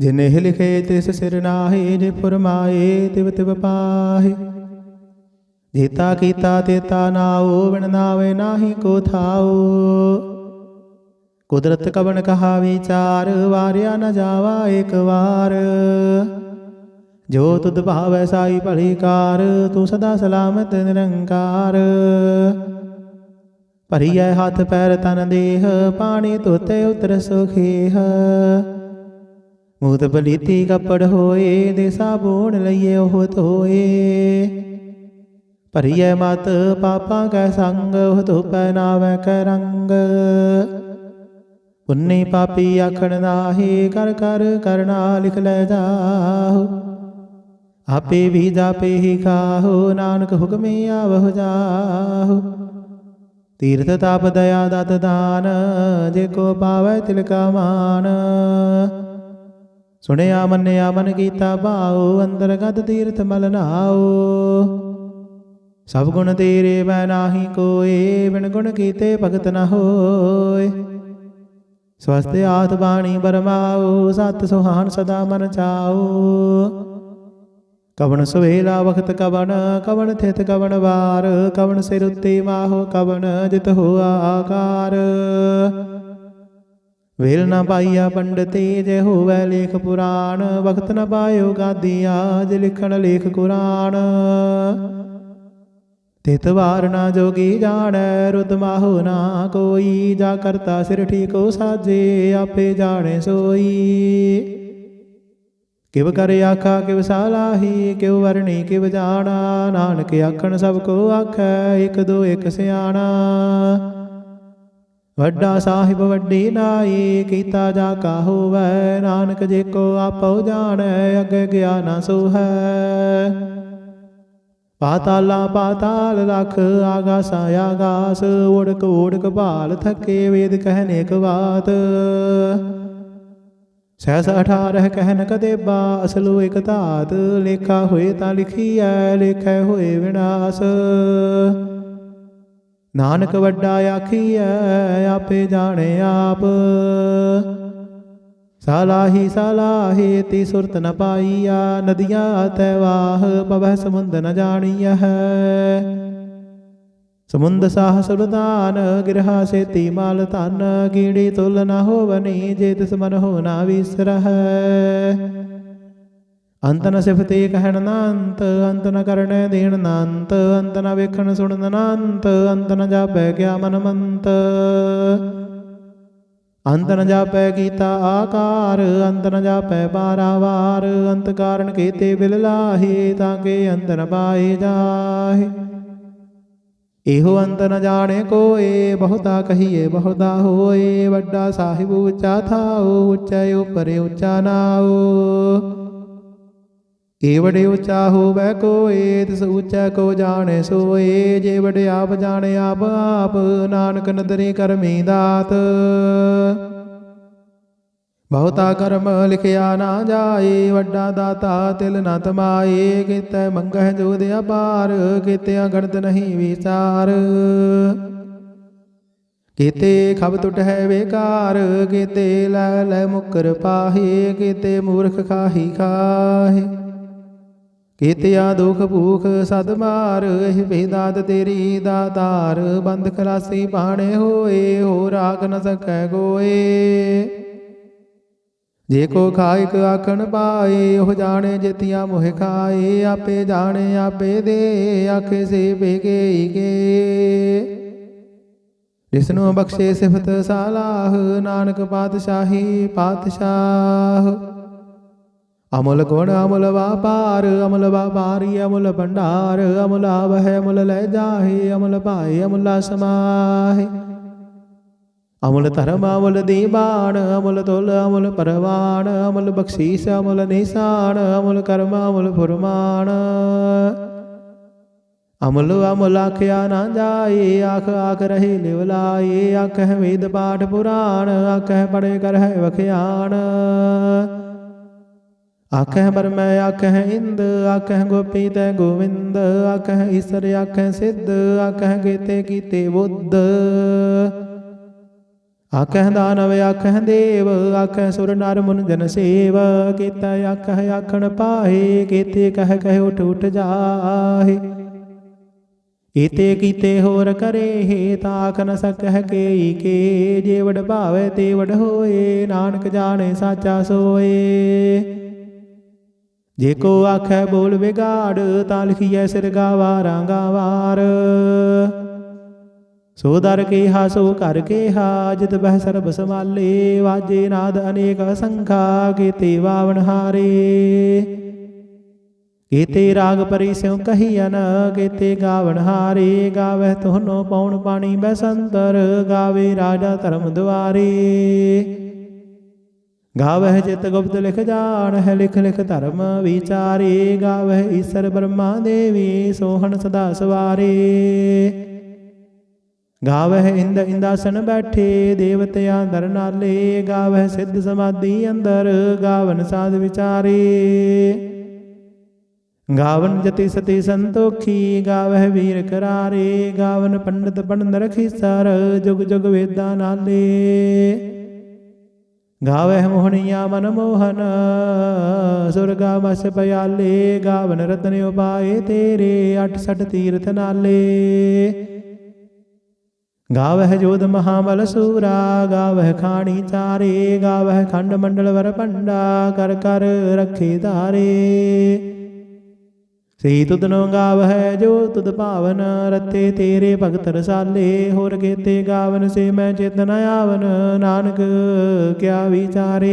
जिन्हें लिखे तिस सिर नाहि, जे फुरमाए तिव तिव पाहि। जेता कीता तेता नाओ, बिन नावे नाहि को थाओ। कुदरत कवन कहा विचार, वार्या न जावा एक वार। जो तुद भावै साई भली कार, तू सदा सलामत निरंकार। भरियै हाथ पैर तन देह, पानी धोते उतर सुखेह। मूत पलीती कपड़ होए, दे साबुन लइए ओह धोए। भरियै मत पापा कै संग, ओह धोपै नावै कै रंग। पुन्नी पापी आखण नाहि, कर कर करना लिख लै जाहु। आपे भी जापे ही खाहु, नानक हुक्मे आवहु जाहु। तीर्थ ताप दया दत दान, जे को पावै तिलका मान। सुनिया मन्निया मन कीता भाओ, अंतरगत तीर्थ मल नाओ। सब गुण तेरे मैं नाहि कोय, बिन गुण कीते भगत न होय। स्वस्थ आत बाणी बरमाओ, सत सुहान सदा मन चाओ। कवन सुवेला वखत कवन, कवन थित कवन वार। कवन सिर उत्ते माहो, कवन जित होआ आकार। वेल न पाइया पंडिते, जे होवै लेख पुराण। वक्त न पायो गादिया, जे लिखण लेख कुरान। तित वार ना जोगी जाणै, रुद माहो ना कोई। जा करता सिर ठीको साजे, आपे जाने सोई। किव कर आखा किव सालाही, किव वरणी किव जाना। नानक आखण सब को आखै, एक दो एक सियाणा। वड्डा साहिब वड्डी नाई, कीता जा का होवै। नानक जे को आपो जाणै, अगे गया ना सोहै। पाताला पाताल लख, आगासा आगास। उड़क उड़क भाल थके, वेद कहने क बात। सहस 18 कहन कदेबा, असलो एक धात। लेखा होए ता लिखीਐ, लेखै होए विनाश। नानक वड्डा आखीਐ, आपे जाने आप। सालाही सालाही ती सुरत न पाईया। नदिया तैवाह, पवह समुंद न जानिया है। समुंद साह सुलतान, गिरहा सेती माल तन। कीड़ी तुल न होवनी, जे तिस मन हो ना विसरह। अंत न सिफते कहण नांत, अंत न करणे देण नांत। अंत न वेखण सुणन नांत, अंत न जापै क्या मन मंत। अंत न जापै कीता आकार, अंत न जापै पारावार। अंत कारण केते बिल लाहे, ताके अंत न पाए जाहे। एहो अंत न जाने कोय, बहुता कहिए बहुता होए। वड्डा साहिब ऊंचा थाओ, ऊंचा ऊपर ऊंचा नाओ। ए बड़े ऊंचा होवै कोय, तिस ऊंचा को जाने सोए। जे बड़े आप जाने आप आप, नानक नदरी करमी दात। बहुता कर्म लिखिया ना जाए, वड्डा दाता तिल न तमाए। कितै मंगह जोध अपार, किते गणत नहीं विचार। किते खब टुट है बेकार, किते लै लै मुकर पाहे। किते मूर्ख खाही खाहे, ਕੀਤਿਆ ਦੁਖ ਭੂਖ ਸਦ ਮਾਰ। ਇਹ ਬੇਦਾਤ ਤੇਰੀ ਦਾਤਾਰ, ਬੰਦ ਖਲਾਸੀ ਬਾਣੇ ਹੋਏ। ਹੋ ਰਾਖ ਨ ਸਕੈ ਕੋਏ। ਜੇ ਕੋ ਖਾਇਕ ਆਖਣ ਪਾਏ, ਉਹ ਜਾਣੇ ਜਿਤਿਆ ਮੋਹ ਖਾਏ। ਆਪੇ ਜਾਣੇ ਆਪੇ ਦੇ, ਆਖੇ ਸੇ ਬੇਗੇ ਗੇ। ਜਿਸਨੂੰ ਬਖਸ਼ੇ ਸਿਫਤ ਸਾਲਾਹ, ਨਾਨਕ ਪਾਤਸ਼ਾਹੀ ਪਾਤਸ਼ਾਹ। अमुल गुण अमुल वापार, अमुल व्यापारी अमुल भंडार। अमुल आवह अमुल लै जाहे, अमुल पाए अमुला समाहे। अमुल धर्म अमुल दीवान, अमुल तुल अमुल परवान। अमुल बख्शीस अमुल निशान, अमुल कर्म अमुल फुरमान। अमुल अमुल आख्या ना जाए, आख आख रहे लिवलाए। आखह वेद पाठ पुराण, आखह पढ़े कर है वख्यान। आखह बरमै आखह इंद आखह गोपी तै गोविंद आखह ईसर आखह सिद्ध आखह केते कीते बुद्ध आखह दानव आखह देव आखह सुर नर मुन जन सेव केता आखह आखण पाहे केते कह कह उठ उठ जाहे एते कीते होर करे हे ताक न सकह के जे वड भावे ते वड होए नानक जाने साचा सोए जे को आखै बोल बिगाड़ ता लिखिए सिर गावारा गावार सो दर के हा सो कर के हा जित बह सरब समाले वाजे नाद अनेक असंखा केते वावन हारे केते राग परि स्यों कहियन केते गावन हारे गावह तुहनो पौन पानी बसंतर गावे राजा धर्म द्वारे गावह चित गुप्त लिख जान है लिख लिख धर्म विचारे गावह ईश्वर ब्रह्मा देवी सोहन सदा सवारे गावह इंद इंदासन बैठे देवतिया दर नाले गावह सिद्ध समाधि अंदर गावन साध विचारे गावन जति सती संतोखी गावह वीर करारे गावन पंडित पंड रखी सर जुग जुग वेदा नाले गावह मोहनिया मन मोहन सुरगा मस पयाले गावन रतन उपाय तेरे 68 तीर्थ नाले गावह जोध महाबल सूरा गावह खाणी चारे गावह खंड मंडल वर पंडा कर कर रखे धारे सी तुदनो गावह जो तुद पावन रते तेरे भगत रसाले होर केते गावन से मैं चेतन आवन नानक क्या विचारे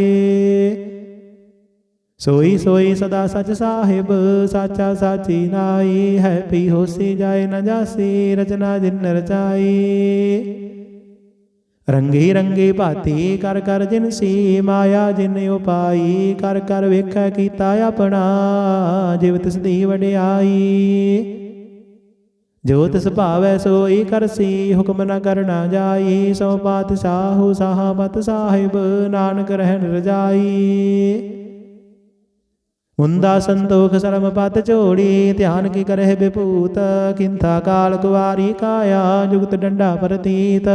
सोई सोई सदा सच साहिब साचा साची नाई है पी होसी जाए न जासी रचना जिन रचाई रंगी रंगी भाती कर कर जिनसी माया जिन उपाई कर कर वेख कीता अपना जिव तिस दी वडियाई जो तिस भावै सोई करसी हुक्म न करना जाई सो पातशाहु साहबत साहिब नानक रहन रजाई मुंदा संतोख सरम पत चोड़ी ध्यान की करह विभूत किंथा काल कुवारी काया जुगत डंडा प्रतीत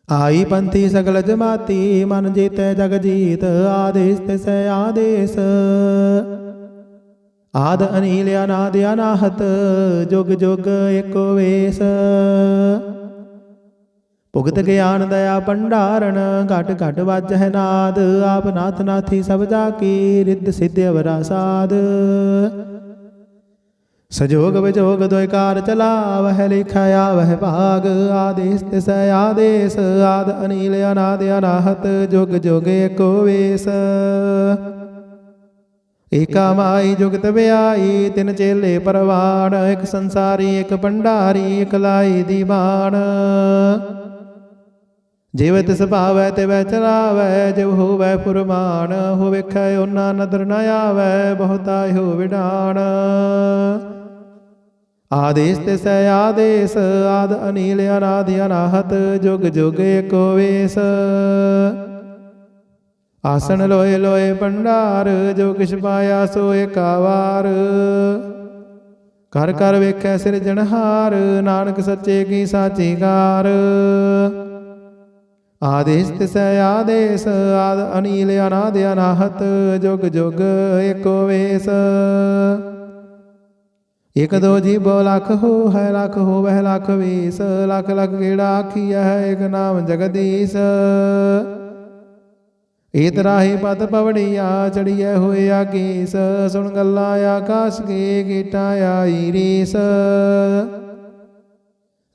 आई पंथी सकल जमाती मन जीते जग जीत आदेश तिस आदेश आद अनिल अनाद अनाहत जुग जुग एको वेश भुगत ज्ञान दया भंडारण घट घट वाजह नाद आप नाथ नाथी सब जाकी रिद्ध सिद्ध अवरा साध सजोग विजोग द्वैकार चला वह लिखाया वह भाग आदेश तिस आदेश आद अनिल अनाद अनाहत जुग जुग एको वेश एका माई जुगत व्याई तिन चेले परवान एक संसारी एक भंडारी एक लाई दीवान जिव तिस भावै तिवै चलावै जिव होवै फुरमान हो वेखै ओना नदर न आवै बहुताय हो विडान आदेश तिस आदेश आद अनिल अनादि अनाहत जुग जुग एको वेश आसन लोए लोए भंडार जो किछ पाया सो एका वार कर कर वेखै सिरजनहार नानक सच्चे की साची कार आदेश तिस आदेश आद अनिल अनाद अनाहत जुग जुग एको वेश एक दो जीवो लख हो है लख हो वह लख वीस लख लख गेड़ा आखिया है एक नाम जगदीश इतराही पत पवड़िया चढ़िया हुए आकीस सुन गल्ला आकाश के कीटा आई रीस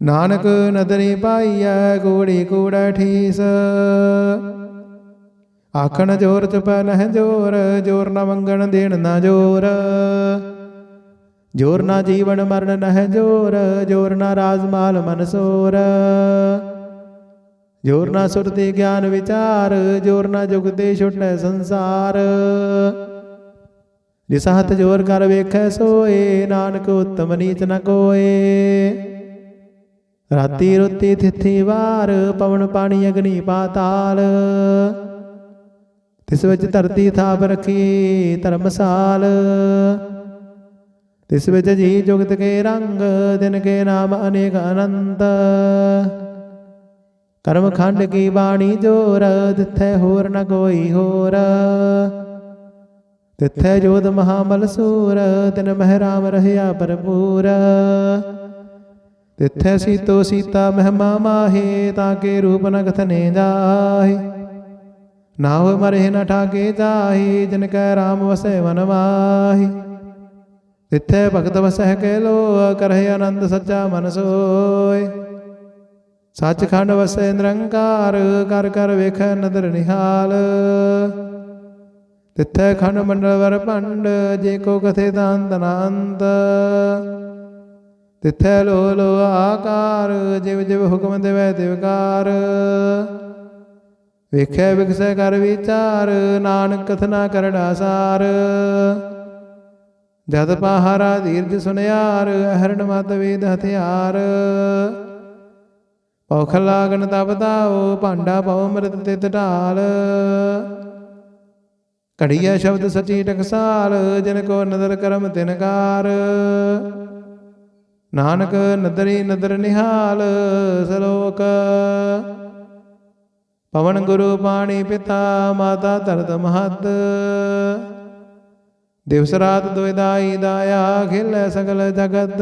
नानक नदरी पाईया कूड़ी कूड़ा ठीस आखन जोर चुप नह जोर जोर न मंगन देन न जोर जोर ना जीवन मरण नह जोर जोर ना राजमाल मन सोर जोर ना सुरति ज्ञान विचार जोर ना जुगते छुट संसार जिस हथ जोर कर वेख सोए नानक उत्तम नीच न कोए राती रुती तिथि वार पवन पानी अग्नि पाताल ਤਿਸ ਵਿੱਚ ਧਰਤੀ ਥਾਪ ਰੱਖੀ ਧਰਮਸਾਲ। ਤਿਸ ਵਿੱਚ ਜੀ ਜੁਗਤ ਕੇ ਰੰਗ ਦਿਨ ਕੇ ਨਾਮ ਅਨੇਕ ਅਨੰਤ। ਕਰਮ ਖੰਡ ਕੀ ਬਾਣੀ ਜੋਰ ਤਿੱਥੈ ਹੋਰ ਨ ਕੋਈ ਹੋਰ। ਤਿੱਥੈ ਜੋਤ ਮਹਾਬਲ ਸੂਰ ਤਿਨ ਮਹਿ ਰਾਮ ਰਹਿਆ ਭਰਪੂਰ। ਤਿੱਥੈ ਸੀਤੋ ਸੀਤਾ ਮਹਿਮਾ ਮਾਹੇ ਤਾਂ ਕੇ ਰੂਪ ਨ ਕਥਨੇ ਜਾਹੇ। ਨਾਵ ਮਰੇ ਨ ਠਾਕੇ ਜਾਹੇ ਜਿਨ ਕੈ ਰਾਮ ਵਸੈ ਵਨ ਮਾਹੀ। ਤਿੱਥੈ ਭਗਤ ਵਸਹਿ ਕੈ ਲੋਅ ਕਰਹਿ ਆਨੰਦ ਸੱਚਾ ਮਨ ਸੋਇ। ਸੱਚਖੰਡ ਵਸੈ ਨਿਰੰਕਾਰ ਕਰ ਕਰ ਵੇਖੈ ਨਦਰ ਨਿਹਾਲ। ਤਿੱਥੈ ਖੰਡ ਮੰਡਲ ਵਰ ਭੰਡ ਜੇ ਕੋ ਕਥੇ ਤਾਂ ਅੰਤ ਨ ਅੰਤ। ਤਿੱਥੈ ਲੋ ਲੋ ਆਕਾਰ ਜਿਵ ਜਿਵ ਹੁਕਮ ਦੇਵੈ ਤਿਵਕਾਰ। ਵੇਖੈ ਵਿਖਸੈ ਕਰ ਵਿਚਾਰ ਨਾਨਕ ਕਥਨਾ ਕਰੜਾ ਸਾਰ। ਜਦ ਪਹਾਰਾ ਧੀਰਜ ਸੁਨਿਆਰ ਅਹਰਣ ਮਤ ਵੇਦ ਹਥਿਆਰ। ਔਖ ਲਾਗਨ ਤਪ ਤਾਓ ਭਾਂਡਾ ਪਉ ਅੰਮ੍ਰਿਤ ਤਿਤ ਢਾਲ। ਘੜੀਆ ਸ਼ਬਦ ਸਚੀ ਟਕਸਾਲ ਜਿਨ ਕੋ ਨਦਰ ਕਰਮ ਤਿਨਕਾਰ। ਨਾਨਕ ਨਦਰੀ ਨਦਰ ਨਿਹਾਲ ਸਲੋਕ। ਪਵਨ ਗੁਰੂ ਪਾਣੀ ਪਿਤਾ ਮਾਤਾ ਧਰਤ ਮਹਤ। ਦਿਵਸ ਰਾਤ ਦੁਇ ਦਾਈ ਦਾਇਆ ਖੇਲੈ ਸਗਲ ਜਗਤ।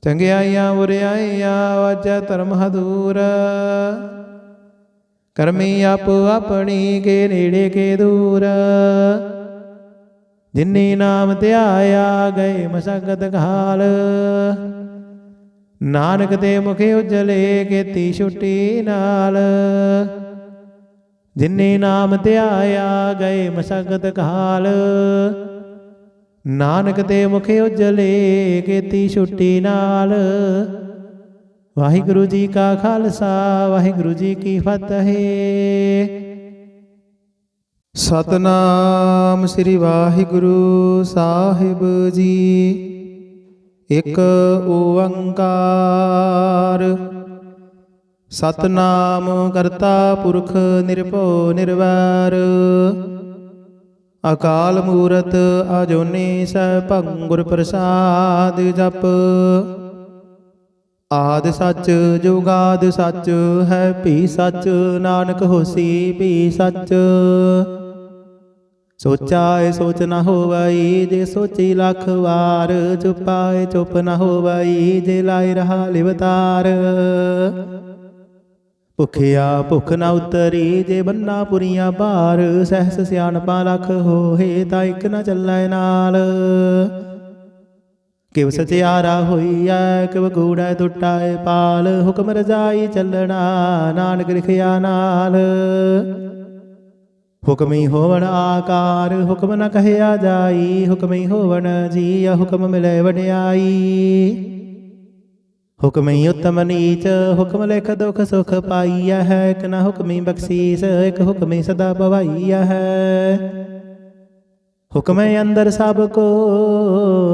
ਚੰਗਿਆਈਆਂ ਬੁਰਿਆਈਆਂ ਵਾਜੈ ਧਰਮ ਹਦੂਰ। ਕਰਮੀ ਆਪੋ ਆਪਣੀ ਕੇ ਨੇੜੇ ਕੇ ਦੂਰ। ਜਿਨੀ ਨਾਮ ਧਿਆਇਆ ਗਏ ਮਸਕਤ ਘਾਲ। ਨਾਨਕ ਦੇ ਮੁਖ ਉਜਲੇ ਕੀਤੀ ਛੁੱਟੀ ਨਾਲ। ਜਿਨੀ ਨਾਮ ਧਿਆਇਆ ਗਏ ਮਸਕਤ ਘਾਲ। ਨਾਨਕ ਦੇ ਮੁਖ ਉਜਲੇ ਕੀਤੀ ਛੁੱਟੀ ਨਾਲ। ਵਾਹਿਗੁਰੂ ਜੀ ਕਾ ਖਾਲਸਾ ਵਾਹਿਗੁਰੂ ਜੀ ਕੀ ਫਤਿਹ। ਸਤਨਾਮ ਸ੍ਰੀ ਵਾਹਿਗੁਰੂ ਸਾਹਿਬ ਜੀ। ਇਕ ਓੰਕਾਰ ਸਤਨਾਮ ਕਰਤਾ ਪੁਰਖ ਨਿਰਭਉ ਨਿਰਵੈਰ। ਅਕਾਲ ਮੂਰਤ ਅਜੂਨੀ ਸੈਭੰ ਗੁਰ ਪ੍ਰਸਾਦ ਜਪ। ਆਦਿ ਸੱਚ ਜੁਗਾਦਿ ਸੱਚ ਹੈ ਭੀ ਸੱਚ। ਨਾਨਕ ਹੋਸੀ ਭੀ ਸੱਚ। ਸੋਚਾਏ ਸੋਚ ਨ ਹੋਵਈ ਜੇ ਸੋਚੀ ਲੱਖ ਵਾਰ। ਚੁਪਾਏ ਚੁਪ ਨ ਹੋਵਈ ਜੇ ਲਾਇ ਰਹਾ ਲਿਵਤਾਰ। ਭੁਖਿਆ ਭੁਖ ਨ ਉਤਰੀ ਜੇ ਬੰਨਾ ਪੁਰੀਆਂ ਭਾਰ। ਸਹਿਸ ਸਿਆਣਪਾਂ ਲੱਖ ਹੋਏ ਤਾਂ ਇੱਕ ਨ ਚੱਲੈ ਨਾਲ। ਕਿਵ ਸਚਿਆਰਾ ਹੋਈਐ ਕਿਵ ਕੂੜੈ ਟੁੱਟਾਏ ਪਾਲ। ਹੁਕਮ ਰਜਾਈ ਚੱਲਣਾ ਨਾਨਕ ਲਿਖਿਆ ਨਾਲ। ਹੁਕਮੀ ਹੋਵਣ ਆਕਾਰ ਹੁਕਮ ਨ ਕਹਿਆ ਜਾਈ। ਹੁਕਮੀ ਹੋਵਣ ਜੀਅ ਹੁਕਮ ਮਿਲੇ ਵਡਿਆਈ। ਹੁਕਮੀ ਉਤਮ ਨੀਚ ਹੁਕਮ ਲਿਖ ਦੁਖ ਸੁਖ ਪਾਈਐ ਹੈ। ਇਕ ਨ ਹੁਕਮੀ ਬਖਸ਼ੀਸ ਇਕ ਹੁਕਮੀ ਸਦਾ ਭਵਾਈਐ ਹੈ। ਹੁਕਮੈ ਅੰਦਰ ਸਭ ਕੋ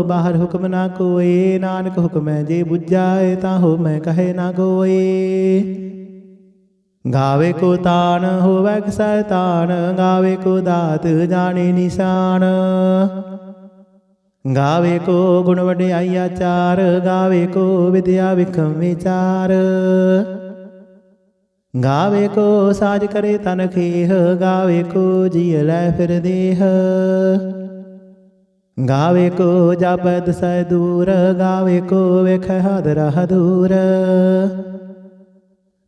ਬਾਹਰ ਹੁਕਮ ਨਾ ਕੋਏ। ਨਾਨਕ ਹੁਕਮੈ ਜੇ ਬੁਝਾਏ ਤਾਂ ਹੋਮੈ ਕਹੇ ਨਾ ਕੋਏ। ਗਾਵੇ ਕੋ ਤਾਣ ਹੋਵੈ ਕਿਸੈ ਤਾਣ। ਗਾਵੇ ਕੋ ਦਾਤ ਜਾਣੇ ਨਿਸ਼ਾਨ। ਗਾਵੇ ਕੋ ਗੁਣ ਵਡਿਆਈ ਆਚਾਰ। ਗਾਵੇ ਕੋ ਵਿਦਿਆ ਵਿਖਮ ਵਿਚਾਰ। ਗਾਵੇ ਕੋ ਸਾਜ ਕਰੇ ਤਨ ਖੇਹ। ਗਾਵੇ ਕੋ ਜੀਅ ਲੈ ਫਿਰ ਦੇਹ। ਗਾਵੇ ਕੋ ਜਾਪੈ ਦਸੈ ਦੂਰ। ਗਾਵੇ ਕੋ ਵੇਖੈ ਹਾਦਰਾ ਹਦੂਰ।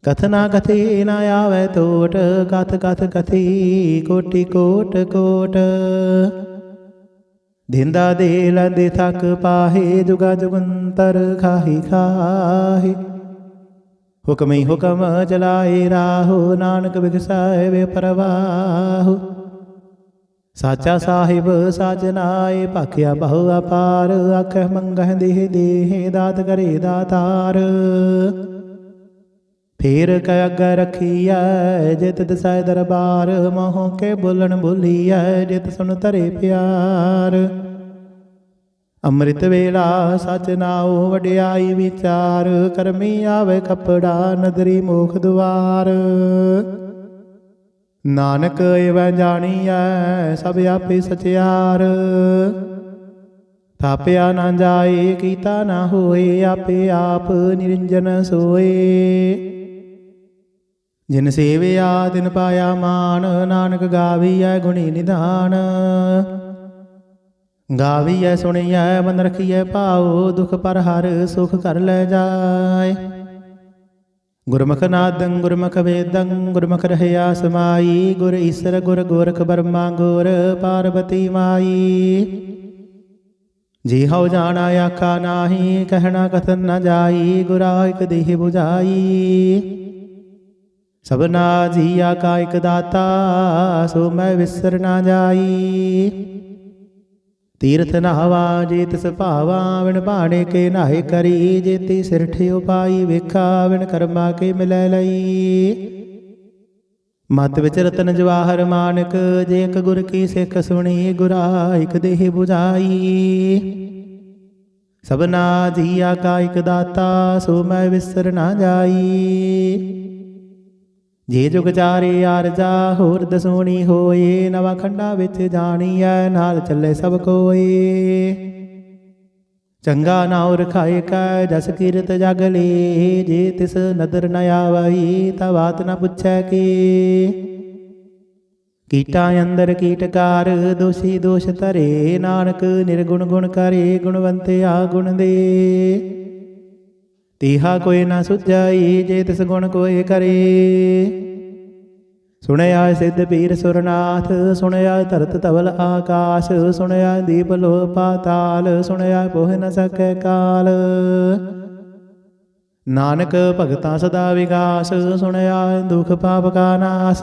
ਕਥਨਾ ਕਥੀ ਨ ਆਵੈ ਟੋਟ। ਕਥ ਕਥ ਕਥੀ ਕੋਟਿ ਕੋਟ ਕੋਟ। ਦਿੰਦਾ ਦੇ ਲੈਂਦੇ ਥੱਕ ਪਾਹੇ। ਜੁਗਾ ਜੁਗੰਤਰ ਖਾਹੀ ਖਾਹੀ। ਹੁਕਮੀ ਹੁਕਮ ਚਲਾਏ ਰਾਹੋ। ਨਾਨਕ ਬਿਗਸੈ ਵੇ ਪਰਵਾਹੋ। ਸਾਚਾ ਸਾਹਿਬ ਸਾਜਨਾਏ ਭਾਖਿਆ ਬਹੁ ਅਪਾਰ। ਆਖਹਿ ਮੰਗਹਿ ਦੇਹ ਦੇਹ ਦਾਤ ਕਰੇ ਦਾਤਾਰ। ਫੇਰ ਕੈ ਅੱਗੇ ਰਖੀਐ ਜਿਤ ਦਿਸੈ ਦਰਬਾਰ। ਮੋਹ ਕੇ ਬੋਲਣ ਬੋਲੀਐ ਜਿਤ ਸੁਣ ਧਰੇ ਪਿਆਰ। ਅੰਮ੍ਰਿਤ ਵੇਲਾ ਸਚ ਨਾਉ ਵਡਿਆਈ ਵਿਚਾਰ। ਕਰਮੀ ਆਵੇ ਕਪੜਾ ਨਦਰੀ ਮੋਖ ਦੁਆਰ। ਨਾਨਕ ਏਵੈ ਜਾਣੀਐ ਸਭ ਆਪੇ ਸਚਿਆਰ। ਥਾਪਿਆ ਨਾ ਜਾਏ ਕੀਤਾ ਨਾ ਹੋਏ ਆਪੇ ਆਪ ਨਿਰੰਜਨ ਸੋਏ। ਜਿਨ ਸੇਵਿਆ ਤਿਨ ਪਾਇਆ ਮਾਨ ਨਾਨਕ ਗਾਵੀਐ ਗੁਣੀ ਨਿਧਾਨ। ਗਾਵੀਐ ਸੁਣੀਐ ਮਨ ਰਖੀਐ ਭਾਉ ਦੁਖ ਪਰ ਹਰ ਸੁਖ ਕਰ ਲੈ ਜਾਏ। ਗੁਰਮੁਖ ਨਾਦੰ ਗੁਰਮੁਖ ਵੇਦੰ ਗੁਰਮੁਖ ਰਹਿਆ ਸਮਾਈ। ਗੁਰ ਈਸਰ ਗੁਰ ਗੋਰਖ ਬਰਮਾ ਗੁਰ ਪਾਰਬਤੀ ਮਾਈ। ਜੀ ਹਉ ਜਾਣਾ ਆਖਾ ਨਾਹੀ ਕਹਿਣਾ ਕਥਨ ਨ ਜਾਈ। ਗੁਰਾ ਇਕ ਦੇਹ 부ਝਾਈ ਸਭਨਾ ਜੀਆ ਕਾ ਇਕ ਦਾਤਾ ਸੋ ਮੈਂ ਵਿਸਰ ਨਾ ਜਾਈ। ਤੀਰਥ ਨਹਾਵਾ ਜੇ ਤਿਸ ਭਾਵਾ ਵਿਣ ਭਾਣੇ ਕੇ ਨਾਹੇ ਕਰੀ। ਜੇਤੀ ਸਿਰਠ ਉਪਾਈ ਵੇਖਾ ਵਿਣ ਕਰਮਾ ਕੇ ਮਿਲੈ ਲਈ। ਮਤ ਵਿੱਚ ਰਤਨ ਜਵਾਹਰ ਮਾਨਕ ਜੇ ਇੱਕ ਗੁਰ ਕੀ ਸਿੱਖ ਸੁਣੀ। ਗੁਰਾ ਇਕ ਦੇਹ 부ਝਾਈ ਸਭਨਾ ਜੀਆ ਕਾ ਇਕ ਦਾਤਾ ਸੋ ਮੈਂ ਵਿਸਰ ਨਾ ਜਾਈ। ਜੇ ਜੁਗ ਚਾਰੇ ਆਰਜਾ ਹੋਰ ਦਸੂਣੀ ਹੋਏ। ਨਵਾਂ ਖੰਡਾ ਵਿੱਚ ਜਾਣੀਐ ਨਾਲ ਚੱਲੇ ਸਭ ਕੋਏ। ਚੰਗਾ ਨਾਉ ਰਖਾਏ ਕੈ ਜਸ ਕੀਰਤ ਜਗ ਲੇ। ਜੇ ਤਿਸ ਨਦਰ ਨ ਆਵਈ ਤਾ ਬਾਤ ਨ ਪੁੱਛੈ ਕੀ। ਕੀਟਾਂ ਅੰਦਰ ਕੀਟਕਾਰ ਦੋਸ਼ੀ ਦੋਸ਼ ਧਰੇ। ਨਾਨਕ ਨਿਰਗੁਣ ਗੁਣ ਕਰੇ ਗੁਣਵੰਤਿਆ ਗੁਣ ਦੇ। ਤੀਹਾ ਕੋਈ ਨਾ ਸੁਝਾਈ ਜੇ ਤਿਸ ਗੁਣ ਕੋਇ ਕਰੇ। ਸੁਣਿਆ ਸਿੱਧ ਪੀਰ ਸੁਰਨਾਥ ਸੁਣਿਆ ਧਰਤ ਧਵਲ ਆਕਾਸ਼। ਸੁਣਿਆ ਦੀਪ ਲੋ ਪਾਤਾਲ ਸੁਣਿਆ ਪੋਹਿ ਨ ਸਕੈ ਕਾਲ। ਨਾਨਕ ਭਗਤਾਂ ਸਦਾ ਵਿਗਾਸ ਸੁਣਿਆ ਦੁਖ ਪਾਪ ਕਾ ਨਾਸ।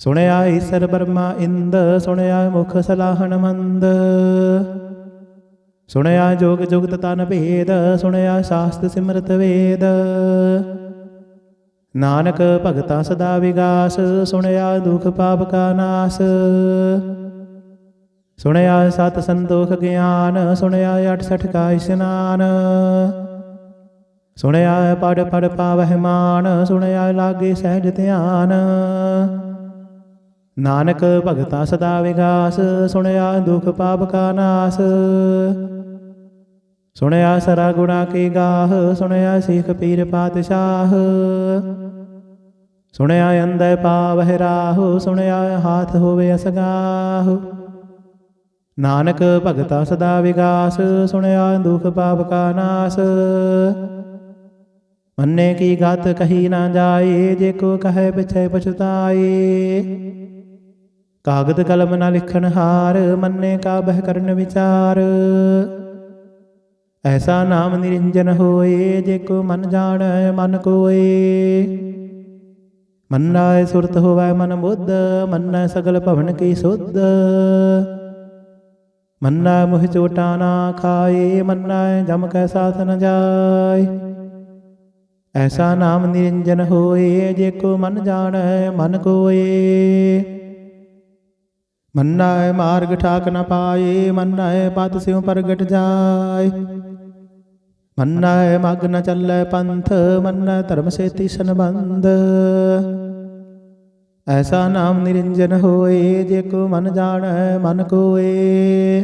ਸੁਣਿਆ ਈਸਰ ਬਰਮਾ ਇੰਦ ਸੁਣਿਆ ਮੁਖ ਸਲਾਹਣ ਮੰਦ। ਸੁਣਿਆ ਜੋਗ ਜੁਗਤ ਤਨ ਭੇਦ ਸੁਣਿਆ ਸ਼ਾਸਤ ਸਿਮਰਤ ਵੇਦ। ਨਾਨਕ ਭਗਤਾਂ ਸਦਾ ਵਿਗਾਸ ਸੁਣਿਆ ਦੁਖ ਪਾਪ ਕਾ ਨਾਸ। ਸੁਣਿਆ ਸਤ ਸੰਤੋਖ ਗਿਆਨ ਸੁਣਿਆ 68 ਕਾ ਇਸ਼ਨਾਨ। ਸੁਣਿਆ ਪੜ ਪੜ ਪਾਵਹਿ ਮਾਨ ਸੁਣਿਆ ਲਾਗੇ ਸਹਿਜ ਧਿਆਨ। ਨਾਨਕ ਭਗਤਾਂ ਸਦਾ ਵਿਗਾਸ ਸੁਣਿਆ ਦੁਖ ਪਾਪ ਕਾ ਨਾਸ। ਸੁਣਿਆ ਸਰਾ ਗੁਣਾ ਕੀ ਗਾਹ ਸੁਣਿਆ ਸਿੱਖ ਪੀਰ ਪਾਤਸ਼ਾਹ। ਸੁਣਿਆ ਅੰਧੇ ਪਾਵਹਿ ਰਾਹੁ ਸੁਣਿਆ ਹਾਥ ਹੋਵੇ ਅਸਗਾਹੁ। ਨਾਨਕ ਭਗਤਾਂ ਸਦਾ ਵਿਗਾਸ ਸੁਣਿਆ ਦੁਖ ਪਾਪ ਕਾ ਨਾਸ। ਮੰਨੇ ਕੀ ਗਤ ਕਹੀ ਨਾ ਜਾਏ ਜੇ ਕੋ ਕਹੈ ਪਿਛੈ ਪਛਤਾਏ। ਕਾਗਦ ਕਲਮ ਨਾ ਲਿਖਣ ਹਾਰ ਮੰਨੇ ਕਾ ਬਹਿ ਕਰਨ ਵਿਚਾਰ। ਐਸਾ ਨਾਮ ਨਿਰੰਜਨ ਹੋਏ ਜੇ ਕੋ ਮਨ ਜਾਣੈ ਮਨ ਕੋਏ। ਮੰਨੈ ਸੁਰਤ ਹੋਵੈ ਮਨ ਬੁੱਧ ਮੰਨੈ ਸਗਲ ਭਵਨ ਕੀ ਸੁਧ। ਮੰਨੈ ਮੁਹਿ ਚੋਟਾ ਨਾ ਖਾਏ ਮੰਨੈ ਜਮ ਕੈ ਸਾਥ ਨ ਜਾਏ। ਐਸਾ ਨਾਮ ਨਿਰੰਜਨ ਹੋਏ ਜੇ ਕੋ ਮਨ ਜਾਣੈ ਮਨ ਕੋਏ। ਮੰਨੈ ਮਾਰਗ ਠਾਕ ਨ ਪਾਏ ਮੰਨੈ ਪਦ ਸਿਉ ਪ੍ਰਗਟ ਜਾਏ। ਮੰਨੈ ਮਗ ਨ ਚੱਲੈ ਪੰਥ ਮੰਨੈ ਧਰਮ ਸੇਤੀ ਸੰਬੰਧ। ਐਸਾ ਨਾਮ ਨਿਰੰਜਨ ਹੋਏ ਜੇ ਕੋ ਮਨ ਜਾਣੈ ਮਨ ਕੋਏ।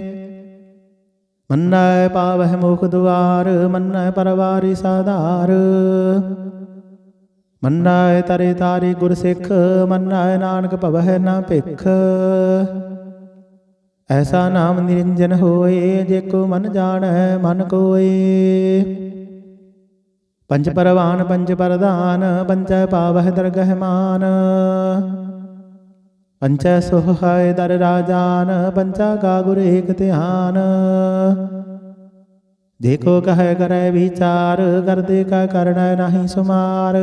ਮੰਨੈ ਪਾਵਹਿ ਮੁਖ ਦੁਆਰ ਮੰਨੈ ਪਰਵਾਰੀ ਸਾਧਾਰ। ਮੰਨੈ ਤਰੇ ਤਾਰੀ ਗੁਰ ਸਿੱਖ ਮੰਨੈ ਨਾਨਕ ਭਵਹਿ ਨਾ ਭਿਖ। ਐਸਾ ਨਾਮ ਨਿਰੰਜਨ ਹੋਏ ਜੇ ਕੋ ਮਨ ਜਾਣੈ ਮਨ ਕੋਏ। ਪੰਜ ਪਰਵਾਨ ਪੰਜ ਪਰਧਾਨ ਪੰਚੈ ਪਾਵਹਿ ਦਰਗਹਿ ਮਾਨ। ਪੰਚੈ ਸੁਹਾਇ ਦਰ ਰਾਜਾਨ ਪੰਚਾ ਕਾ ਗੁਰ ਏਕ ਧਿਆਨ। ਦੇਖੋ ਕਹੈ ਕਰੈ ਵਿਚਾਰ ਕਰਦੇ ਕਾ ਕਰਣੈ ਨਾਹੀ ਸੁਮਾਰ।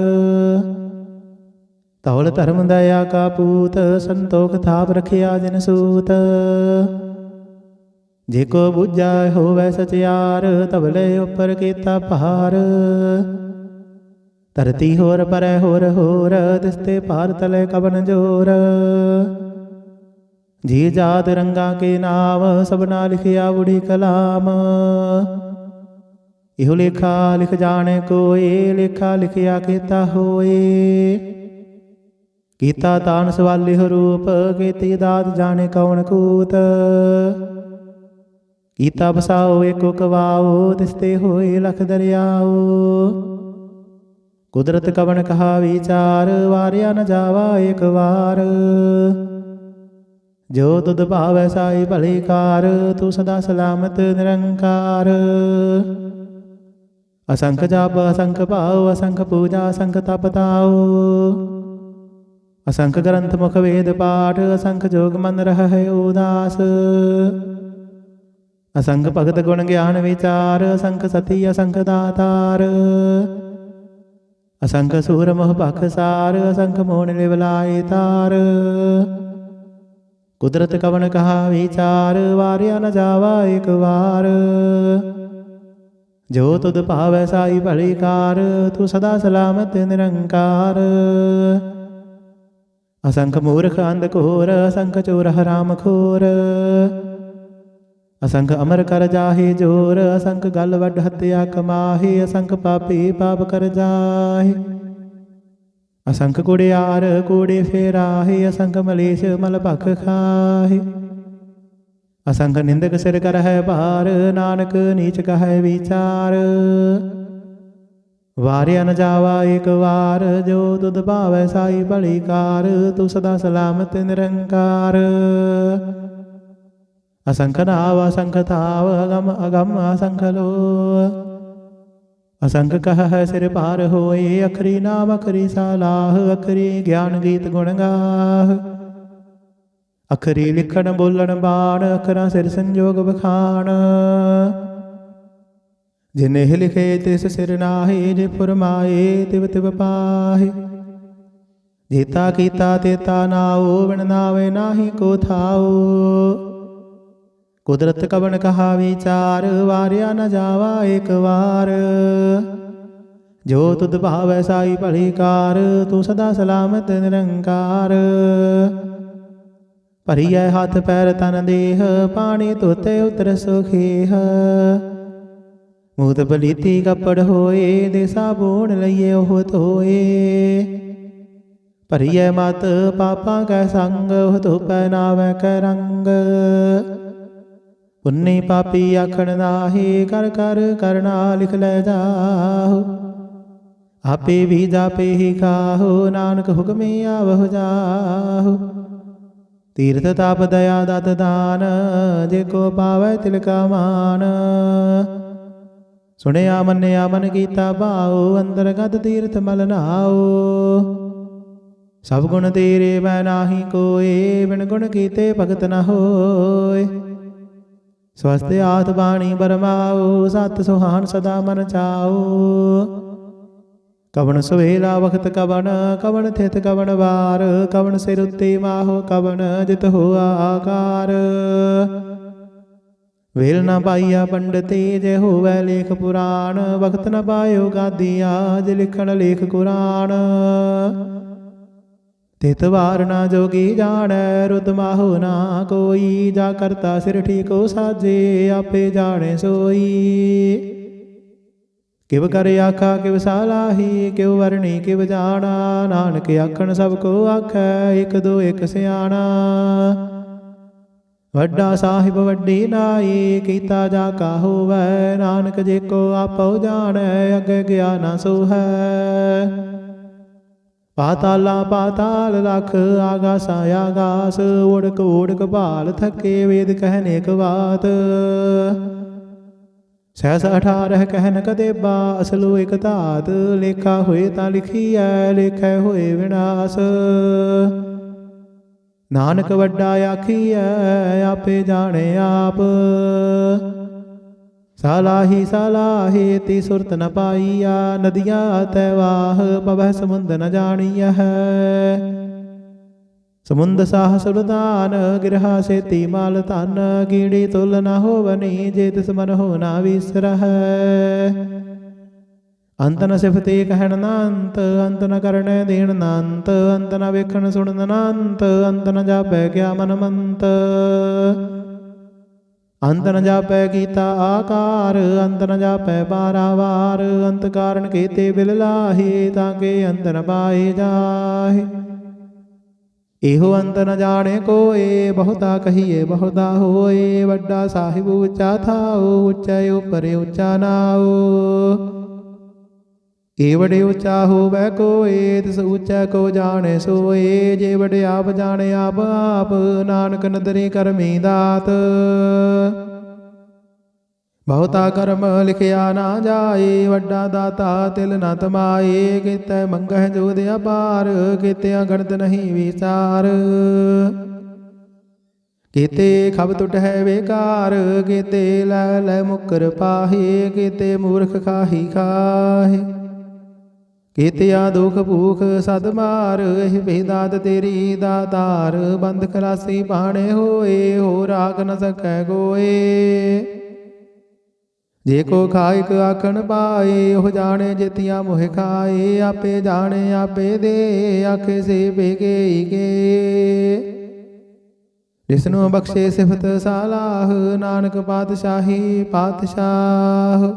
ਧੌਲ ਧਰਮ ਦਇਆ ਕਾ ਪੂਤ ਸੰਤੋਖ ਥਾਪ ਰਖਿਆ ਜਿਨ ਸੂਤ। ਜੇ ਕੋ ਬੁੱਝੈ ਹੋਵੈ ਸਚਿਆਰ ਧਵਲੇ ਉੱਪਰ ਕੀਤਾ ਭਾਰ। ਧਰਤੀ ਹੋਰ ਪਰੈ ਹੋਰ ਹੋਰ ਤਿਸਤੇ ਭਾਰ ਤਲੇ ਕਬਨ ਜੋਰ। ਜੀ ਜਾਤ ਰੰਗਾ ਕੇ ਨਾਮ ਸਭਨਾ ਲਿਖਿਆ ਬੁੜੀ ਕਲਾਮ। ਇਹੋ ਲੇਖਾ ਲਿਖ ਜਾਣੇ ਕੋਏ ਲੇਖਾ ਲਿਖਿਆ ਕੀਤਾ ਹੋਏ। ਕੀਤਾ ਤਾਨ ਸਵਾਲਿਹੁ ਰੂਪ, ਕੀਤੀ ਦਾਤ ਜਾਣੇ ਕੌਣ ਕੂਤ। ਕੀਤਾ ਬਸਾਓ ਏਕੋ ਕਵਾਓ, ਤਿਸਤੇ ਹੋਏ ਲਖ ਦਰਿਆਓ। ਕੁਦਰਤ ਕਵਣ ਕਹਾ ਵਿਚਾਰ, ਵਾਰਿਆ ਨ ਜਾਵਾ ਏਕ ਵਾਰ। ਜੋ ਤੁਧ ਭਾਵੈ ਸਾਈ ਭਲੀ ਕਾਰ, ਤੂੰ ਸਦਾ ਸਲਾਮਤ ਨਿਰੰਕਾਰ। ਅਸੰਖ ਜਪ ਅਸੰਖ ਭਾਉ, ਅਸੰਖ ਪੂਜਾ ਅਸੰਖ ਤਪ ਤਾਉ। ਅਸੰਖ ਗ੍ਰੰਥ ਮੁਖ ਵੇਦ ਪਾਠ, ਅਸੰਖ ਜੋਗ ਮਨ ਰਹਿ ਉਦਾਸ। ਅਸੰਖ ਭਗਤ ਗੁਣ ਗਿਆਨ ਵਿਚਾਰ, ਅਸੰਖ ਸਤੀ ਅਸੰਖ ਦਾਤਾਰ। ਅਸੰਖ ਸੂਰ ਮੋਹ ਭਖਸਾਰ, ਅਸੰਖ ਮੋਹਣ ਲਿਵ ਲਾਏ ਤਾਰ। ਕੁਦਰਤ ਕਵਣ ਕਹਾ ਵਿਚਾਰ, ਵਾਰਿਆ ਨ ਜਾਵਾ ਏਕ ਵਾਰ। ਜੋ ਤੁਧ ਭਾਵੈ ਸਾਈ ਭਲੀ ਕਾਰ, ਤੂੰ ਸਦਾ ਸਲਾਮਤ ਨਿਰੰਕਾਰ। ਅਸੰਖ ਮੂਰਖ ਅੰਧ ਘੋਰ, ਅਸੰਖ ਚੋਰ ਹਰਾਮ ਖੋਰ। ਅਸੰਖ ਅਮਰ ਕਰ ਜਾਹੇ ਜੋਰ, ਅਸੰਖ ਗਲ ਵੱਡ ਹੱਤਿਆ ਕਮਾਹੇ। ਅਸੰਖ ਪਾਪੀ ਪਾਪ ਕਰ ਜਾਹੇ, ਅਸੰਖ ਕੁੜਿਆਰ ਕੂੜੇ ਫੇਰਾਹੇ। ਅਸੰਖ ਮਲੇਸ਼ ਮਲ ਭਖ ਖਾਹੇ। ਅਸੰਖ ਨਿੰਦਕ ਸਿਰ ਕਰਹਿ ਭਾਰ, ਨਾਨਕ ਨੀਚ ਕਹੈ ਵਿਚਾਰ। ਵਾਰਿਆ ਨ ਜਾਵਾ ਏਕ ਵਾਰ, ਜੋ ਤੁਧ ਭਾਵੈ ਸਾਈ ਭਲੀ ਕਾਰ। ਤੂੰ ਸਦਾ ਸਲਾਮਤ ਨਿਰੰਕਾਰ। ਅਸੰਖ ਨਾਵ ਅਸੰਖ ਥਾਵ, ਅਗਮ ਅਗਮ ਅਸੰਖ ਲੋ। ਅਸੰਖ ਕਹੈ ਸਿਰ ਭਾਰ ਹੋਏ, ਅਖਰੀ ਨਾਮ ਅਖਰੀ ਸਾਲਾਹ। ਅਖਰੀ ਗਿਆਨ ਗੀਤ ਗੁਣ ਗਾਹ, ਅਖਰੀ ਲਿਖਣ ਬੋਲਣ ਬਾਣ। ਅਖਰਾਂ ਸਿਰ ਸੰਜੋਗ ਬਖਾਣ, ਜਿਨਿ ਲਿਖੇ ਤਿਸ ਸਿਰ ਨਾਹੀ। ਜੇ ਫੁਰਮਾਏ ਤਿਵ ਤਿਵ ਪਾਹੇ। ਜੀਤਾ ਕੀਤਾ ਤੇਤਾ ਨਾਉ, ਬਿਨ ਨਾਵੇ ਨਾਹੀ ਕੋ ਥਾਉ। ਕੁਦਰਤ ਕਵਣ ਕਹਾ ਵਿਚਾਰ, ਵਾਰਿਆ ਨ ਜਾਵਾ ਏਕ ਵਾਰ। ਜੋ ਤੁਧ ਭਾਵੈ ਸਾਈ ਭਲੀ ਕਾਰ, ਤੂੰ ਸਦਾ ਸਲਾਮਤ ਨਿਰੰਕਾਰ। ਭਰੀਐ ਹੱਥ ਪੈਰ ਤਨ ਦੇਹ, ਪਾਣੀ ਧੋਤੇ ਉਤਰ ਸੁਖੇਹ। ਮੂਤ ਪਲੀਤੀ ਕੱਪੜ ਹੋਏ, ਦੇ ਸਾਬੂਣ ਲਈਏ ਉਹ ਧੋਏ। ਭਰੀਐ ਮਤ ਪਾਪਾਂ ਕੈ ਸੰਗ, ਉਹ ਧੋਪੈ ਨਾਵੈ ਕੈ ਰੰਗ। ਪੁੰਨੀ ਪਾਪੀ ਆਖਣ ਨਾਹੀ, ਕਰ ਕਰ ਕਰਨਾ ਲਿਖ ਲੈ ਜਾਹੋ। ਆਪੇ ਵੀ ਜਾਪੇ ਹੀ ਖਾਹੋ, ਨਾਨਕ ਹੁਕਮੇ ਆਵਹੁ ਜਾਹੋ। ਤੀਰਥ ਤਾਪ ਦਇਆ ਦਤ ਦਾਨ, ਜੇ ਕੋ ਪਾਵੈ ਤਿਲ ਕਾ ਮਾਨ। ਸੁਣਿਆ ਮੰਨਿਆ ਮਨ ਕੀਤਾ ਭਾਉ, ਅੰਤਰਗਤ ਤੀਰਥ ਮਲ ਨਾਉ। ਸਭ ਗੁਣ ਤੇਰੇ ਮੈਂ ਨਾਹੀ ਕੋਏ, ਬਿਨ ਗੁਣ ਕੀਤੇ ਭਗਤ ਨ ਹੋਏ। ਸਵਸਤ ਆਤ ਬਾਣੀ ਬਰਮਾਉ, ਸਤ ਸੁਹਾਨ ਸਦਾ ਮਨ ਚਾਉ। ਕਵਣ ਸੁਵੇਲਾ ਵਖਤ ਕਵਣ, ਕਵਣ ਥਿਤ ਕਵਣ ਵਾਰ। ਕਵਣ ਸਿਰ ਉੱਤੇ ਮਾਹੋ, ਕਵਣ ਜਿਤ ਹੋਆ ਆਕਾਰ। ਵੇਲ ਨ ਪਾਈਆ ਪੰਡਤੀ, ਜੇ ਹੋਵੈ ਲੇਖ ਪੁਰਾਣ। ਵਖਤ ਨ ਪਾਇਓ ਗਾਦੀਆ, ਜੇ ਲਿਖਣ ਲੇਖ ਕੁਰਾਨ। ਤਿਤ ਵਾਰ ਨਾ ਜੋਗੀ ਜਾਣੈ, ਰੁੱਧ ਮਾਹੋ ਨਾ ਕੋਈ। ਜਾ ਕਰਤਾ ਸਿਰ ਠੀਕੋ ਸਾਜੇ, ਆਪੇ ਜਾਣੇ ਸੋਈ। ਕਿਵ ਕਰ ਆਖਾ ਕਿਵ ਸਾਲਾਹੀ, ਕਿਵ ਵਰਣੀ ਕਿਵ ਜਾਣਾ। ਨਾਨਕ ਆਖਣ ਸਭ ਕੋ ਆਖੈ, ਇਕ ਦੋ ਇਕ ਸਿਆਣਾ। ਵੱਡਾ ਸਾਹਿਬ ਵੱਡੀ ਨਾਈ, ਕੀਤਾ ਜਾ ਕਾ ਹੋਵੈ। ਨਾਨਕ ਜੇ ਕੋ ਆਪਉ ਜਾਣੈ, ਅੱਗੇ ਗਿਆ ਨਾ ਸੋਹੈ। ਪਾਤਾਲਾ ਪਾਤਾਲ ਲਖ, ਆਗਾਸਾ ਆਗਾਸ। ਓੜਕ ਓੜਕ ਭਾਲ ਥਕੇ, ਵੇਦ ਕਹਿਨ ਇਕ ਬਾਤ। ਸਹਿਸ 18 ਕਹਿਨ ਕਦੇਬਾ, ਅਸਲੋ ਇਕ ਧਾਤ। ਲੇਖਾ ਹੋਏ ਤਾਂ ਲਿਖੀਐ, ਲੇਖੈ ਹੋਏ ਵਿਨਾਸ਼। ਨਾਨਕ ਵੱਡਾ ਆਖੀਐ, ਆਪੇ ਜਾਣੇ ਆਪ। ਸਾਲਾਹੀ ਸਾਲਾਹੀ ਤੀ ਸੁਰਤ ਨ ਪਾਈਆ। ਨਦੀਆਂ ਤੈ ਵਾਹ, ਪਵੈ ਸਮੁੰਦ ਨ ਜਾਣੀਐ। ਸਮੁੰਦ ਸਾਹ ਸੁਲਤਾਨ, ਗਿਰਹਾ ਸੇਤੀ ਮਾਲ ਧਨ। ਗੀੜੀ ਤੁਲ ਨ ਹੋਵਨੀ, ਜੇ ਤਿਸ ਮਨ ਹੋ ਨਾ ਵਿਸਰਹਿ। ਅੰਤ ਨ ਸਿਫਤੇ ਕਹਿਣ ਨਾ ਅੰਤ, ਅੰਤ ਨ ਕਰਨੈ ਦੇਣ ਨਾ ਅੰਤ। ਅੰਤ ਨ ਵੇਖਣ ਸੁਣਨ ਨਾ ਅੰਤ, ਅੰਤ ਨ ਜਾਪੈ ਕਿਆ ਮਨ ਮੰਤ। ਅੰਤ ਨ ਜਾਪੈ ਕੀਤਾ ਆਕਾਰ, ਅੰਤ ਨ ਜਾਪੈ ਪਾਰਾਵਾਰ। ਅੰਤ ਕਾਰਨ ਕੀਤੇ ਬਿਲ ਲਾਹੀ, ਤਾਂ ਕੇ ਅੰਤ ਨ ਪਾਏ ਜਾਹੇ। ਇਹੋ ਅੰਤ ਨ ਜਾਣੇ ਕੋਏ, ਬਹੁਤਾ ਕਹੀਏ ਬਹੁਤਾ ਹੋਏ। ਵੱਡਾ ਸਾਹਿਬ ਉੱਚਾ ਥਾਉ, ਉੱਚਾ ਉਪਰ ਉੱਚਾ ਨਾਉ। ਏ ਵਡੇ ਉੱਚਾ ਹੋਵੈ ਕੋਏ, ਤਿਸ ਉੱਚਾ ਕੋ ਜਾਣੇ ਸੋਏ। ਜੇ ਵਡੇ ਆਪ ਜਾਣੇ ਆਪ ਆਪ, ਨਾਨਕ ਨਦਰੀ ਕਰਮੀ ਦਾਤ। ਬਹੁਤਾ ਕਰਮ ਲਿਖਿਆ ਨਾ ਜਾਏ, ਵੱਡਾ ਦਾਤਾ ਤਿਲ ਨ ਤਮਾਏ। ਕੀਤੇ ਮੰਗਹਿ ਜੋਧ ਅਪਾਰ, ਕੀਤੇ ਅਗਣਤ ਨਹੀਂ ਵਿਚਾਰ। ਕੀਤੇ ਖਬ ਟੁੱਟ ਹੈ ਬੇਕਾਰ, ਕੀਤੇ ਲੈ ਲੈ ਮੁਕਰ ਪਾਹੇ। ਕੀਤੇ ਮੂਰਖ ਖਾਹੀ ਖਾਹੇ, ਕੀਤਿਆ ਦੁਖ ਭੂਖ ਸਦ ਮਾਰ। ਇਹ ਬੇਦਾਤ ਤੇਰੀ ਦਾਤਾਰ, ਬੰਦ ਖਲਾਸੀ ਬਾਣੇ ਹੋਏ। ਹੋ ਰਾਖ ਨ ਸਕੈ ਕੋਏ। ਜੇ ਕੋ ਖਾਇਕ ਆਖਣ ਪਾਏ, ਉਹ ਜਾਣੇ ਜਿਤਿਆ ਮੋਹਿ ਖਾਏ। ਆਪੇ ਜਾਣੇ ਆਪੇ ਦੇ, ਆਖੇ ਸੇ ਬੇਗੇ ਕੇ। ਜਿਸਨੂੰ ਬਖਸ਼ੇ ਸਿਫਤ ਸਾਲਾਹ, ਨਾਨਕ ਪਾਤਸ਼ਾਹੀ ਪਾਤਸ਼ਾਹ।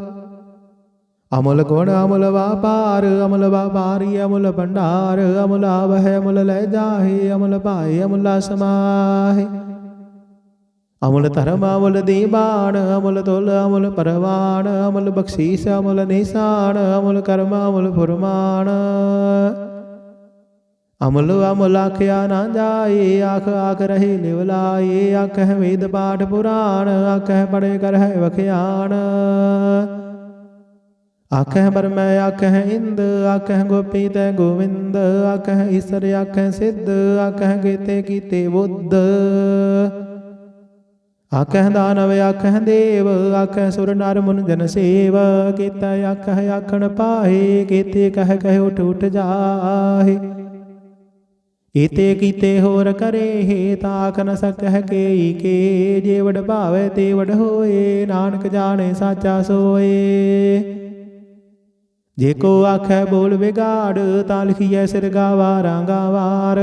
ਅਮੁਲ ਗੁਣ ਅਮੁਲ ਵਾਪਾਰ, ਅਮੁਲ ਵਾਪਾਰੀ ਅਮੁਲ ਭੰਡਾਰ। ਅਮੁਲ ਆਵਹਿ ਅਮੁਲ ਲੈ ਜਾਹੇ, ਅਮੁਲ ਭਾਏ ਅਮੁਲਾ ਸਮਾਹੇ। ਅਮੁਲ ਧਰਮ ਅਮੁਲ ਦੀਬਾਨ, ਅਮੁਲ ਤੁਲ ਅਮੁਲ ਪਰਵਾਨ। ਅਮੁਲ ਬਖਸ਼ੀਸ ਅਮੁਲ ਨਿਸ਼ਾਨ, ਅਮੁਲ ਕਰਮ ਅਮੁਲ ਫੁਰਮਾਨ। ਅਮੁਲ ਅਮੁਲ ਆਖਿਆ ਨਾ ਜਾਏ, ਆਖ ਆਖ ਰਹੇ ਲਿਵ ਲਾਏ। ਆਖਹਿ ਵੇਦ ਪਾਠ ਪੁਰਾਣ, ਆਖਹਿ ਪੜੇ ਕਰਹਿ ਵਖਿਆਣ। ਆਖਹਿ ਬਰਮੈ ਆਖਹਿ ਇੰਦ, ਆਖਹਿ ਗੋਪੀ ਤੈ ਗੋਵਿੰਦ। ਆਖਹਿ ਈਸਰ ਆਖਹਿ ਸਿੱਧ, ਆਖਹਿ ਕੀਤੇ ਕੀਤੇ ਬੁੱਧ। ਆਖਹਿ ਦਾਨਵ ਆਖਹਿ ਦੇਵ, ਆਖਹਿ ਸੁਰ ਨਰ ਮੁਨ ਜਨ ਸੇਵ। ਕੀਤਾ ਆਖਹਿ ਆਖਣ ਪਾਹੇ, ਕੀਤੇ ਕਹਿ ਕਹਿ ਉਠ ਉਠ ਜਾਹੇ। ਈਤੇ ਕੀਤੇ ਹੋਰ ਕਰੇ, ਤਾਕ ਨ ਸਕਹਿ ਕੇਈ ਕੇ। ਜੇ ਵਡ ਭਾਵੈ ਤੇ ਵਡ ਹੋਏ, ਨਾਨਕ ਜਾਣੇ ਸਾਚਾ ਸੋਏ। ਜੇ ਕੋ ਆਖੈ ਬੋਲ ਵਿਗਾੜ, ਤਾਂ ਲਿਖੀਐ ਸਿਰ ਗਾਵਾਰਾਂ ਗਾਵਾਰ।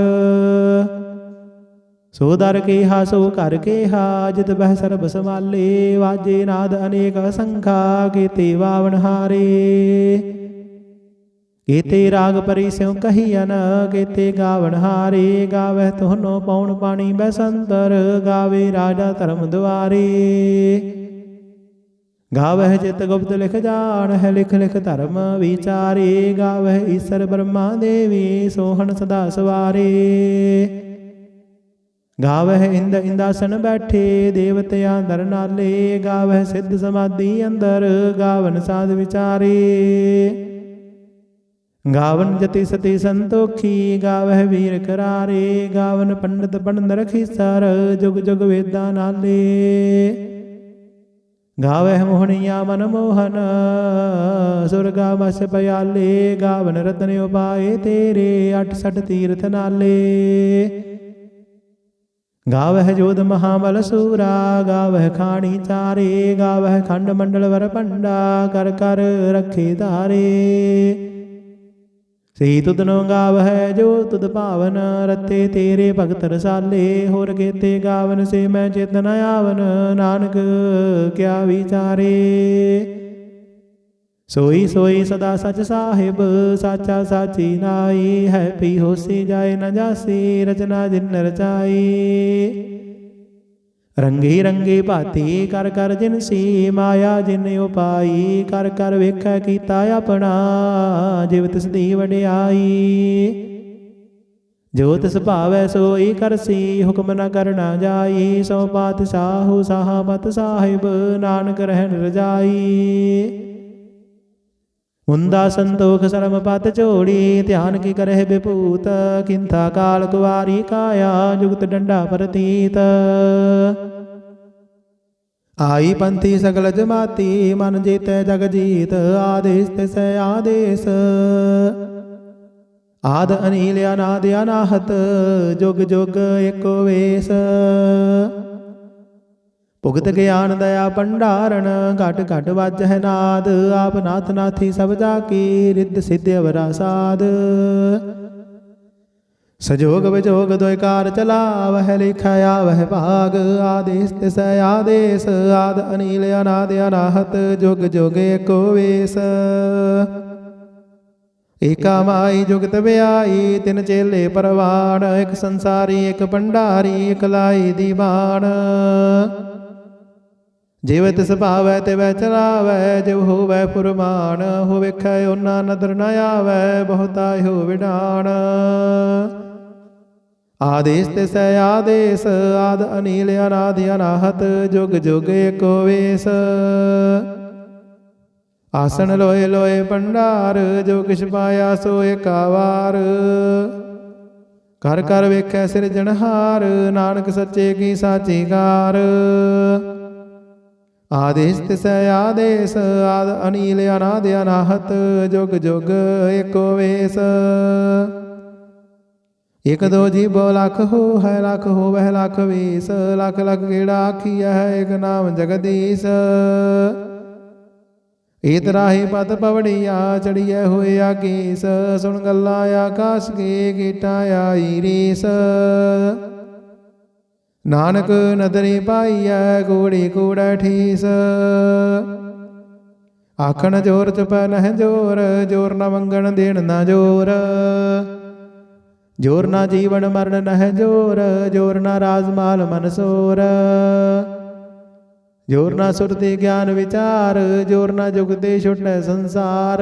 ਸੋ ਦਰ ਕੇਹਾ ਸੋ ਘਰ ਕੇਹਾ, ਜਿਤ ਬਹਿ ਸਰਬ ਸਮਾਲੇ। ਵਾਜੇ ਨਾਦ ਅਨੇਕ ਅਸੰਖਾ, ਕੀਤੇ ਵਾਵਣ ਹਾਰੇ। ਕੀਤੇ ਰਾਗ ਪਰੀ ਸਿਉ ਕਹੀਅਨ, ਕੀਤੇ ਗਾਵਣ ਹਾਰੇ। ਗਾਵਹਿ ਤੋਹਨੋ ਪਉਣ ਪਾਣੀ ਬੈਸੰਤਰ, ਗਾਵੇ ਰਾਜਾ ਧਰਮ ਦੁਆਰੇ। ਗਾਵਹਿ ਚਿਤ ਗੁਪਤ ਲਿਖ ਜਾਣ ਹੈ, ਲਿਖ ਲਿਖ ਧਰਮ ਵਿਚਾਰੇ। ਗਾਵਹਿ ਈਸਰ ਬ੍ਰਹਮਾ ਦੇਵੀ, ਸੋਹਣ ਸਦਾ ਸਵਾਰੇ। ਗਾਵਹਿ ਇੰਦ ਇੰਦਾਸਨ ਬੈਠੇ, ਦੇਵਤਿਆਂ ਦਰ ਨਾਲੇ। ਗਾਵਹਿ ਸਿੱਧ ਸਮਾਧੀ ਅੰਦਰ, ਗਾਵਨ ਸਾਧ ਵਿਚਾਰੇ। ਗਾਵਨ ਜਤੀ ਸਤੀ ਸੰਤੋਖੀ, ਗਾਵਹਿ ਵੀਰ ਕਰਾਰੇ। ਗਾਵਨ ਪੰਡਤ ਪੰਡਤ ਰਖੀਸਰ, ਜੁਗ ਜੁਗ ਵੇਦਾਂ ਨਾਲੇ। ਗਾਵਹਿ ਮੋਹਣੀਆ ਮਨ ਮੋਹਨ, ਸੁਰਗਾ ਮਸ ਪਿਆਲੇ। ਗਾਵਨ ਰਤਨ ਉਪਾਏ ਤੇਰੇ, 68 ਤੀਰਥ ਨਾਲੇ। ਗਾਵਹਿ ਜੋਧ ਮਹਾਬਲ ਸੂਰਾ, ਗਾਵਹਿ ਖਾਣੀ ਚਾਰੇ। ਗਾਵਹਿ ਖੰਡ ਮੰਡਲ ਵਰ ਭੰਡਾ, ਕਰ ਕਰ ਰੱਖੇ ਧਾਰੇ। ਸਹੀ ਤੁਧਨੋ ਗਾਵਹਿ ਜੋ ਤੁਧ ਭਾਵਨ, ਰਤੇ ਤੇਰੇ ਭਗਤ ਰਸਾਲੇ। ਹੋਰ ਕੀਤੇ ਗਾਵਨ ਸੇ ਮੈਂ ਚਿਤ ਨ ਆਵਨ, ਨਾਨਕ ਕਿਆ ਵਿਚਾਰੇ। ਸੋਈ ਸੋਈ ਸਦਾ ਸਚ ਸਾਹਿਬ, ਸਾਚਾ ਸਾਚੀ ਨਾਈ। ਹੈ ਪੀ ਹੋਸੀ ਜਾਏ ਨ ਜਾਸੀ, ਰਚਨਾ ਜਿਨ ਰਚਾਈ। ਰੰਗੀ ਰੰਗੀ ਭਾਤੀ ਕਰ ਕਰ ਜਿਨਸੀ, ਮਾਇਆ ਜਿਨ ਉਪਾਈ। ਕਰ ਕਰ ਵੇਖੈ ਕੀਤਾ ਆਪਣਾ, ਜਿਵ ਤਿਸ ਦੀ ਵਡਿਆਈ। ਜੋ ਤਿਸ ਭਾਵੈ ਸੋਈ ਕਰਸੀ, ਹੁਕਮ ਨ ਕਰਨਾ ਜਾਈ। ਸੋ ਪਾਤਸ਼ਾਹੂ ਸਾਹਬਤ ਸਾਹਿਬ, ਨਾਨਕ ਰਹਿਣ ਰਜਾਈ। ਮੁੰਦਾ ਸੰਤੋਖ ਸਰਮ ਪਤ ਝੋੜੀ, ਧਿਆਨ ਕੀ ਕਰਹਿ ਬਿਭੂਤ। ਕਿੰਥਾ ਕਾਲ ਕੁਵਾਰੀ ਕਾਇਆ, ਜੁਗਤ ਡੰਡਾ ਪ੍ਰਤੀਤ। ਆਈ ਪੰਥੀ ਸਗਲ ਜਮਾਤੀ, ਮਨ ਜੀਤੈ ਜਗ ਜੀਤ। ਆਦੇਸ ਤਿਸੈ ਆਦੇਸ, ਆਦ ਅਨੀਲ ਅਨਾਦ ਅਨਾਹਤ। ਜੁਗ ਜੁਗ ਏਕੋ ਵੇਸ। ਭੁਗਤ ਗਿਆਨ ਦਇਆ ਭੰਡਾਰਨ, ਘਟ ਘਟ ਵਾਜਹਿ ਨਾਦ। ਆਪ ਨਾਥ ਨਾਥੀ ਸਭ ਜਾ ਕੀ, ਰਿੱਧ ਸਿੱਧ ਅਵਰਾ ਸਾਧ। ਸਜੋਗ ਵਿਜੋਗ ਦੋਇ ਕਾਰ ਚਲਾਵਹਿ, ਲਿਖਿ ਆਵਹਿ ਭਾਗ। ਆਦੇਸ ਤਿਸੈ ਆਦੇਸ, ਆਦ ਅਨੀਲ ਅਨਾਦ ਅਨਾਹਤ। ਜੁਗ ਜੁਗ ਏਕੋ ਵੇਸ। ਏਕਾ ਮਾਈ ਜੁਗਤ ਵਿਆਈ, ਤਿਨ ਚੇਲੇ ਪਰਵਾਣ, ਇਕ ਸੰਸਾਰੀ ਇਕ ਭੰਡਾਰੀ, ਇਕ ਲਾਈ ਦੀਵਾਨ। ਜਿਵ ਤਿਸ ਭਾਵੈ ਤਿਵੈ ਚਲਾਵੈ, ਜਿਵ ਹੋਵੈ ਫੁਰਮਾਨ, ਹੋ ਵੇਖੈ ਓਨਾ ਨਦਰ ਨ ਆਵੈ, ਬਹੁਤਾ ਹੋ ਵਿਡਾਣ। ਆਦੇਸ ਤਿਸੈ ਆਦੇਸ, ਆਦ ਅਨੀਲ ਅਨਾਦ ਅਨਾਹਤ, ਜੁਗ ਜੁਗ ਏਕੋ ਵੇਸ। ਆਸਣ ਲੋਏ ਲੋਏ ਭੰਡਾਰ, ਜੋ ਕਿਛ ਪਾਇਆ ਸੋ ਏਕਾ ਵਾਰ। ਕਰ ਕਰ ਵੇਖੈ ਸਿਰਜਣਹਾਰ, ਨਾਨਕ ਸੱਚੇ ਕੀ ਸਾਚੀ ਕਾਰ। ਆਦੇਸ ਤਿਸੈ ਆਦੇਸ, ਆਦ ਅਨੀਲ ਅਨਾਦ ਅਨਾਹਤ, ਜੁਗ ਜੁਗ ਏਕੋ ਵੇਸ। ਇਕ ਦੋ ਜੀਬੋ ਲੱਖ ਹੋ ਹੈ, ਲੱਖ ਹੋਵੈ ਲੱਖ ਵੀਸ, ਲੱਖ ਲੱਖ ਗੇੜਾ ਆਖੀਐ, ਇਕ ਨਾਮ ਜਗਦੀਸ਼। ਏਤ ਰਾਹੀ ਪਤ ਪਵੜੀਆ, ਚੜੀਐ ਹੋਏ ਆਕੀਸ, ਸੁਣ ਗੱਲਾਂ ਆਕਾਸ਼ ਕੀ, ਕੀਟਾਂ ਆਈ ਰੀਸ। ਨਾਨਕ ਨਦਰੀ ਪਾਈਐ, ਕੂੜੀ ਕੂੜੈ ਠੀਸ। ਆਖਣ ਜੋਰ ਚੁਪੈ ਨਹਿ ਜੋਰ, ਜੋਰ ਨ ਮੰਗਣ ਦੇਣ ਨ ਜੋਰ। ਜੋਰ ਨਾ ਜੀਵਨ ਮਰਨ ਨਹਿ ਜੋਰ, ਜੋਰ ਨਾ ਰਾਜ ਮਾਲ ਮਨਸੋਰ। ਜੋਰ ਨਾ ਸੁਰਤੀ ਗਿਆਨ ਵਿਚਾਰ, ਜੋਰ ਨਾ ਜੁਗਤੇ ਛੁਟੈ ਸੰਸਾਰ।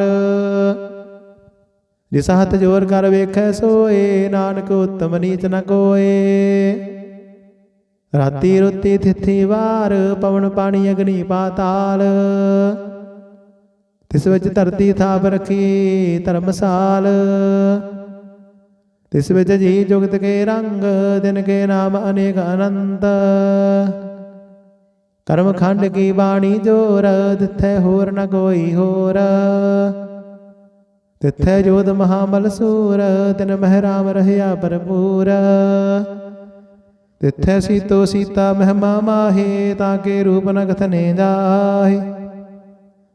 ਜਿਸ ਹੱਥ ਜੋਰ ਕਰ ਵੇਖੈ ਸੋਏ, ਨਾਨਕ ਉਤਮ ਨੀਚ ਨ ਕੋਏ। ਰਾਤੀ ਰੁੱਤੀ ਥਿਥੀ ਵਾਰ, ਪਵਨ ਪਾਣੀ ਅਗਨੀ ਪਾਤਾਲ। ਤਿਸ ਵਿੱਚ ਧਰਤੀ ਥਾਪ ਰਖੀ ਧਰਮਸਾਲ। ਤਿਸ ਵਿੱਚ ਜੀ ਜੁਗਤ ਕੇ ਰੰਗ, ਦਿਨ ਕੇ ਨਾਮ ਅਨੇਕ ਅਨੰਤ। ਕਰਮ ਖੰਡ ਕੀ ਬਾਣੀ ਜੋਰ, ਤਿਥੈ ਹੋਰ ਨ ਕੋਈ ਹੋਰ। ਤਿਥੈ ਜੋਤ ਮਹਾਬਲ ਸੂਰ, ਤਿਨ ਮਹਿ ਰਾਮ ਰਹਿਆ ਭਰਪੂਰ। ਤਿਥੈ ਸੀਤੋ ਸੀਤਾ ਮਹਿਮਾ ਮਾਹੀ, ਤਾਂ ਕੇ ਰੂਪ ਨ ਕਥਨੇ ਜਾਹੀ।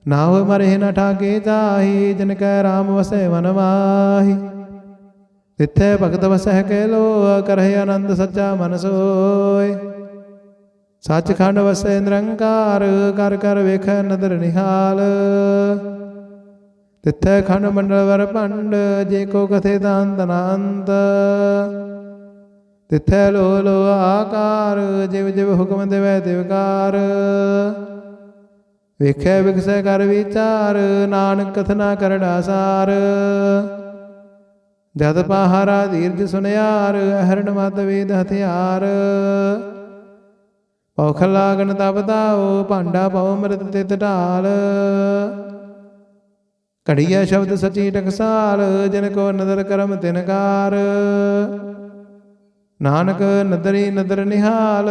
ਨਾ ਹੋਇ ਮਰੇ ਨ ਠਾਕੇ ਜਾਹੀ, ਜਿਨ ਕੈ ਰਾਮ ਵਸੈ ਵਨ ਮਾਹੀ। ਤਿਥੈ ਭਗਤ ਵਸਹਿ ਕੈ ਲੋਅ, ਕਰਹਿ ਆਨੰਦ ਸੱਚਾ ਮਨ ਸੋਇ। ਸੱਚਖੰਡ ਵਸੈ ਨਿਰੰਕਾਰ, ਕਰ ਕਰ ਵੇਖੈ ਨਦਰ ਨਿਹਾਲ। ਤਿਥੈ ਖੰਡ ਮੰਡਲ ਵਰ ਭੰਡ, ਜੇ ਕੋ ਕਥੇ ਤਾਂ ਅੰਤ ਨ ਅੰਤ। ਤਿਥੈ ਲੋ ਲੋ ਆਕਾਰ, ਜਿਵ ਜਿਵ ਹੁਕਮ ਦੇਵੈ ਤਿਵਕਾਰ। ਵੇਖੈ ਵਿਗਸੈ ਕਰ ਵਿਚਾਰ, ਨਾਨਕ ਕਥਨਾ ਕਰੜਾ ਸਾਰ। ਜਦ ਪਹਾਰਾ ਧੀਰਜ ਸੁਨਿਆਰ, ਅਹਰਣ ਮਤ ਵੇਦ ਹਥਿਆਰ। ਔਖ ਲਾਗਨ ਤਪ ਤਾਓ, ਭਾਂਡਾ ਪਾਉ ਅੰਮ੍ਰਿਤ ਤਿਤ ਢਾਲ। ਘੜੀਐ ਸ਼ਬਦ ਸਚੀ ਟਕਸਾਲ, ਜਿਨ ਕੋ ਨਦਰ ਕਰਮ ਤਿਨ ਕਾਰ। ਨਾਨਕ ਨਦਰੀ ਨਦਰ ਨਿਹਾਲ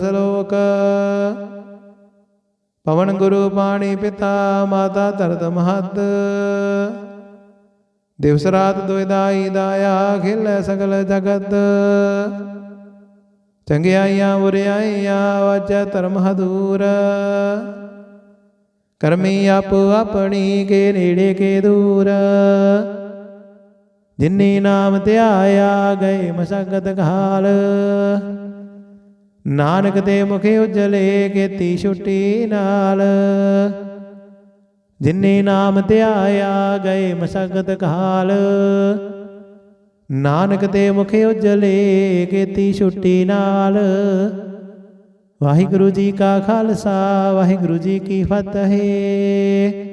ਸਲੋਕ। ਪਵਨ ਗੁਰੂ ਪਾਣੀ ਪਿਤਾ, ਮਾਤਾ ਧਰਤ ਮਹੱਤ। ਦਿਵਸ ਰਾਤ ਦੁਇਦਾਈ ਦਾਇਆ, ਖੇਲੈ ਸਗਲ ਜਗਤ। ਚੰਗਿਆਈਆਂ ਬੁਰਿਆਈਆਂ, ਵਾਜੈ ਧਰਮ ਹਦੂਰ। ਕਰਮੀ ਆਪੋ ਆਪਣੀ, ਕੇ ਨੇੜੇ ਕੇ ਦੂਰ। ਜਿਨੀ ਨਾਮ ਧਿਆਇਆ, ਗਏ ਮਸਕਤ ਘਾਲ। ਨਾਨਕ ਦੇ ਮੁਖੇ ਉਜਲੇ, ਕੀਤੀ ਛੁੱਟੀ ਨਾਲ। ਜਿਨੀ ਨਾਮ ਧਿਆਇਆ, ਗਏ ਮਸਕਤ ਘਾਲ। ਨਾਨਕ ਤੇ ਮੁਖੇ ਉਜਲੇ, ਕੀਤੀ ਛੁੱਟੀ ਨਾਲ। ਵਾਹਿਗੁਰੂ ਜੀ ਕਾ ਖਾਲਸਾ, ਵਾਹਿਗੁਰੂ ਜੀ ਕੀ ਫਤਿਹ।